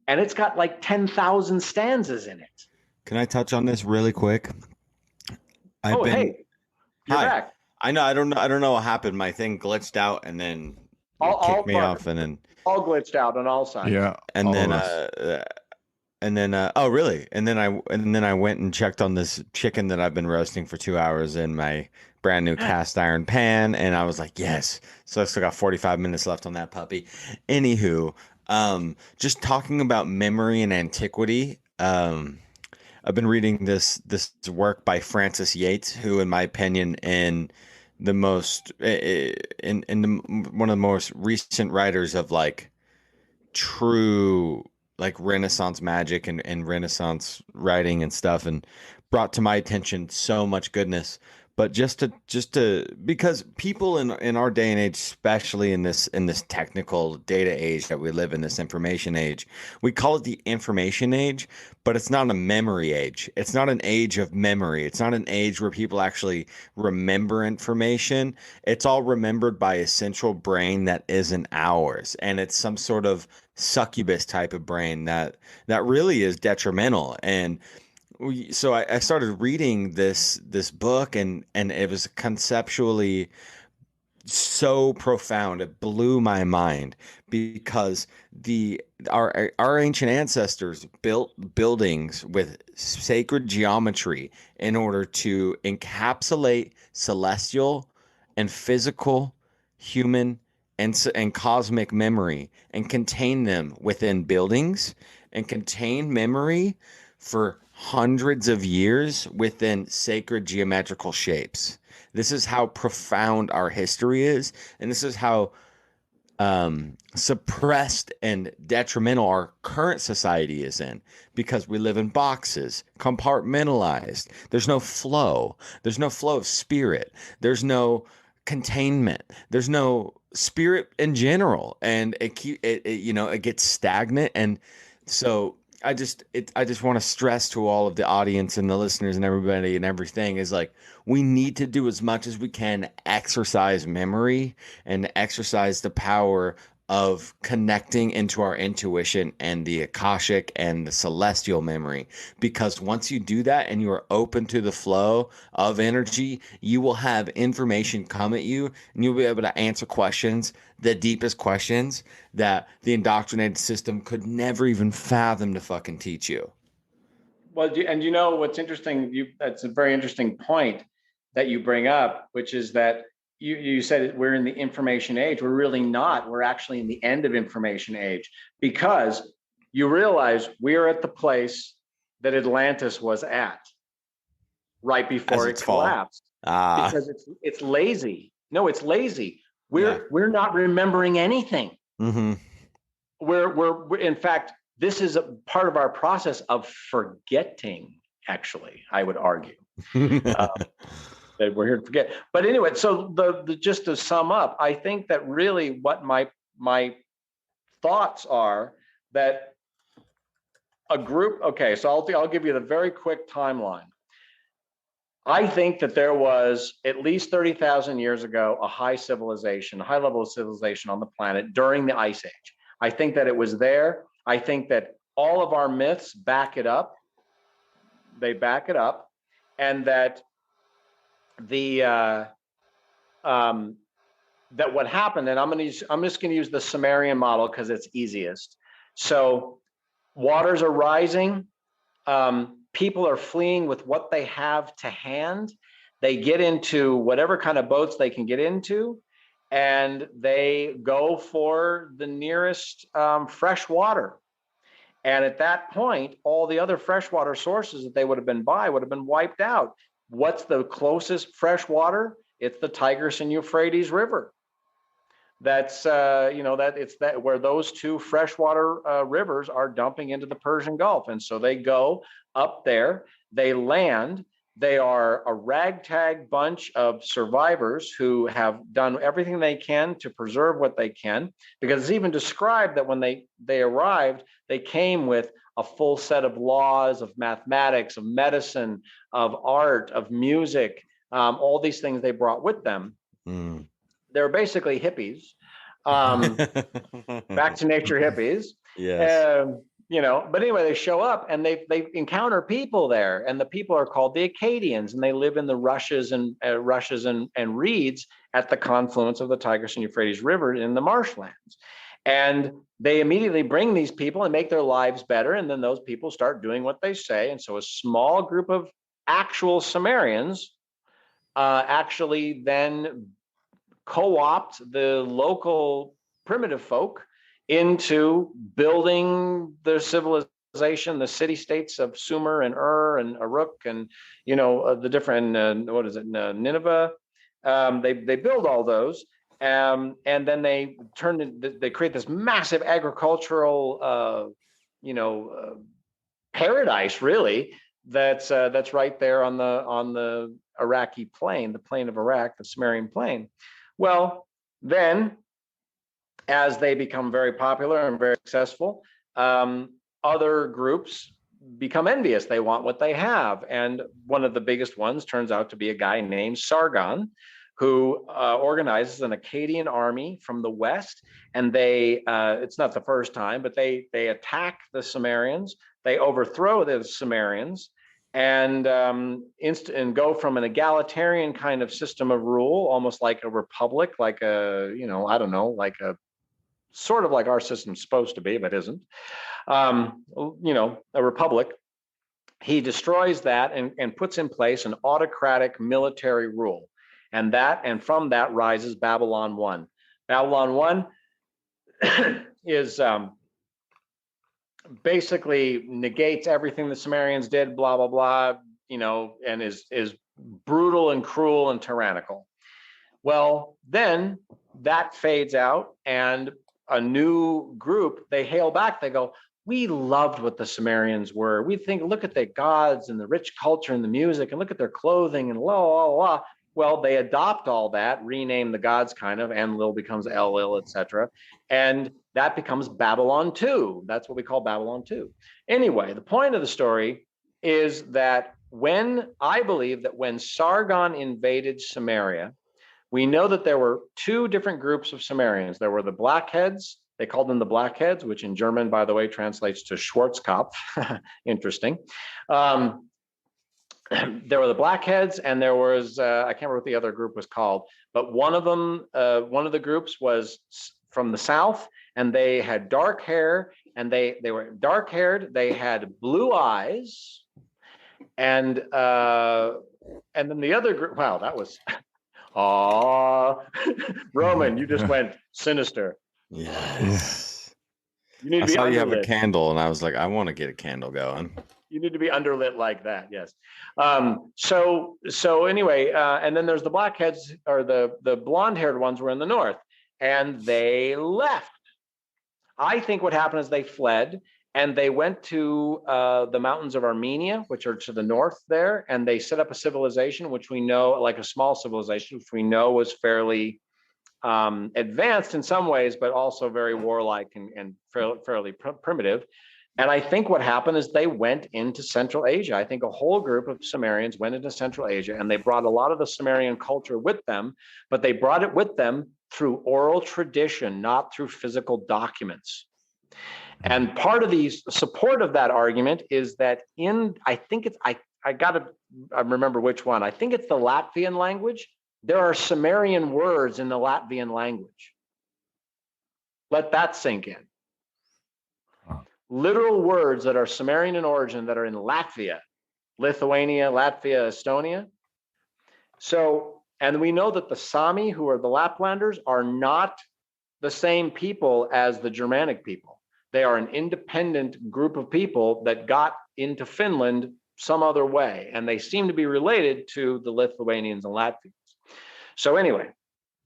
And it's got like 10,000 stanzas in it. Can I touch on this really quick? Hey, you're back. I know. I don't know what happened. My thing glitched out, and then kicked me off, and then all glitched out on all sides. Yeah, and then oh really? And then I went and checked on this chicken that I've been roasting for 2 hours in my brand new cast iron pan, and I was like, yes. So I still got 45 minutes left on that puppy. Anywho, just talking about memory and antiquity. I've been reading this work by Francis Yates, who, in my opinion, one of the most recent writers of like true like Renaissance magic and Renaissance writing and stuff, and brought to my attention so much goodness. But just to because people in our day and age, especially in this technical data age that we live in, this information age, we call it the information age, but it's not a memory age. It's not an age of memory. It's not an age where people actually remember information. It's all remembered by a central brain that isn't ours, and it's some sort of succubus type of brain that really is detrimental. And so I started reading this book, and it was conceptually so profound. It blew my mind because our ancient ancestors built buildings with sacred geometry in order to encapsulate celestial and physical, human, and cosmic memory, and contain them within buildings, and contain memory for hundreds of years within sacred geometrical shapes. This is how profound our history is, and this is how suppressed and detrimental our current society is in, because we live in boxes, compartmentalized. There's no flow. There's no flow of spirit. There's no containment. There's no spirit in general, and it gets stagnant. And so I just want to stress to all of the audience and the listeners and everybody and everything is like, we need to do as much as we can, exercise memory and exercise the power of connecting into our intuition and the Akashic and the celestial memory. Because once you do that and you are open to the flow of energy, you will have information come at you and you'll be able to answer questions, the deepest questions that the indoctrinated system could never even fathom to fucking teach you. Well, and you know what's interesting? That's a very interesting point that you bring up, which is that you said we're in the information age. We're really not. We're actually in the end of information age, because you realize we're at the place that Atlantis was at right before it collapsed. Because it's lazy. No, it's lazy. We're not remembering anything. Mm-hmm. We're in fact, this is a part of our process of forgetting, actually, I would argue. That we're here to forget. But anyway, so the just to sum up, I think that really what my thoughts are that a group, okay, so I'll give you the very quick timeline. I think that there was at least 30,000 years ago a high level of civilization on the planet during the Ice Age. I think that it was there. I think that all of our myths back it up. They back it up, and that that what happened, and I'm just going to use the Sumerian model because it's easiest. So waters are rising. People are fleeing with what they have to hand. They get into whatever kind of boats they can get into, and they go for the nearest fresh water. And at that point, all the other freshwater sources that they would have been would have been wiped out. What's the closest fresh water? It's the Tigris and Euphrates River. That's that where those two freshwater rivers are dumping into the Persian Gulf. And so they go up there, they land. They are a ragtag bunch of survivors who have done everything they can to preserve what they can, because it's even described that when they arrived, they came with a full set of laws, of mathematics, of medicine, of art, of music, all these things they brought with them. Mm. They're basically hippies, back to nature hippies. Yes. But anyway, they show up and they encounter people there, and the people are called the Akkadians, and they live in the rushes and reeds at the confluence of the Tigris and Euphrates River in the marshlands. And they immediately bring these people and make their lives better, and then those people start doing what they say. And so a small group of actual Sumerians actually then co-opt the local primitive folk into building the civilization, the city-states of Sumer and and Uruk, and the different Nineveh. They build all those, and then they they create this massive agricultural paradise, really. That's right there on the Iraqi plain, the plain of Iraq, the Sumerian plain. Well, then, as they become very popular and very successful, other groups become envious. They want what they have. And one of the biggest ones turns out to be a guy named Sargon, who organizes an Akkadian army from the west. And it's not the first time, but they attack the Sumerians. They overthrow the Sumerians and go from an egalitarian kind of system of rule, almost like a republic, like a sort of like our system's supposed to be, but isn't, a republic. He destroys that and puts in place an autocratic military rule. And from that rises Babylon 1. Babylon 1 is basically negates everything the Sumerians did, blah, blah, blah, and is brutal and cruel and tyrannical. Well, then that fades out, and a new group, they hail back. They go, we loved what the Sumerians were. We think, look at the gods and the rich culture and the music, and look at their clothing and blah, blah, blah. Well, they adopt all that, rename the gods kind of, Enlil becomes Elil, etc. And that becomes Babylon 2. That's what we call Babylon 2. Anyway, the point of the story is that I believe that when Sargon invaded Sumeria, We know that there were two different groups of Sumerians. There were the Blackheads. They called them the Blackheads, which in German, by the way, translates to Schwarzkopf. Interesting. There were the Blackheads, and there was, I can't remember what the other group was called, but one of them, one of the groups was from the south, and they had dark hair, and they were dark haired. They had blue eyes, and then the other group, wow, that was, Roman, you just went sinister. Yes. You need to I be saw you have a underlit. candle, and I was like, I want to get a candle going. You need to be underlit like that. Yes. So anyway, and then there's the Blackheads, or the blonde-haired ones were in the north, and they left. I think what happened is they fled, and they went to the mountains of Armenia, which are to the north there, and they set up a civilization, which we know, like a small civilization, which we know was fairly advanced in some ways, but also very warlike and fairly primitive. And I think what happened is they went into Central Asia. I think a whole group of Sumerians went into Central Asia, and they brought a lot of the Sumerian culture with them, but they brought it with them through oral tradition, not through physical documents. And part of the support of that argument is that I think it's, I got to remember which one. I think it's the Latvian language. There are Sumerian words in the Latvian language. Let that sink in. Literal words that are Sumerian in origin that are in Latvia, Lithuania, Latvia, Estonia. So, and we know that the Sami, who are the Laplanders, are not the same people as the Germanic people. They are an independent group of people that got into Finland some other way, and they seem to be related to the Lithuanians and Latvians. So anyway.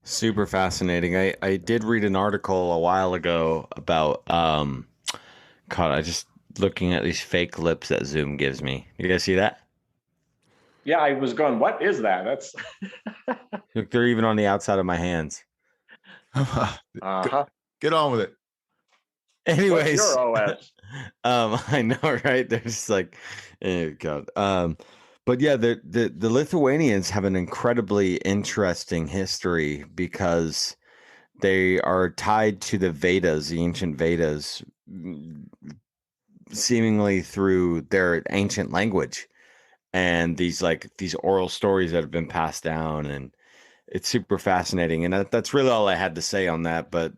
Super fascinating. I did read an article a while ago about, God, I just looking at these fake lips that Zoom gives me. You guys see that? Yeah, I was going, what is that? That's Look, they're even on the outside of my hands. Get on with it. Anyways, what's your OS? I know, right? They're just like, oh God. But yeah, the Lithuanians have an incredibly interesting history because they are tied to the Vedas, the ancient Vedas, seemingly through their ancient language and these oral stories that have been passed down, and it's super fascinating. And that's really all I had to say on that. But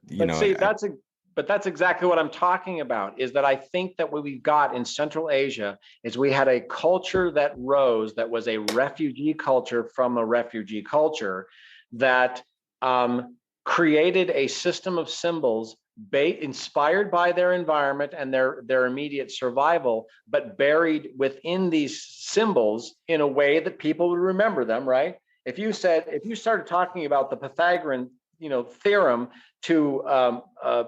that's exactly what I'm talking about, is that I think that what we've got in Central Asia is we had a culture that rose, that was a refugee culture from a refugee culture that created a system of symbols inspired by their environment and their immediate survival, but buried within these symbols in a way that people would remember them, right? If you started talking about the Pythagorean theorem to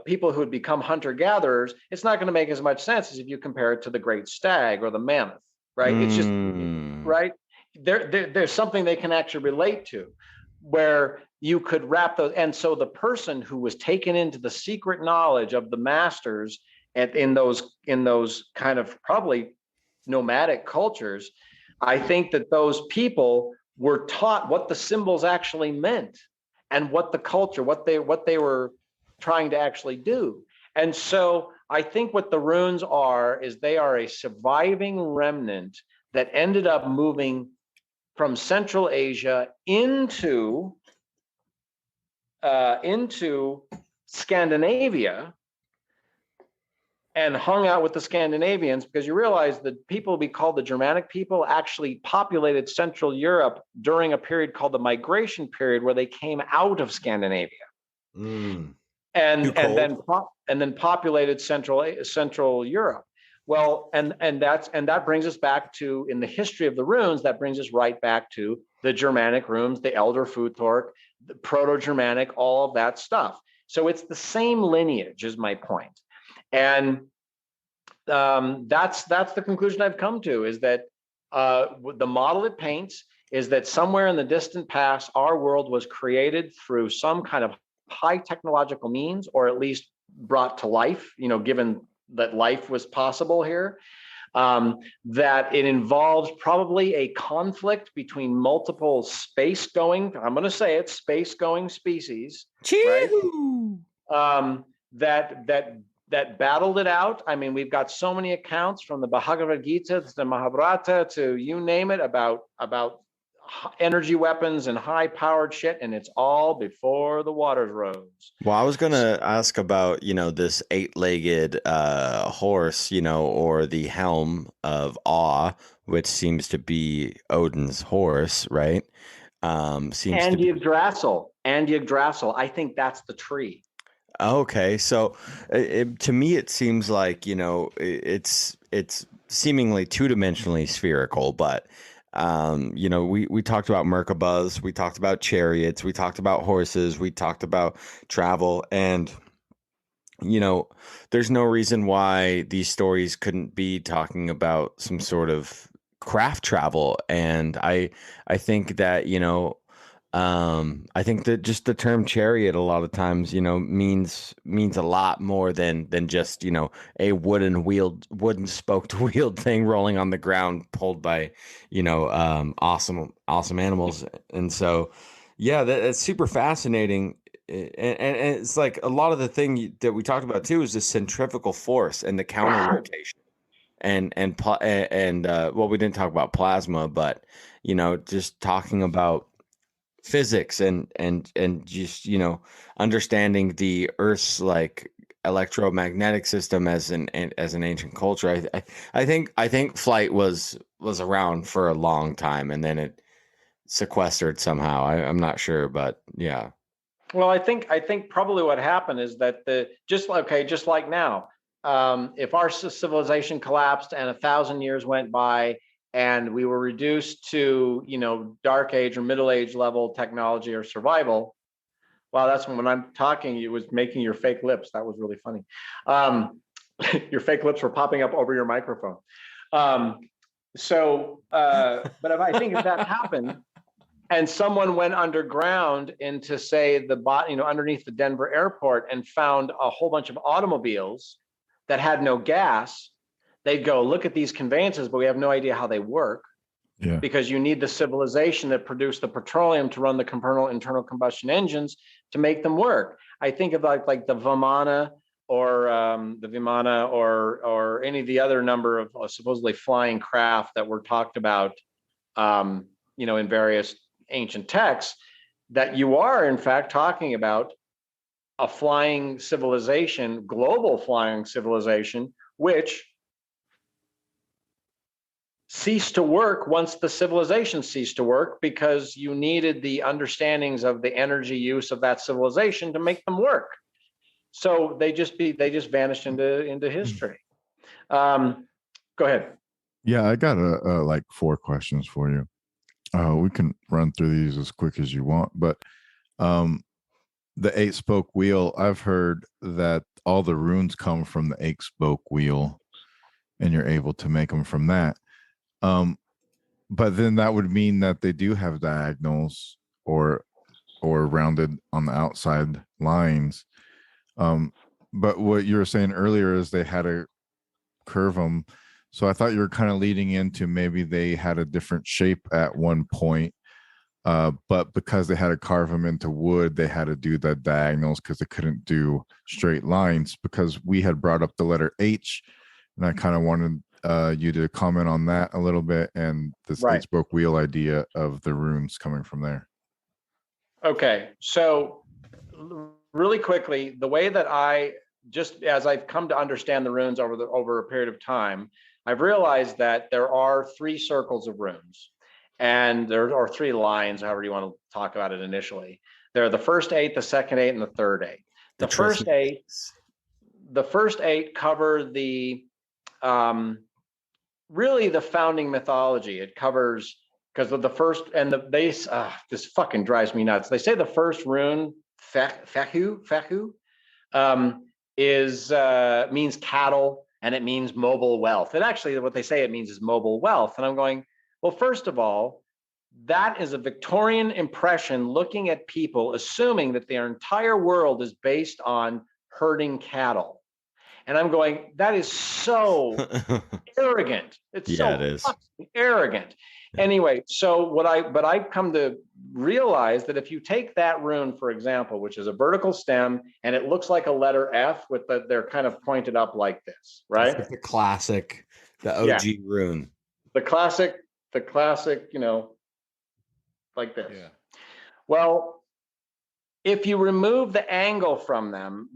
people who had become hunter-gatherers, it's not going to make as much sense as if you compare it to the great stag or the mammoth, right? It's just, right? There's something they can actually relate to, where you could wrap those. And so the person who was taken into the secret knowledge of the masters in those kind of probably nomadic cultures, I think that those people were taught what the symbols actually meant and what the culture, what they were trying to actually do. And so I think what the runes are is they are a surviving remnant that ended up moving from Central Asia into Scandinavia and hung out with the Scandinavians, because you realize that people we call the Germanic people actually populated Central Europe during a period called the migration period, where they came out of Scandinavia and then populated Central Europe. Well, and that brings us back to, in the history of the runes, that brings us right back to the Germanic runes, the Elder Futhark, the Proto-Germanic, all of that stuff. So it's the same lineage, is my point. And that's the conclusion I've come to, is that the model it paints is that somewhere in the distant past, our world was created through some kind of high technological means, or at least brought to life, given that life was possible here. that it involves probably a conflict between multiple space-going, I'm going to say it, space-going species, right? That battled it out. I mean, we've got so many accounts from the Bhagavad Gita to the Mahabharata to you name it about energy weapons and high-powered shit, and it's all before the waters rose. Well, I was gonna ask about, this eight-legged horse, or the helm of Awe, which seems to be Odin's horse, right? Seems to be Yggdrasil. I think that's the tree. okay. So, to me, it seems like it's seemingly two-dimensionally spherical, but we talked about Merkabahs, we talked about chariots, we talked about horses, we talked about travel, and there's no reason why these stories couldn't be talking about some sort of craft travel. And I think that I think that just the term chariot a lot of times means a lot more than just a wooden spoked wheeled thing rolling on the ground pulled by awesome animals. And so that's super fascinating. And it's like a lot of the thing that we talked about too is the centrifugal force and the counter rotation and well, we didn't talk about plasma, but just talking about physics and just understanding the Earth's like electromagnetic system as an ancient culture. I think flight was around for a long time, and then it sequestered somehow. I'm not sure, but yeah. Well, I think probably what happened is that just like now, if our civilization collapsed and 1,000 years went by and we were reduced to dark age or middle age level technology or survival. Wow, that's when I'm talking, it was making your fake lips. That was really funny. Your fake lips were popping up over your microphone. But if I think if that happened, and someone went underground into, say, underneath the Denver airport and found a whole bunch of automobiles that had no gas, they'd go, look at these conveyances, but we have no idea how they work. Yeah. Because you need the civilization that produced the petroleum to run the internal combustion engines to make them work. I think of like the Vimana or or any of the other number of supposedly flying craft that were talked about, in various ancient texts, that you are in fact talking about a flying civilization, global flying civilization, which ceased to work once the civilization ceased to work, because you needed the understandings of the energy use of that civilization to make them work. So they just vanished into history. Go ahead. Yeah, I got like 4 questions for you. We can run through these as quick as you want, but the 8-spoke wheel, I've heard that all the runes come from the 8-spoke wheel, and you're able to make them from that. But then that would mean that they do have diagonals or rounded on the outside lines. But what you were saying earlier is they had to curve them. So I thought you were kind of leading into maybe they had a different shape at one point, but because they had to carve them into wood, they had to do the diagonals because they couldn't do straight lines, because we had brought up the letter H, and I kind of wanted you to comment on that a little bit, and this 8-spoke wheel idea of the runes coming from there. Okay, so really quickly, the way that as I've come to understand the runes over a period of time, I've realized that there are 3 circles of runes, and there are 3 lines, however you want to talk about it initially. There are the first 8, the second 8, and the third 8. The first 8 cover the really the founding mythology. It covers, because of the first and the base. This fucking drives me nuts. They say the first rune, Fehu, means cattle, and it means mobile wealth. And actually, what they say it means is mobile wealth. And I'm going, well, first of all, that is a Victorian impression looking at people, assuming that their entire world is based on herding cattle. And I'm going, that is so arrogant. It's so it is. fucking arrogant. Yeah. Anyway, so I've come to realize that if you take that rune, for example, which is a vertical stem, and it looks like a letter F with they're kind of pointed up like this, right? It's like the classic, the OG rune. The classic, like this. Yeah. Well, if you remove the angle from them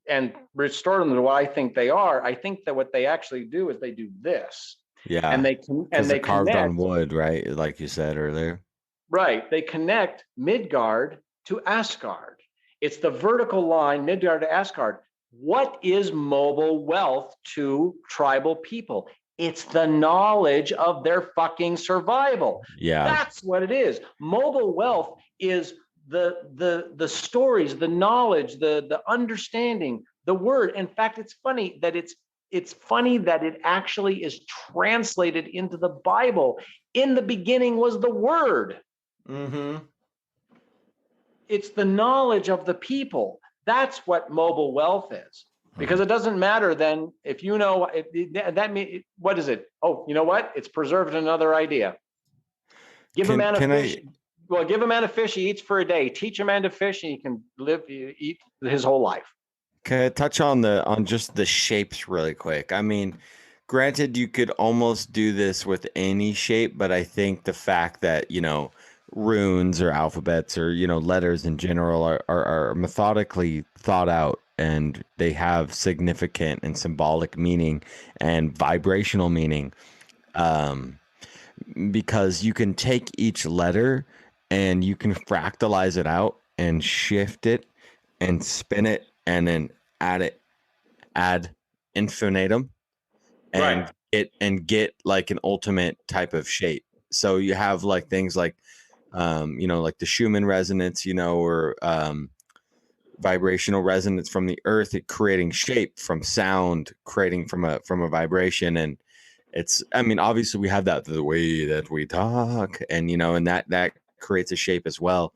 and restore them to what I think they are, I think that what they actually do is they do this. Yeah. And they carved connect, on wood, right? Like you said earlier. Right. They connect Midgard to Asgard. It's the vertical line, Midgard to Asgard. What is mobile wealth to tribal people? It's the knowledge of their fucking survival. Yeah. That's what it is. Mobile wealth is the stories, the knowledge, the understanding, the word. In fact, it's funny that it actually is translated into the Bible. In the beginning was the word. Mm-hmm. It's the knowledge of the people. That's what mobile wealth is. Because it doesn't matter then if you know that means, what is it? Oh, you know what? It's preserved another idea. Give a man a fish. Well, give a man a fish he eats for a day. Teach a man to fish and he can eat his whole life. Can I touch on just the shapes really quick? I mean, granted, you could almost do this with any shape, but I think the fact that, runes or alphabets or, letters in general are methodically thought out, and they have significant and symbolic meaning and vibrational meaning. Because you can take each letter and you can fractalize it out and shift it and spin it and then add infinitum and get like an ultimate type of shape. So you have like things like, like the Schumann resonance, or vibrational resonance from the earth, it creating shape from sound, creating from a vibration. And it's, obviously we have that the way that we talk, and and that creates a shape as well.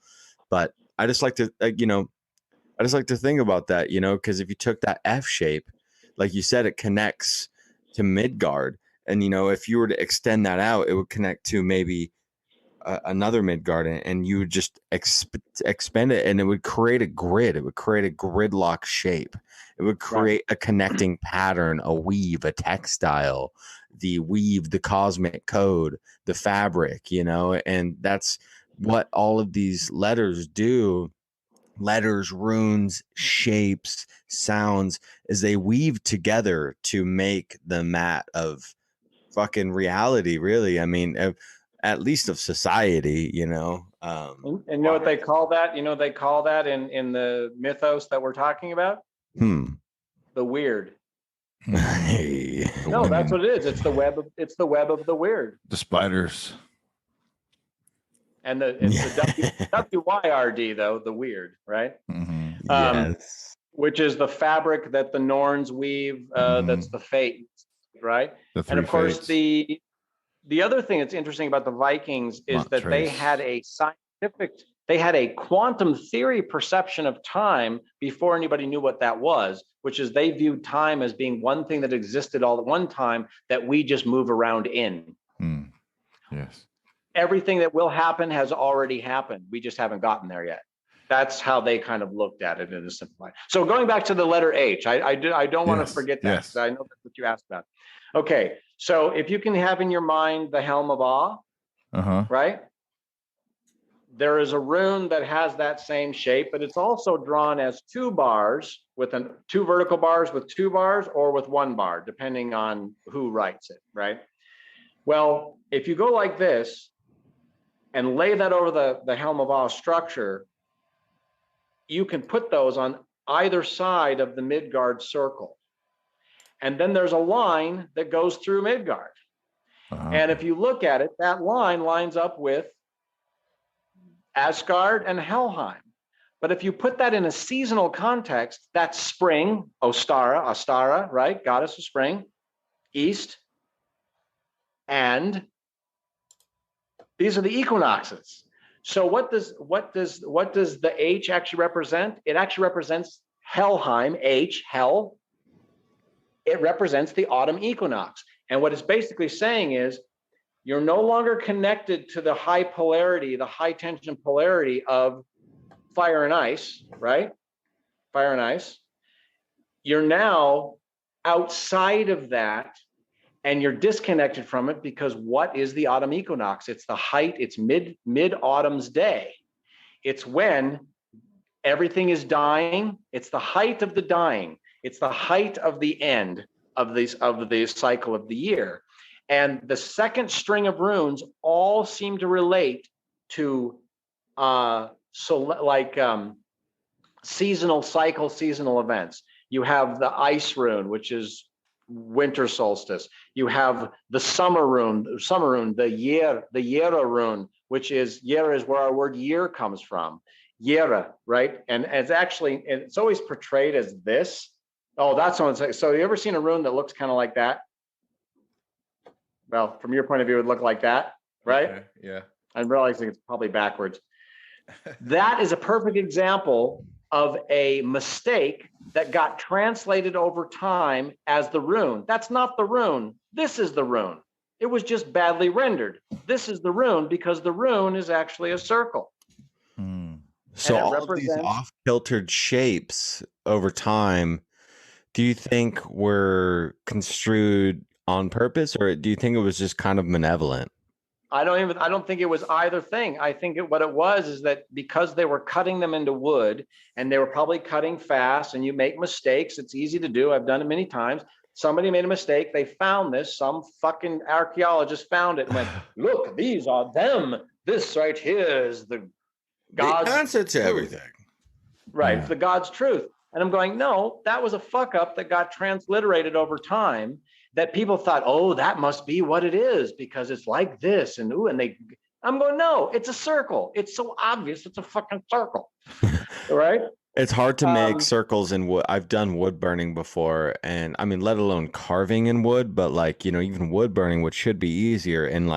But I just like to think about that, because if you took that F shape, like you said, it connects to Midgard, and if you were to extend that out, it would connect to maybe another Midgard, and you would just expand it, and it would create a grid. It would create a gridlock shape. It would create a connecting pattern, a weave, a textile, the cosmic code, the fabric, and that's what all of these letters do. Letters, runes, shapes, sounds, is they weave together to make the mat of fucking reality, really. At least of society, And you know what they call that? They call that in the mythos that we're talking about? The weird. Hey, no, that's what it is. It's the web of the weird. The spiders. And it's the WYRD though, the weird, right? Mm-hmm. Yes. Which is the fabric that the Norns weave. That's the fate, right? And of course, fates. the other thing that's interesting about the Vikings is that they had a quantum theory perception of time before anybody knew what that was, which is they viewed time as being one thing that existed all at one time that we just move around in. Yes. Everything that will happen has already happened. We just haven't gotten there yet. That's how they kind of looked at it in a simple way. So going back to the letter H, I don't want to forget that. Yes. I know that's what you asked about. Okay, so if you can have in your mind the Helm of Ah, right? There is a rune that has that same shape, but it's also drawn as two bars with two vertical bars with two bars, or with one bar, depending on who writes it, right? Well, if you go like this and lay that over the Helm of Ah structure, you can put those on either side of the Midgard circle. And then there's a line that goes through Midgard. And if you look at it, that line lines up with Asgard and Helheim. But if you put that in a seasonal context, that's spring, Ostara, right? Goddess of spring, east. And these are the equinoxes. So what does the H actually represent? It actually represents Helheim, H, hell, it represents the autumn equinox. And what it's basically saying is you're no longer connected to the high polarity, the high tension polarity of fire and ice, right? Fire and ice. You're now outside of that, and you're disconnected from it, because what is the autumn equinox? It's the height, it's mid-autumn's day. It's when everything is dying. It's the height of the dying. It's the height of the end of the cycle of the year. And the second string of runes all seem to relate to seasonal cycle, seasonal events. You have the ice rune, which is winter solstice. You have the summer rune, the Yera rune, which is, Yera is where our word year comes from. Yera, right? And it's always portrayed as this. Oh, that's what it's. So you ever seen a rune that looks kind of like that? Well, from your point of view, it would look like that, right? Okay, yeah. I'm realizing it's probably backwards. That is a perfect example of a mistake that got translated over time as the rune. That's not the rune. This is the rune. It was just badly rendered. This is the rune because the rune is actually a circle. So all of these off-kiltered shapes over time, do you think were construed on purpose, or do you think it was just kind of malevolent? I don't think it was either thing. I think what it was is that because they were cutting them into wood, and they were probably cutting fast, and you make mistakes. It's easy to do. I've done it many times. Somebody made a mistake. They found this. Some fucking archaeologist found it and went, look, these are them. This right here is the God's answer to everything. Right. It's the God's truth. And I'm going, no, that was a fuck up that got transliterated over time, that people thought, oh, that must be what it is because it's like this. And I'm going, no, it's a circle. It's so obvious. It's a fucking circle. Right. It's hard to make circles in wood. I've done wood burning before, and I mean, let alone carving in wood, but even wood burning, which should be easier. And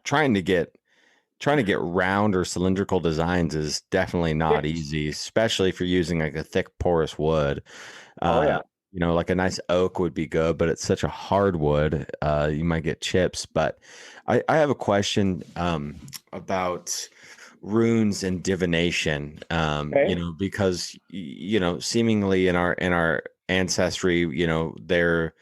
trying to get round or cylindrical designs is definitely not easy, especially if you're using like a thick porous wood. Like a nice oak would be good, but it's such a hard wood, you might get chips. But I have a question about runes and divination, because seemingly in our ancestry, they're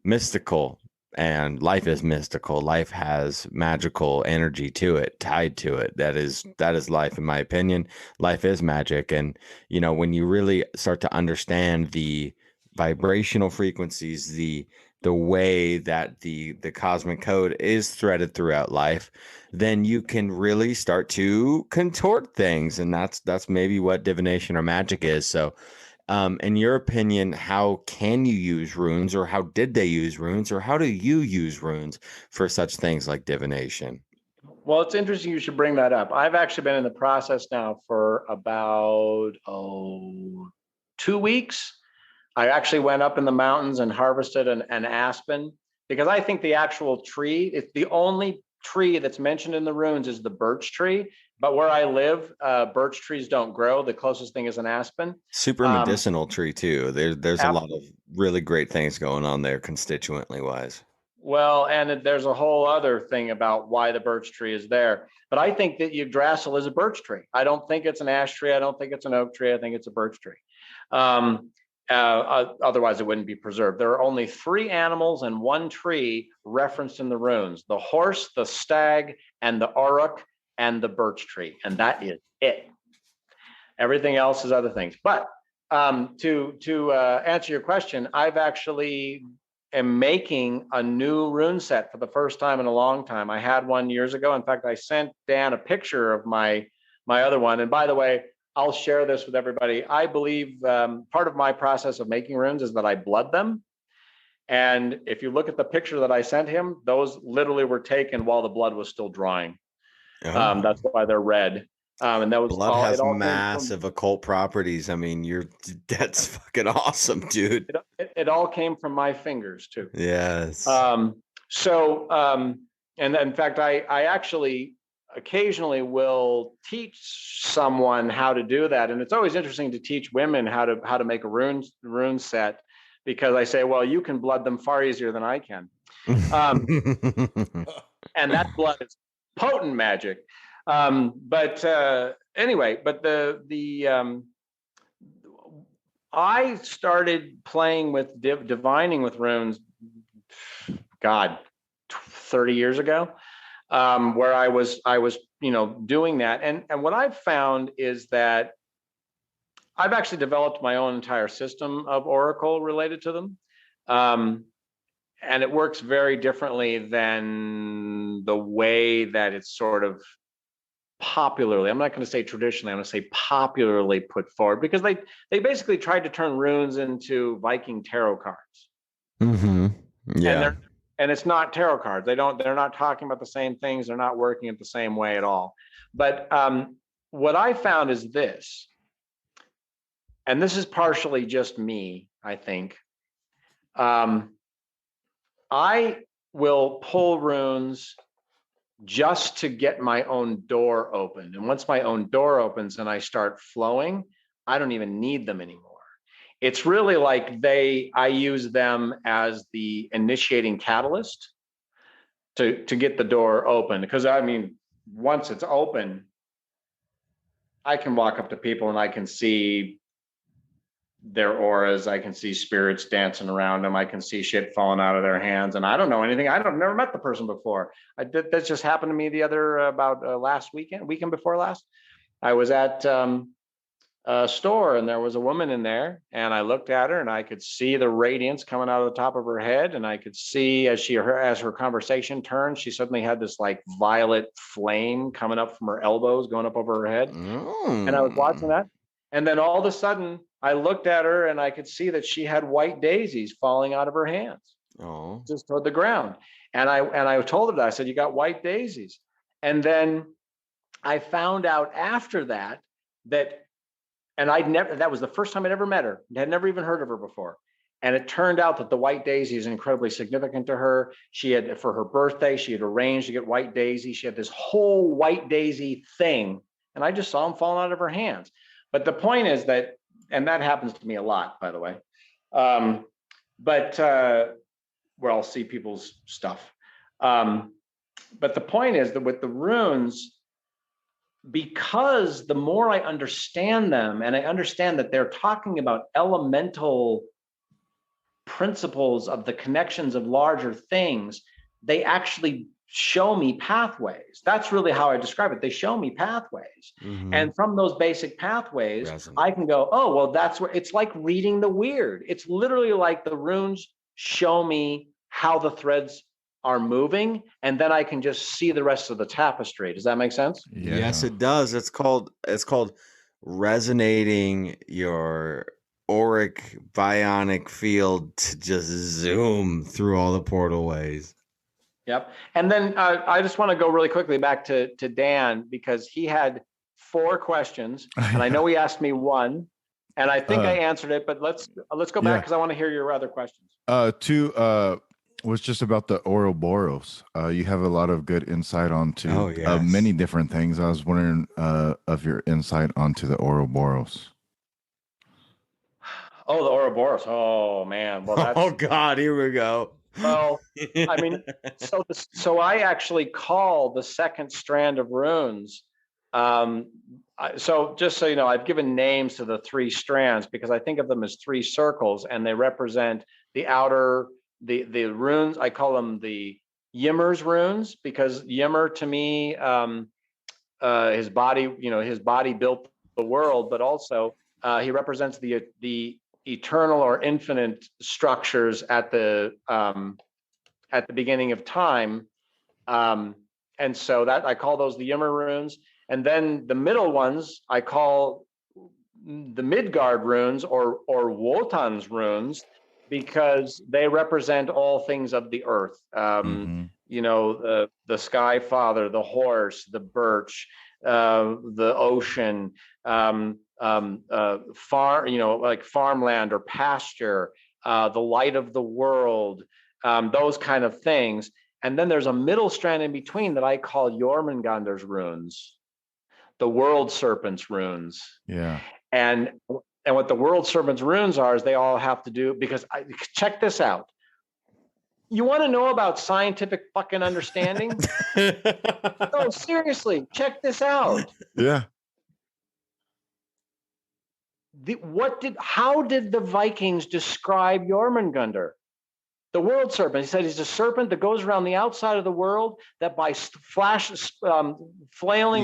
mystical, and life is mystical. Life has magical energy to it, tied to it. That is life, in my opinion. Life is magic. And when you really start to understand the vibrational frequencies, the way that the cosmic code is threaded throughout life, then you can really start to contort things. And that's maybe what divination or magic is. So in your opinion, how can you use runes, or how did they use runes, or how do you use runes for such things like divination? Well, it's interesting you should bring that up. I've actually been in the process now for about 2 weeks. I actually went up in the mountains and harvested an aspen, because I think the actual tree, it's the only tree that's mentioned in the runes is the birch tree. But where I live, birch trees don't grow. The closest thing is an aspen. Super medicinal tree too. There's a lot of really great things going on there constituently wise. Well, and there's a whole other thing about why the birch tree is there. But I think that Yggdrasil is a birch tree. I don't think it's an ash tree. I don't think it's an oak tree. I think it's a birch tree. Otherwise, it wouldn't be preserved. There are only 3 animals and 1 tree referenced in the runes: the horse, the stag, and the auroch, and the birch tree. And that is it. Everything else is other things. But to answer your question, I've actually am making a new rune set for the first time in a long time. I had one years ago. In fact, I sent Dan a picture of my other one. And by the way, I'll share this with everybody. I believe part of my process of making runes is that I blood them. And if you look at the picture that I sent him, those literally were taken while the blood was still drying. That's why they're red. And that was blood has massive occult properties. I mean, that's fucking awesome, dude. It all came from my fingers too. Yes. And in fact, I actually occasionally will teach someone how to do that. And it's always interesting to teach women how to make a rune set, because I say, well, you can blood them far easier than I can. And that blood is potent magic. But anyway, but I started playing with divining with runes, God, 30 years ago, where I was, doing that. And what I've found is that I've actually developed my own entire system of oracle related to them. And it works very differently than the way that it's sort of popularly, I'm not going to say traditionally, I'm going to say popularly put forward, because they basically tried to turn runes into Viking tarot cards. Mm-hmm. Yeah. And it's not tarot cards. They're not talking about the same things. They're not working it the same way at all. But what I found is this, and this is partially just me, I think. I will pull runes just to get my own door open. And once my own door opens and I start flowing, I don't even need them anymore. It's really like I use them as the initiating catalyst to get the door open. Because I mean, once it's open, I can walk up to people and I can see their auras. I can see spirits dancing around them. I can see shit falling out of their hands, and I don't know anything. I've never met the person before. That just happened to me the other about last weekend before last. I was at a store and there was a woman in there, and I looked at her and I could see the radiance coming out of the top of her head, and I could see as her conversation turned, she suddenly had this like violet flame coming up from her elbows, going up over her head. And I was watching that, and then all of a sudden I looked at her and I could see that she had white daisies falling out of her hands, just toward the ground. And I told her that. I said, "You got white daisies." And then I found out after that, and that was the first time I'd ever met her. I had never even heard of her before. And it turned out that the white daisy is incredibly significant to her. She had, for her birthday, she had arranged to get white daisy. She had this whole white daisy thing, and I just saw them falling out of her hands. But the point is that, and that happens to me a lot, by the way, where I'll see people's stuff. But the point is that with the runes, because the more I understand them, and I understand that they're talking about elemental principles of the connections of larger things, they actually show me pathways. That's really how I describe it. They show me pathways. Mm-hmm. And from those basic pathways, I can go, oh, well, that's where it's like reading the weird. It's literally like the runes show me how the threads are moving, and then I can just see the rest of the tapestry. Does that make sense? Yeah. Yes, it does. It's called resonating your auric bionic field to just zoom through all the portal ways. Yep. And then I just want to go really quickly back to Dan, because he had 4 questions, and I know he asked me one, and I think I answered it, but let's go back, because I want to hear your other questions. 2 was just about the Ouroboros. You have a lot of good insight onto many different things. I was wondering of your insight onto the Ouroboros. Oh, the Ouroboros. Oh man. Well, that's... Oh God, here we go. Well, I mean, so I actually call the second strand of runes. So just so you know, I've given names to the 3 strands because I think of them as 3 circles, and they represent the outer, the runes. I call them the Ymir's runes, because Ymir to me, his body built the world, but also he represents the eternal or infinite structures at the beginning of time, and so that I call those the Ymir runes. And then the middle ones I call the Midgard runes or Wotan's runes, because they represent all things of the earth. You know, the Sky Father, the horse, the birch, the ocean, like farmland or pasture, the light of the world, those kind of things. And then there's a middle strand in between that I call Jormungandr's runes, the world serpent's runes. Yeah. And And what the world serpent's runes are is they all have to do, because check this out. You want to know about scientific fucking understanding? No, seriously, check this out. Yeah. How did the Vikings describe Jormungandr? The world serpent. He said he's a serpent that goes around the outside of the world, that by flailing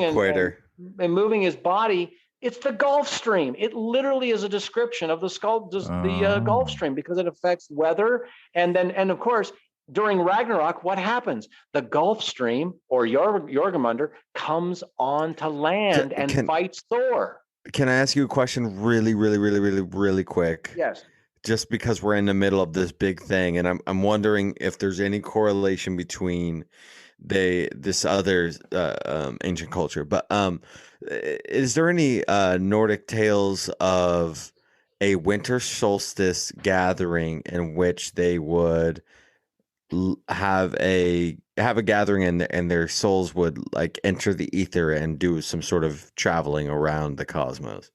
and moving his body, it's the Gulf Stream. It literally is a description of the Gulf Stream, because it affects weather. And of course, during Ragnarok, what happens? The Gulf Stream, or Jormungandr, comes onto land and fights Thor. Can I ask you a question really, really, really, really, really quick? Yes. Just because we're in the middle of this big thing, and I'm wondering if there's any correlation between this other ancient culture. But is there any Nordic tales of a winter solstice gathering in which they would have a gathering and their souls would like enter the ether and do some sort of traveling around the cosmos?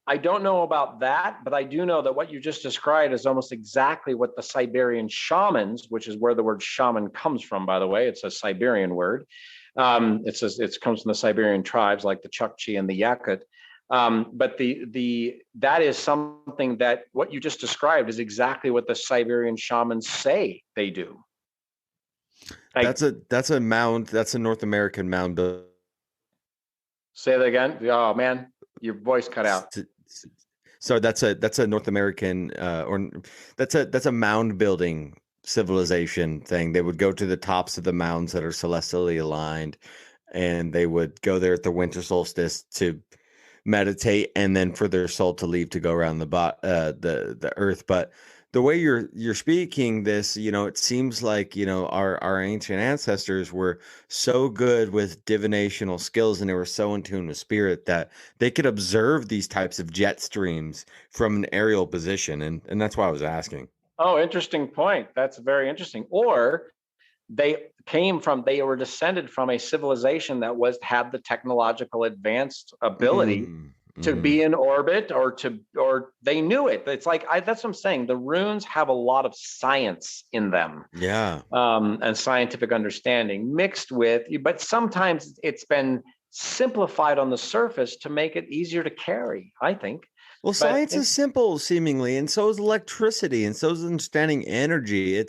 I don't know about that, but I do know that what you just described is almost exactly what the Siberian shamans, which is where the word shaman comes from, by the way. It's a Siberian word. It comes from the Siberian tribes like the Chukchi and the Yakut. But that is something that what you just described is exactly what the Siberian shamans say they do. That's a mound. That's a North American mound. Say that again. Oh man, your voice cut out. So that's a North American or that's a mound building civilization thing. They would go to the tops of the mounds that are celestially aligned, and they would go there at the winter solstice to meditate, and then for their soul to leave to go around the earth. But the way you're speaking this, it seems like, our ancient ancestors were so good with divinational skills, and they were so in tune with spirit that they could observe these types of jet streams from an aerial position. And that's why I was asking. Oh, interesting point. That's very interesting. Or they were descended from a civilization that had the technological advanced ability to be in orbit, or they knew it. It's like, that's what I'm saying. The runes have a lot of science in them. Yeah. And scientific understanding mixed with, but sometimes it's been simplified on the surface to make it easier to carry, I think. Well, science is simple seemingly, and so is electricity, and so is understanding energy.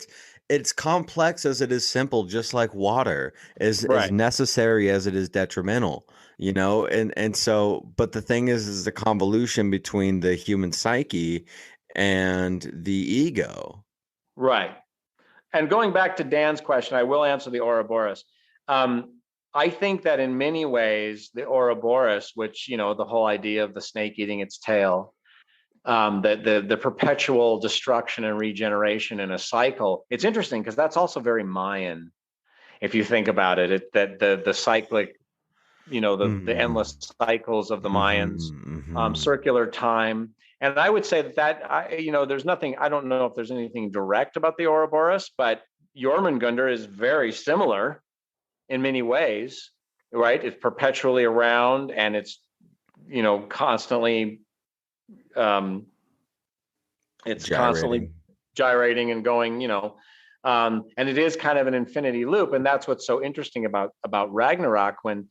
It's complex as it is simple, just like water is as necessary as it is detrimental, and so, but the thing is the convolution between the human psyche and the ego. Right. And going back to Dan's question, I will answer the Ouroboros. I think that in many ways, the Ouroboros, which, the whole idea of the snake eating its tail, the perpetual destruction and regeneration in a cycle. It's interesting because that's also very Mayan, if you think about it. That the cyclic, the endless cycles of the Mayans, circular time. And I would say that there's nothing. I don't know if there's anything direct about the Ouroboros, but Jormungandr is very similar in many ways, right? It's perpetually around, and it's constantly. It's constantly gyrating and going, and it is kind of an infinity loop. And that's what's so interesting about Ragnarok, when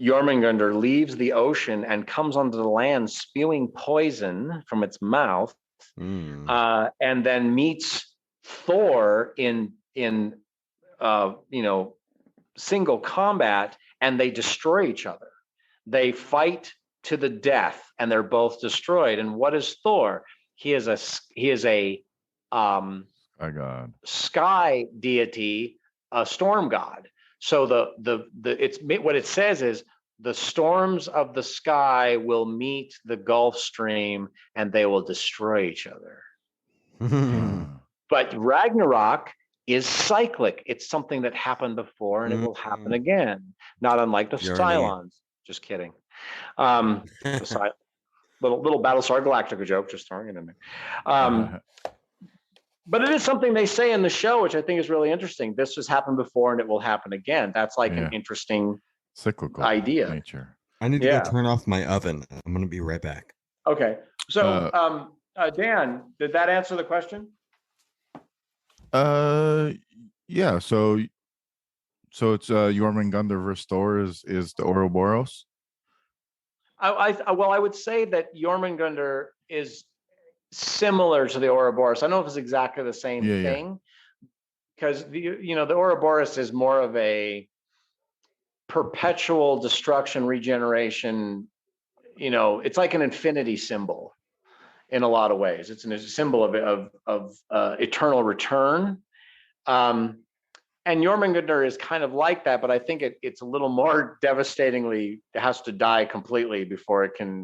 Jormungandr leaves the ocean and comes onto the land spewing poison from its mouth, and then meets Thor in single combat, and they destroy each other. They fight to the death, and they're both destroyed. And what is Thor? He is a sky deity, a storm god. So it's what it says is the storms of the sky will meet the Gulf Stream, and they will destroy each other. But Ragnarok is cyclic. It's something that happened before, and it will happen again. Not unlike the Cylons. Just kidding. Little Battlestar Galactica joke, just throwing it in there. But it is something they say in the show, which I think is really interesting. This has happened before, and it will happen again. That's like an interesting cyclical idea. Nature. I need to go turn off my oven. I'm going to be right back. Okay. So, Dan, did that answer the question? Yeah. So it's Jormungandr versus Thor is the Ouroboros. Well, I would say that Jormungandr is similar to the Ouroboros. I don't know if it's exactly the same thing, because the Ouroboros is more of a perpetual destruction, regeneration. It's like an infinity symbol in a lot of ways. It's a symbol of eternal return. And Jormungandr is kind of like that, but I think it's a little more devastatingly, it has to die completely before it can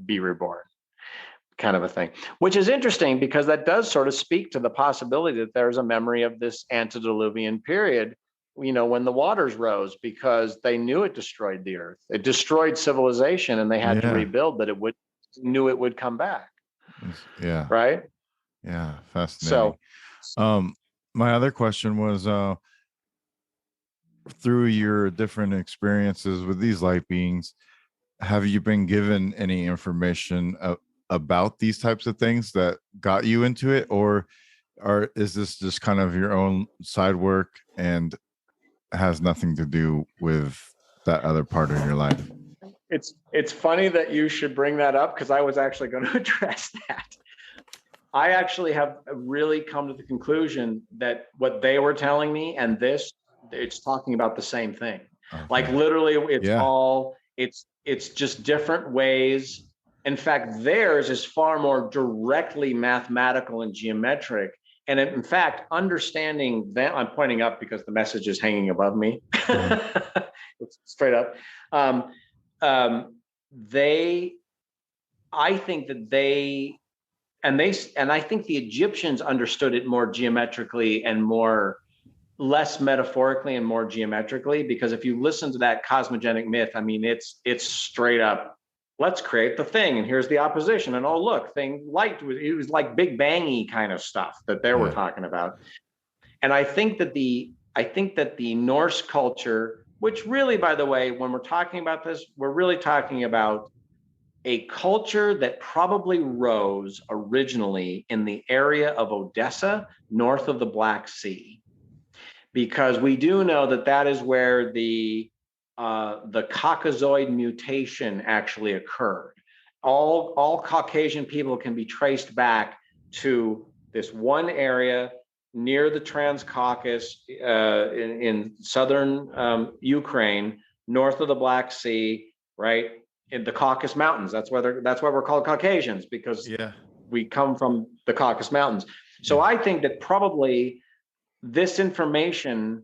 be reborn, kind of a thing. Which is interesting, because that does sort of speak to the possibility that there's a memory of this antediluvian period, when the waters rose, because they knew it destroyed the earth. It destroyed civilization, and they had to rebuild, but knew it would come back. Yeah. Right? Yeah, fascinating. So, my other question was, through your different experiences with these light beings, have you been given any information about these types of things that got you into it, or is this just kind of your own side work and has nothing to do with that other part of your life? It's funny that you should bring that up, because I was actually going to address that. I actually have really come to the conclusion that what they were telling me and it's talking about the same thing. Okay. Like literally, it's just different ways. In fact, theirs is far more directly mathematical and geometric. And in fact, understanding that, I'm pointing up because the message is hanging above me. It's straight up. I think the Egyptians understood it more geometrically and less metaphorically and more geometrically, because if you listen to that cosmogenic myth, I mean, it's straight up, let's create the thing, and here's the opposition, and look, it was like Big Bang-y kind of stuff that they were talking about. And I think that the Norse culture, which really, by the way, when we're talking about this, we're really talking about a culture that probably rose originally in the area of Odessa, north of the Black Sea, because we do know that is where the Caucasoid mutation actually occurred. All Caucasian people can be traced back to this one area near the Transcaucasus in southern Ukraine, north of the Black Sea, right? In the Caucasus Mountains. That's why we're called Caucasians, because we come from the Caucasus Mountains. So I think that probably this information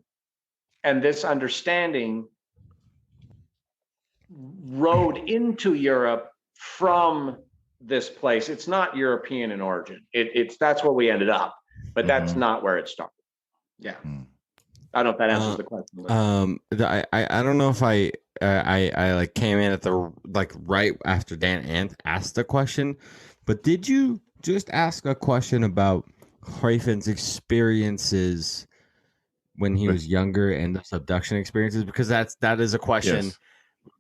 and this understanding rode into Europe from this place. It's not European in origin. That's where we ended up, but that's not where it started. Yeah. I don't know if that answers the question. I don't know if I like came in at the right after Dan asked the question, but did you just ask a question about Hraefn's experiences when he was younger and the abduction experiences? Because that is a question. Yes.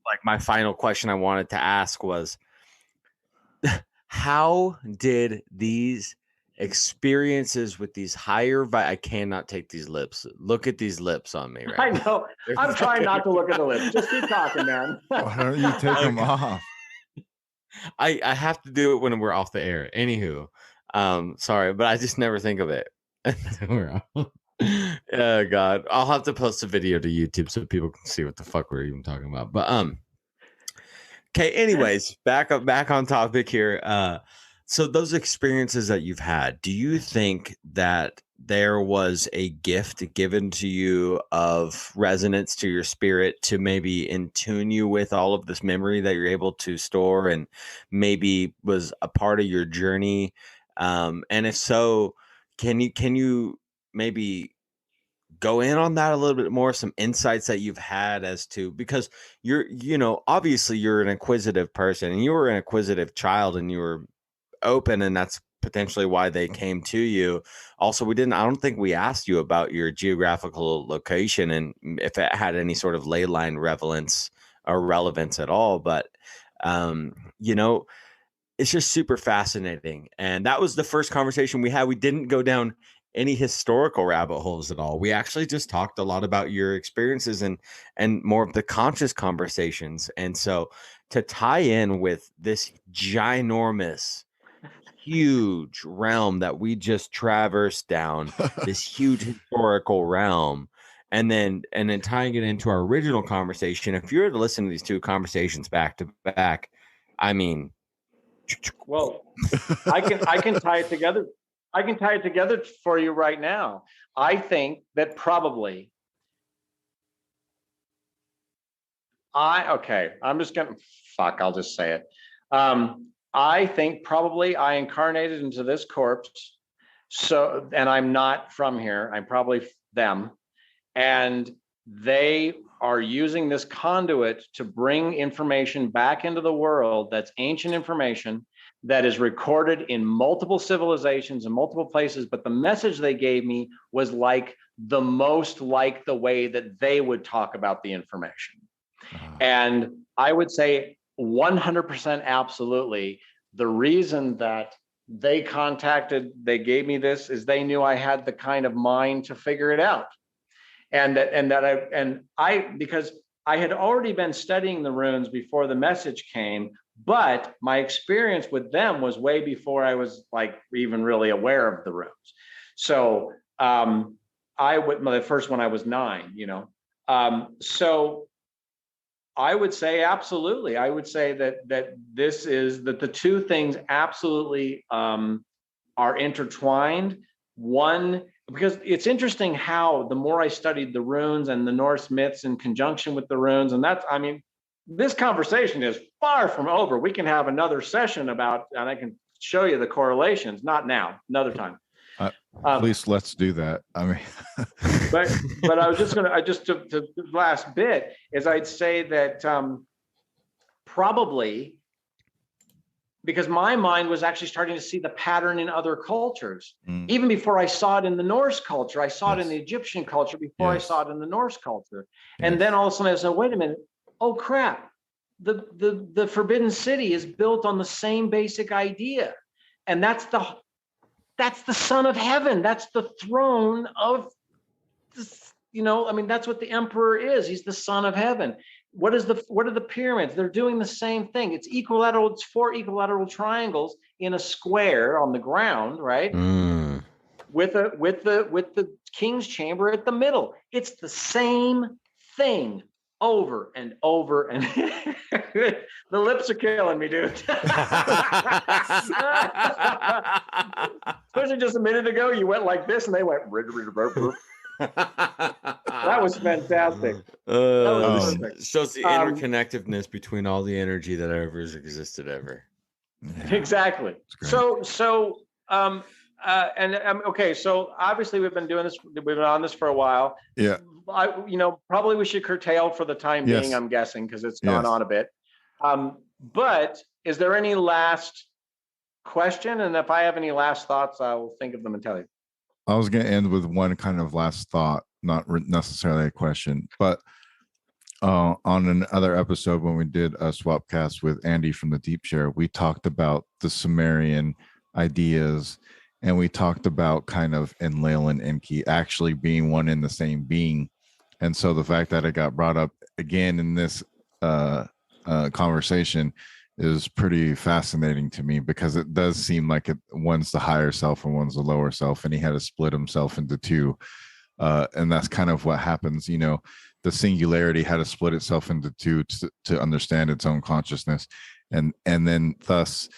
Like my final question I wanted to ask was, how did these experiences with these I cannot take these lips. Look at these lips on me, right? I know. I'm trying not to look at the lips. Just keep talking, man. Why don't you take them off? I have to do it when we're off the air. Anywho, sorry, but I just never think of it. Oh God, I'll have to post a video to YouTube so people can see what the fuck we're even talking about. But okay. Anyways, back on topic here. So those experiences that you've had, do you think that there was a gift given to you of resonance to your spirit to maybe in tune you with all of this memory that you're able to store and maybe was a part of your journey? And if so, can you maybe go in on that a little bit more, some insights that you've had as to, because obviously you're an inquisitive person and you were an inquisitive child and you were open, and that's potentially why they came to you. Also, I don't think we asked you about your geographical location and if it had any sort of ley line relevance at all. But it's just super fascinating. And that was the first conversation we had. We didn't go down any historical rabbit holes at all. We actually just talked a lot about your experiences and more of the conscious conversations. And so to tie in with this ginormous, huge realm that we just traversed down, this huge historical realm, and then tying it into our original conversation, if you were to listen to these two conversations back to back, I mean, well, I can tie it together. I can tie it together for you right now. I think that probably I'm just gonna I'll just say it. I think probably I incarnated into this corpse. So, and I'm not from here. I'm probably them. And they are using this conduit to bring information back into the world that's ancient information that is recorded in multiple civilizations and multiple places. But the message they gave me was like the most like the way that they would talk about the information. And I would say 100% absolutely. The reason that they gave me this is they knew I had the kind of mind to figure it out. Because I had already been studying the runes before the message came, but my experience with them was way before I was like even really aware of the runes. So the first one I was 9, so I would say absolutely. I would say that the two things absolutely are intertwined. One, because it's interesting how the more I studied the runes and the Norse myths in conjunction with the runes, and this conversation is far from over. We can have another session and I can show you the correlations. Not now, another time. At least let's do that. I mean, but I was just going to the last bit is I'd say that probably because my mind was actually starting to see the pattern in other cultures. Even before I saw it in the Norse culture, I saw it in the Egyptian culture before I saw it in the Norse culture. And then all of a sudden I said, wait a minute, oh crap, the Forbidden City is built on the same basic idea. And that's the Son of Heaven. That's the throne of this, that's what the emperor is. He's the Son of Heaven. What are the pyramids? They're doing the same thing. It's equilateral. It's 4 equilateral triangles in a square on the ground, right? With the king's chamber at the middle. It's the same thing over and over. And the lips are killing me, dude. Especially just a minute ago, you went like this and they went. That was fantastic. Shows the interconnectedness between all the energy that ever has existed ever. Yeah. Exactly. So obviously we've been doing this. We've been on this for a while. Yeah. Probably we should curtail for the time being. I'm guessing because it's gone on a bit. But is there any last question? And if I have any last thoughts, I will think of them and tell you. I was going to end with one kind of last thought, not necessarily a question, but on another episode when we did a swap cast with Andy from the Deep Share, we talked about the Sumerian ideas, and we talked about kind of Enlil and Enki actually being one in the same being. And so the fact that it got brought up again in this conversation is pretty fascinating to me, because it does seem like one's the higher self and one's the lower self, and he had to split himself into two. And that's kind of what happens. The singularity had to split itself into two to understand its own consciousness. And then thus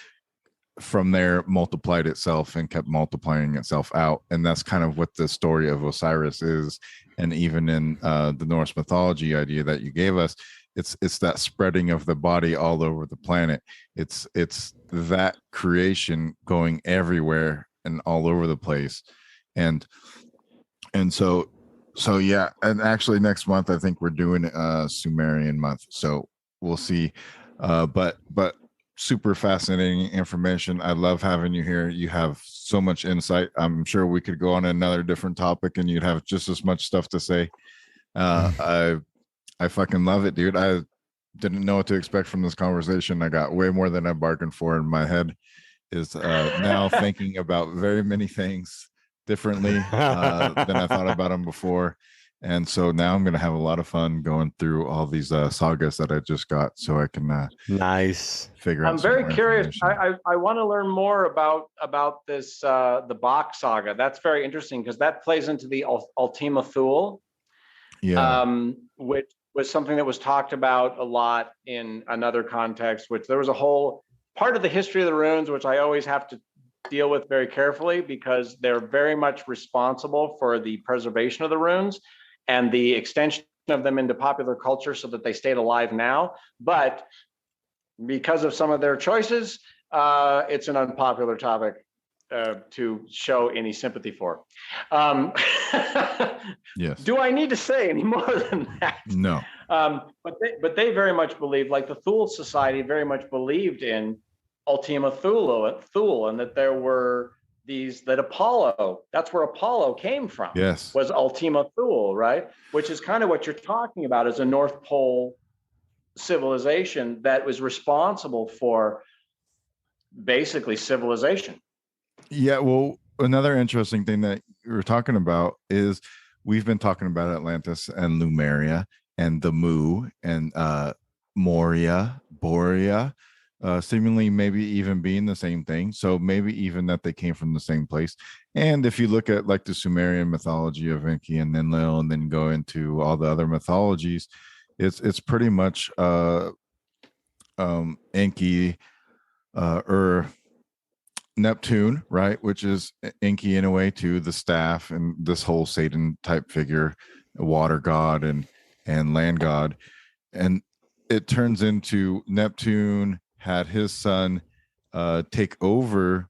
from there multiplied itself and kept multiplying itself out. And that's kind of what the story of Osiris is. And even in the Norse mythology idea that you gave us, it's that spreading of the body all over the planet. It's that creation going everywhere and all over the place. And so yeah. And actually next month, I think we're doing Sumerian month. So we'll see. But super fascinating information. I love having you here. You have so much insight. I'm sure we could go on another different topic and you'd have just as much stuff to say. I fucking love it, dude. didn't know what to expect from this conversation. I got way more than I bargained for. In my head is now thinking about very many things differently than I thought about them before. And so now I'm going to have a lot of fun going through all these sagas that I just got, so I can nice figure out. I'm very curious. I want to learn more about this the Bach saga. That's very interesting because that plays into the Ultima Thule, which was something that was talked about a lot in another context. Which there was a whole part of the history of the runes, which I always have to deal with very carefully because they're very much responsible for the preservation of the runes and the extension of them into popular culture so that they stayed alive now. But because of some of their choices, it's an unpopular topic to show any sympathy for. Yes. Do I need to say any more than that? No. But they very much believe, like the Thule Society very much believed in Ultima Thule, and that there were that Apollo, that's where Apollo came from. Yes. Was Ultima Thule, right? Which is kind of what you're talking about, as a North Pole civilization that was responsible for basically civilization. Yeah, well, another interesting thing that we were talking about is we've been talking about Atlantis and Lemuria and the Mu and Moria, Borea, seemingly maybe even being the same thing. So maybe even that they came from the same place. And if you look at like the Sumerian mythology of Enki and Enlil, and then go into all the other mythologies, it's pretty much Enki or Neptune, right? Which is Enki in a way too, the staff and this whole Satan type figure, water god and land god. And it turns into Neptune had his son take over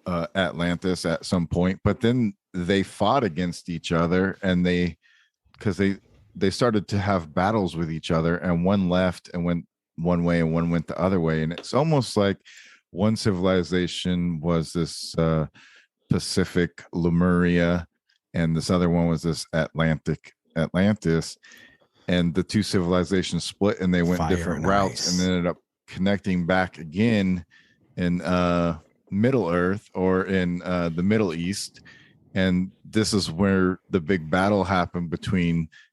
Atlantis at some point, but then they fought against each other, and they started to have battles with each other, and one left and went one way and one went the other way. And it's almost like one civilization was this Pacific Lemuria, and this other one was this Atlantis, and the two civilizations split and they went different routes and ended up connecting back again in Middle Earth, or in the Middle East. And this is where the big battle happened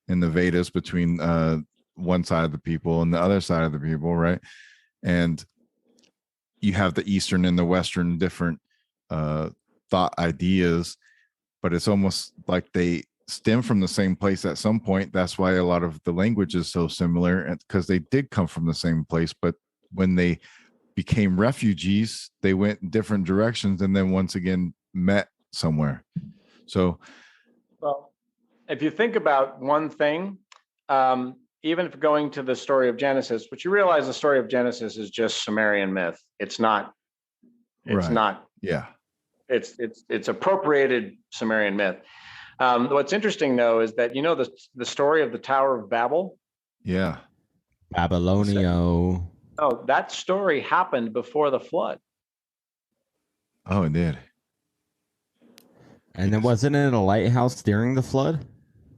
in the Vedas between one side of the people and the other side of the people, right? And you have the Eastern and the Western different thought ideas, but it's almost like they stem from the same place at some point. That's why a lot of the language is so similar, because they did come from the same place, but when they became refugees, they went in different directions and then once again met somewhere. So, well, if you think about one thing, even if going to the story of Genesis, but you realize the story of Genesis is just Sumerian myth. It's not. Yeah. It's appropriated Sumerian myth. What's interesting though is that the story of the Tower of Babel. Yeah. Babylonio. Oh, that story happened before the flood. Oh, it did. And then wasn't it a lighthouse during the flood?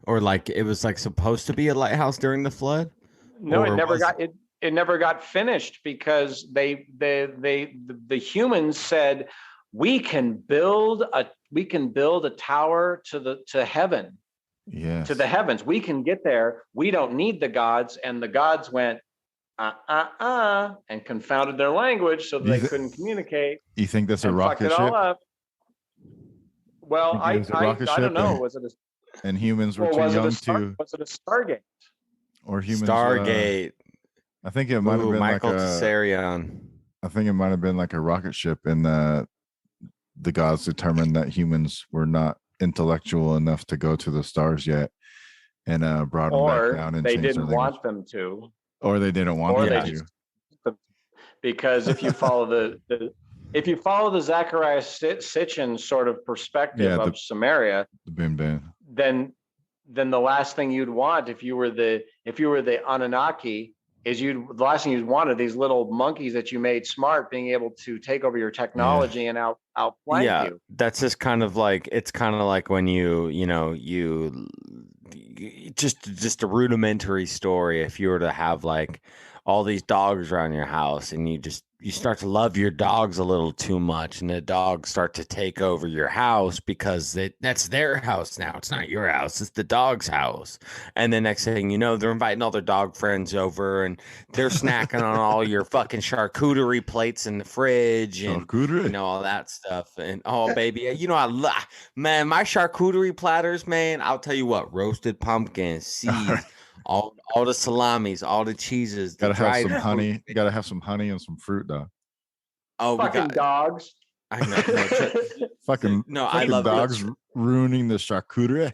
Or like it was like supposed to be a lighthouse during the flood? No, it never got finished because the humans said we can build a tower to heaven. Yes. To the heavens. We can get there. We don't need the gods. And the gods went and confounded their language so that they couldn't communicate. You think that's a rocket ship? Fucked it all up. Well, I don't know. Was it and humans were too young to. Was it a Stargate? Or humans? Stargate. I think it might have been Michael like Tsarion. I think it might have been like a rocket ship, and the gods determined that humans were not intellectual enough to go to the stars yet, and brought them back down. And they didn't want them to. Or they didn't want them to. Because if you follow the Zechariah Sitchin sort of perspective of Samaria, then the last thing you'd want if you were the Anunnaki is the last thing you'd want are these little monkeys that you made smart being able to take over your technology and outflank you. That's just kind of like, it's kind of like when you just a rudimentary story. If you were to have like all these dogs around your house, and you start to love your dogs a little too much, and the dogs start to take over your house because that's their house now. It's not your house, it's the dog's house. And the next thing you know, they're inviting all their dog friends over, and they're snacking on all your fucking charcuterie plates in the fridge, and all that stuff. And oh baby, man, my charcuterie platters, man, I'll tell you what, roasted pumpkins, seeds, all the salamis, all the cheeses. Gotta have some honey. You gotta have some honey and some fruit, though. Oh, fucking dogs. I know. Fucking I love dogs ruining the charcuterie.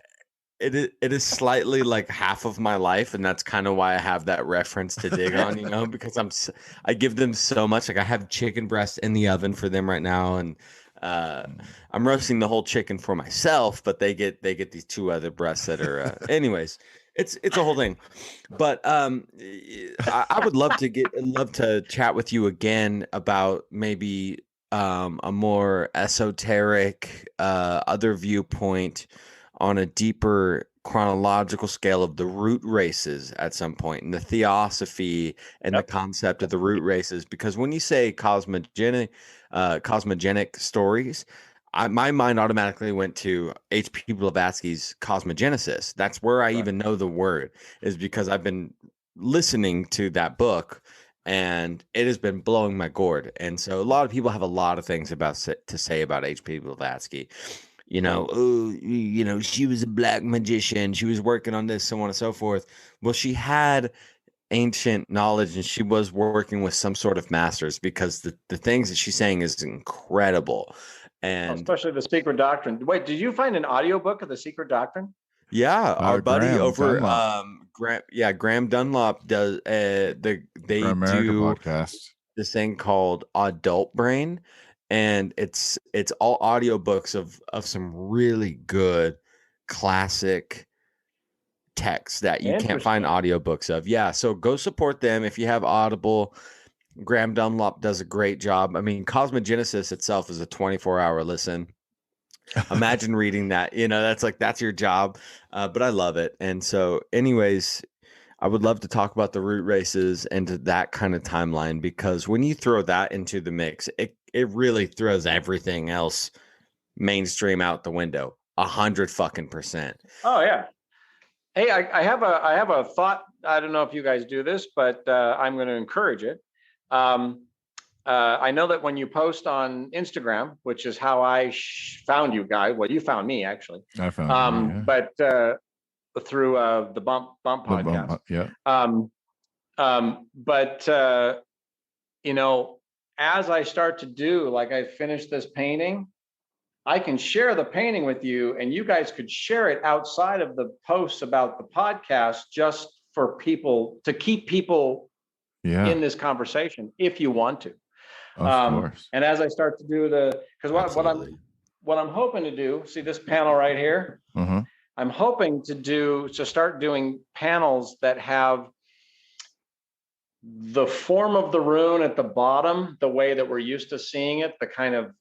It is slightly like half of my life, and that's kind of why I have that reference to dig on, because I give them so much. Like I have chicken breast in the oven for them right now, and I'm roasting the whole chicken for myself, but they get these two other breasts that are anyways. It's a whole thing, but I would love to chat with you again about maybe a more esoteric other viewpoint on a deeper chronological scale of the root races at some point, and the theosophy and the concept of the root races. Because when you say cosmogenic stories, my mind automatically went to H.P. Blavatsky's Cosmogenesis. That's where I even know the word, is because I've been listening to that book, and it has been blowing my gourd. And so a lot of people have a lot of things to say about H.P. Blavatsky. She was a black magician. She was working on this, so on and so forth. Well, she had ancient knowledge, and she was working with some sort of masters, because the things that she's saying is incredible. And especially the Secret Doctrine. Wait, did you find an audiobook of the Secret Doctrine? Yeah, our buddy Graham over Dunlop. Graham Dunlop does they do podcast. this thing called Adult Brain, and it's all audiobooks of some really good classic texts that you can't find audiobooks of. Yeah, so go support them if you have Audible. Graham Dunlop does a great job. I mean, Cosmogenesis itself is a 24-hour listen. Imagine reading that. That's your job. But I love it. And so anyways, I would love to talk about the root races and that kind of timeline, because when you throw that into the mix, it really throws everything else mainstream out the window. 100%. Oh yeah. Hey, I have a thought. I don't know if you guys do this, but I'm going to encourage it. I know that when you post on Instagram, which is how I found you guys. Well, you found me actually. I found you, yeah. But through the Bump podcast. As I start to do, like I finished this painting, I can share the painting with you, and you guys could share it outside of the posts about the podcast, just for people to keep people in this conversation, if you want to. Of course. And as I start to do because what I'm hoping to do, see this panel right here. Mm-hmm. I'm hoping to start doing panels that have the form of the rune at the bottom, the way that we're used to seeing it, the kind of,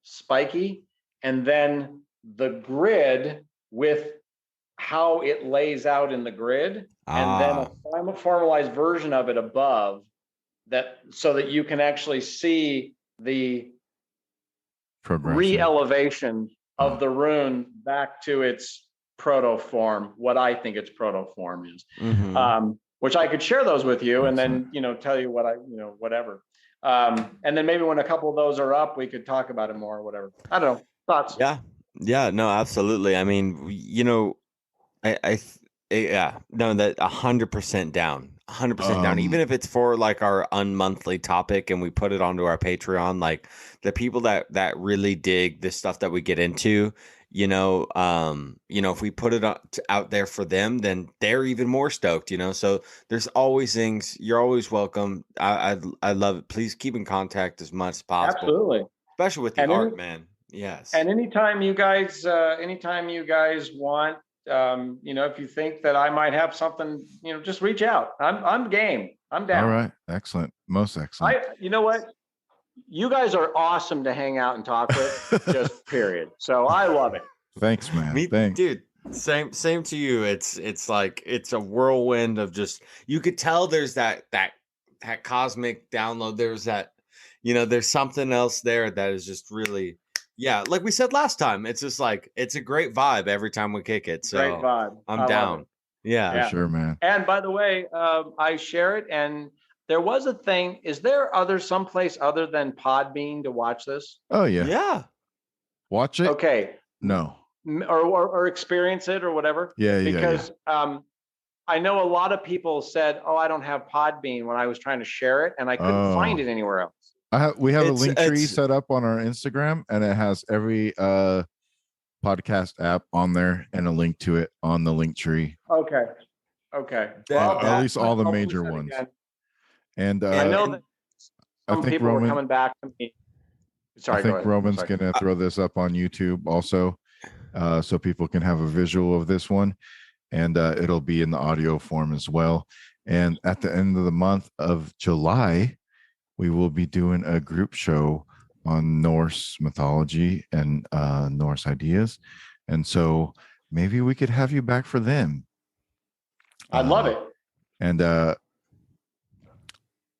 spiky, and then the grid with how it lays out in the grid, and then a formalized version of it above that, so that you can actually see the re-elevation of the rune back to its proto-form, what I think its proto-form is. Mm-hmm. Which I could share those with you, and then, tell you what whatever. And then maybe when a couple of those are up, we could talk about it more or whatever. I don't know. Thoughts? Yeah, no, absolutely. I mean, that 100% down, 100% down. Even if it's for like our unmonthly topic and we put it onto our Patreon, like the people that really dig this stuff that we get into, if we put it out there for them, then they're even more stoked, so there's always things. You're always welcome. I love it. Please keep in contact as much as possible. Absolutely. Especially with the art, man. Yes. And anytime you guys want, if you think that I might have something, just reach out. I'm game. I'm down. All right. Excellent. Most excellent. You know what? You guys are awesome to hang out and talk with, just period. So I love it. Thanks, man. Thanks. Dude, Same to you. It's like it's a whirlwind of just, you could tell there's that cosmic download. There's that, there's something else there that is just really, yeah, like we said last time, it's just like it's a great vibe every time we kick it. So Great vibe. I'm down. Yeah. For sure, man. And by the way, I share it. And there was a thing. Is there someplace other than Podbean to watch this? Oh yeah. Yeah. Watch it. Okay. No. Or experience it or whatever. Yeah. Because I know a lot of people said, "Oh, I don't have Podbean," when I was trying to share it, and I couldn't find it anywhere else. We have a link tree set up on our Instagram, and it has every podcast app on there and a link to it on the link tree. Okay. Well, at least all the major ones. Again. And I know that some people were coming back to me. Sorry, I think Roman's going to throw this up on YouTube also, so people can have a visual of this one, and it'll be in the audio form as well. And at the end of the month of July, we will be doing a group show on Norse mythology and Norse ideas. And so maybe we could have you back for them. I'd love it. And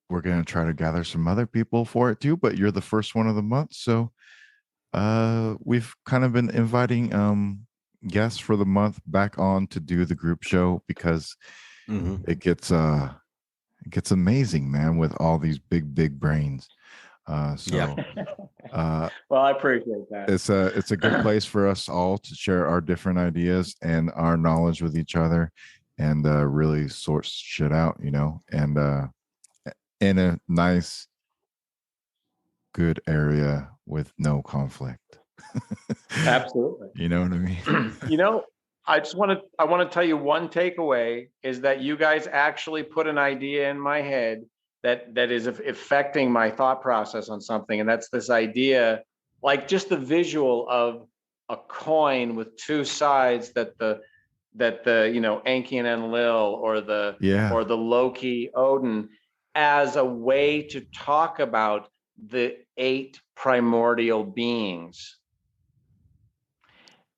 we're going to try to gather some other people for it too, but you're the first one of the month. So we've kind of been inviting guests for the month back on to do the group show, because it gets amazing, man, with all these big brains. Well, I appreciate that. It's a good place for us all to share our different ideas and our knowledge with each other, and really sort shit out, and in a nice, good area with no conflict. Absolutely. You know what I mean? I want to tell you one takeaway is that you guys actually put an idea in my head that is affecting my thought process on something. And that's this idea, like just the visual of a coin with two sides, that the Enki and Enlil, or the Loki Odin, as a way to talk about the 8 primordial beings.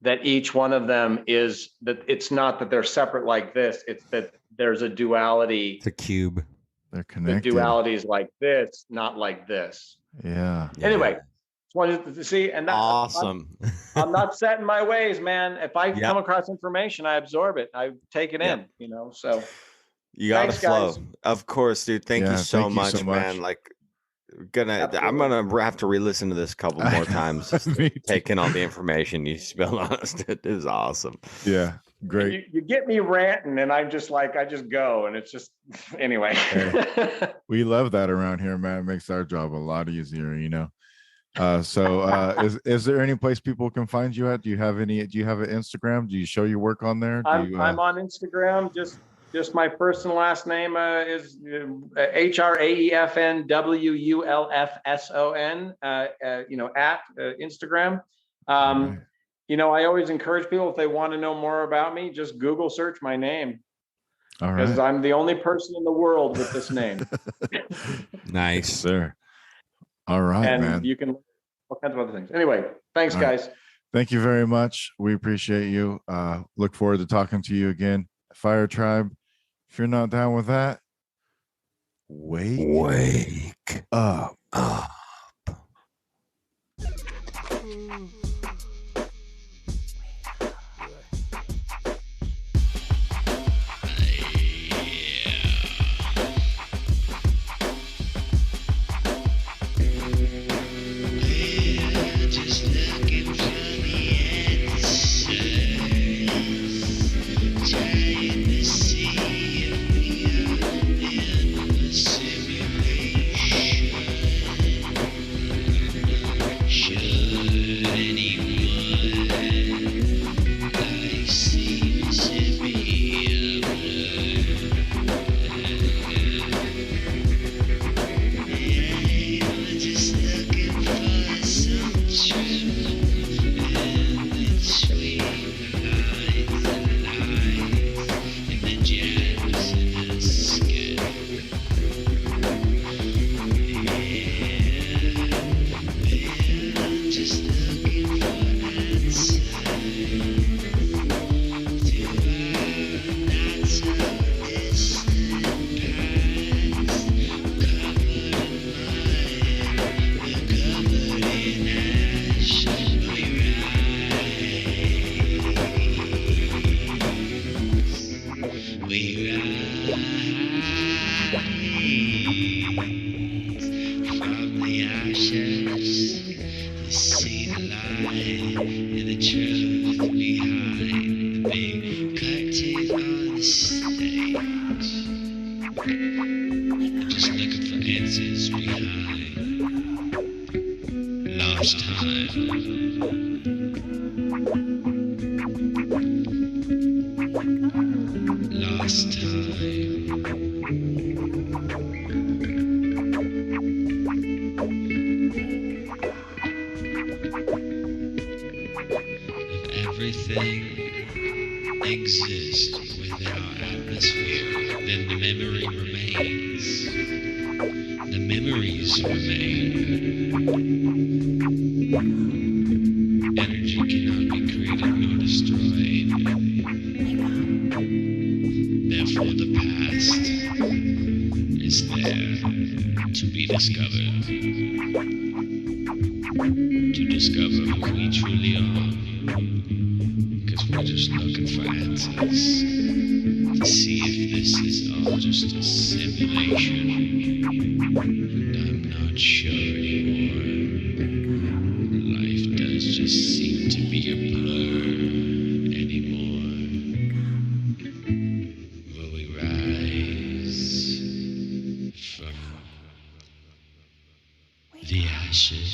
That each one of them is, that it's not that they're separate like this, it's that there's a duality. It's a cube. They're connected. The duality is like this, not like this. Yeah. Anyway, just wanted to see, and that's awesome. I'm not set in my ways, man. If I come across information, I absorb it. I take it in, so. You gotta flow. Guys. Of course, dude. Thank you so much, man. Like, I'm gonna have to re-listen to this a couple more times, taking all the information you spilled on us. It is awesome. Yeah, great. You get me ranting, and I just go, and it's just anyway. Hey, we love that around here, man. It makes our job a lot easier, is there any place people can find you at? Do you have an Instagram? Do you show your work on there? I'm on Instagram. Just my first and last name is Hraefn Wulfson, at Instagram. I always encourage people, if they want to know more about me, just Google search my name. All right. Because I'm the only person in the world with this name. Nice, sir. All right, and man. You can all kinds of other things. Anyway, thanks, guys. Thank you very much. We appreciate you. Look forward to talking to you again. Fire Tribe. If you're not down with that, wake up. see the light and the truth behind the big curtain on the stage. I'm just looking for answers behind lost time. Lost time. Everything exists within our atmosphere, then the memory remains. The memories remain. Energy cannot be created nor destroyed. Therefore, the past is there to be discovered. To discover who we truly are. Because we're just looking for answers to see if this is all just a simulation. And I'm not sure anymore. Life does just seem to be a blur anymore. Will we rise from the ashes?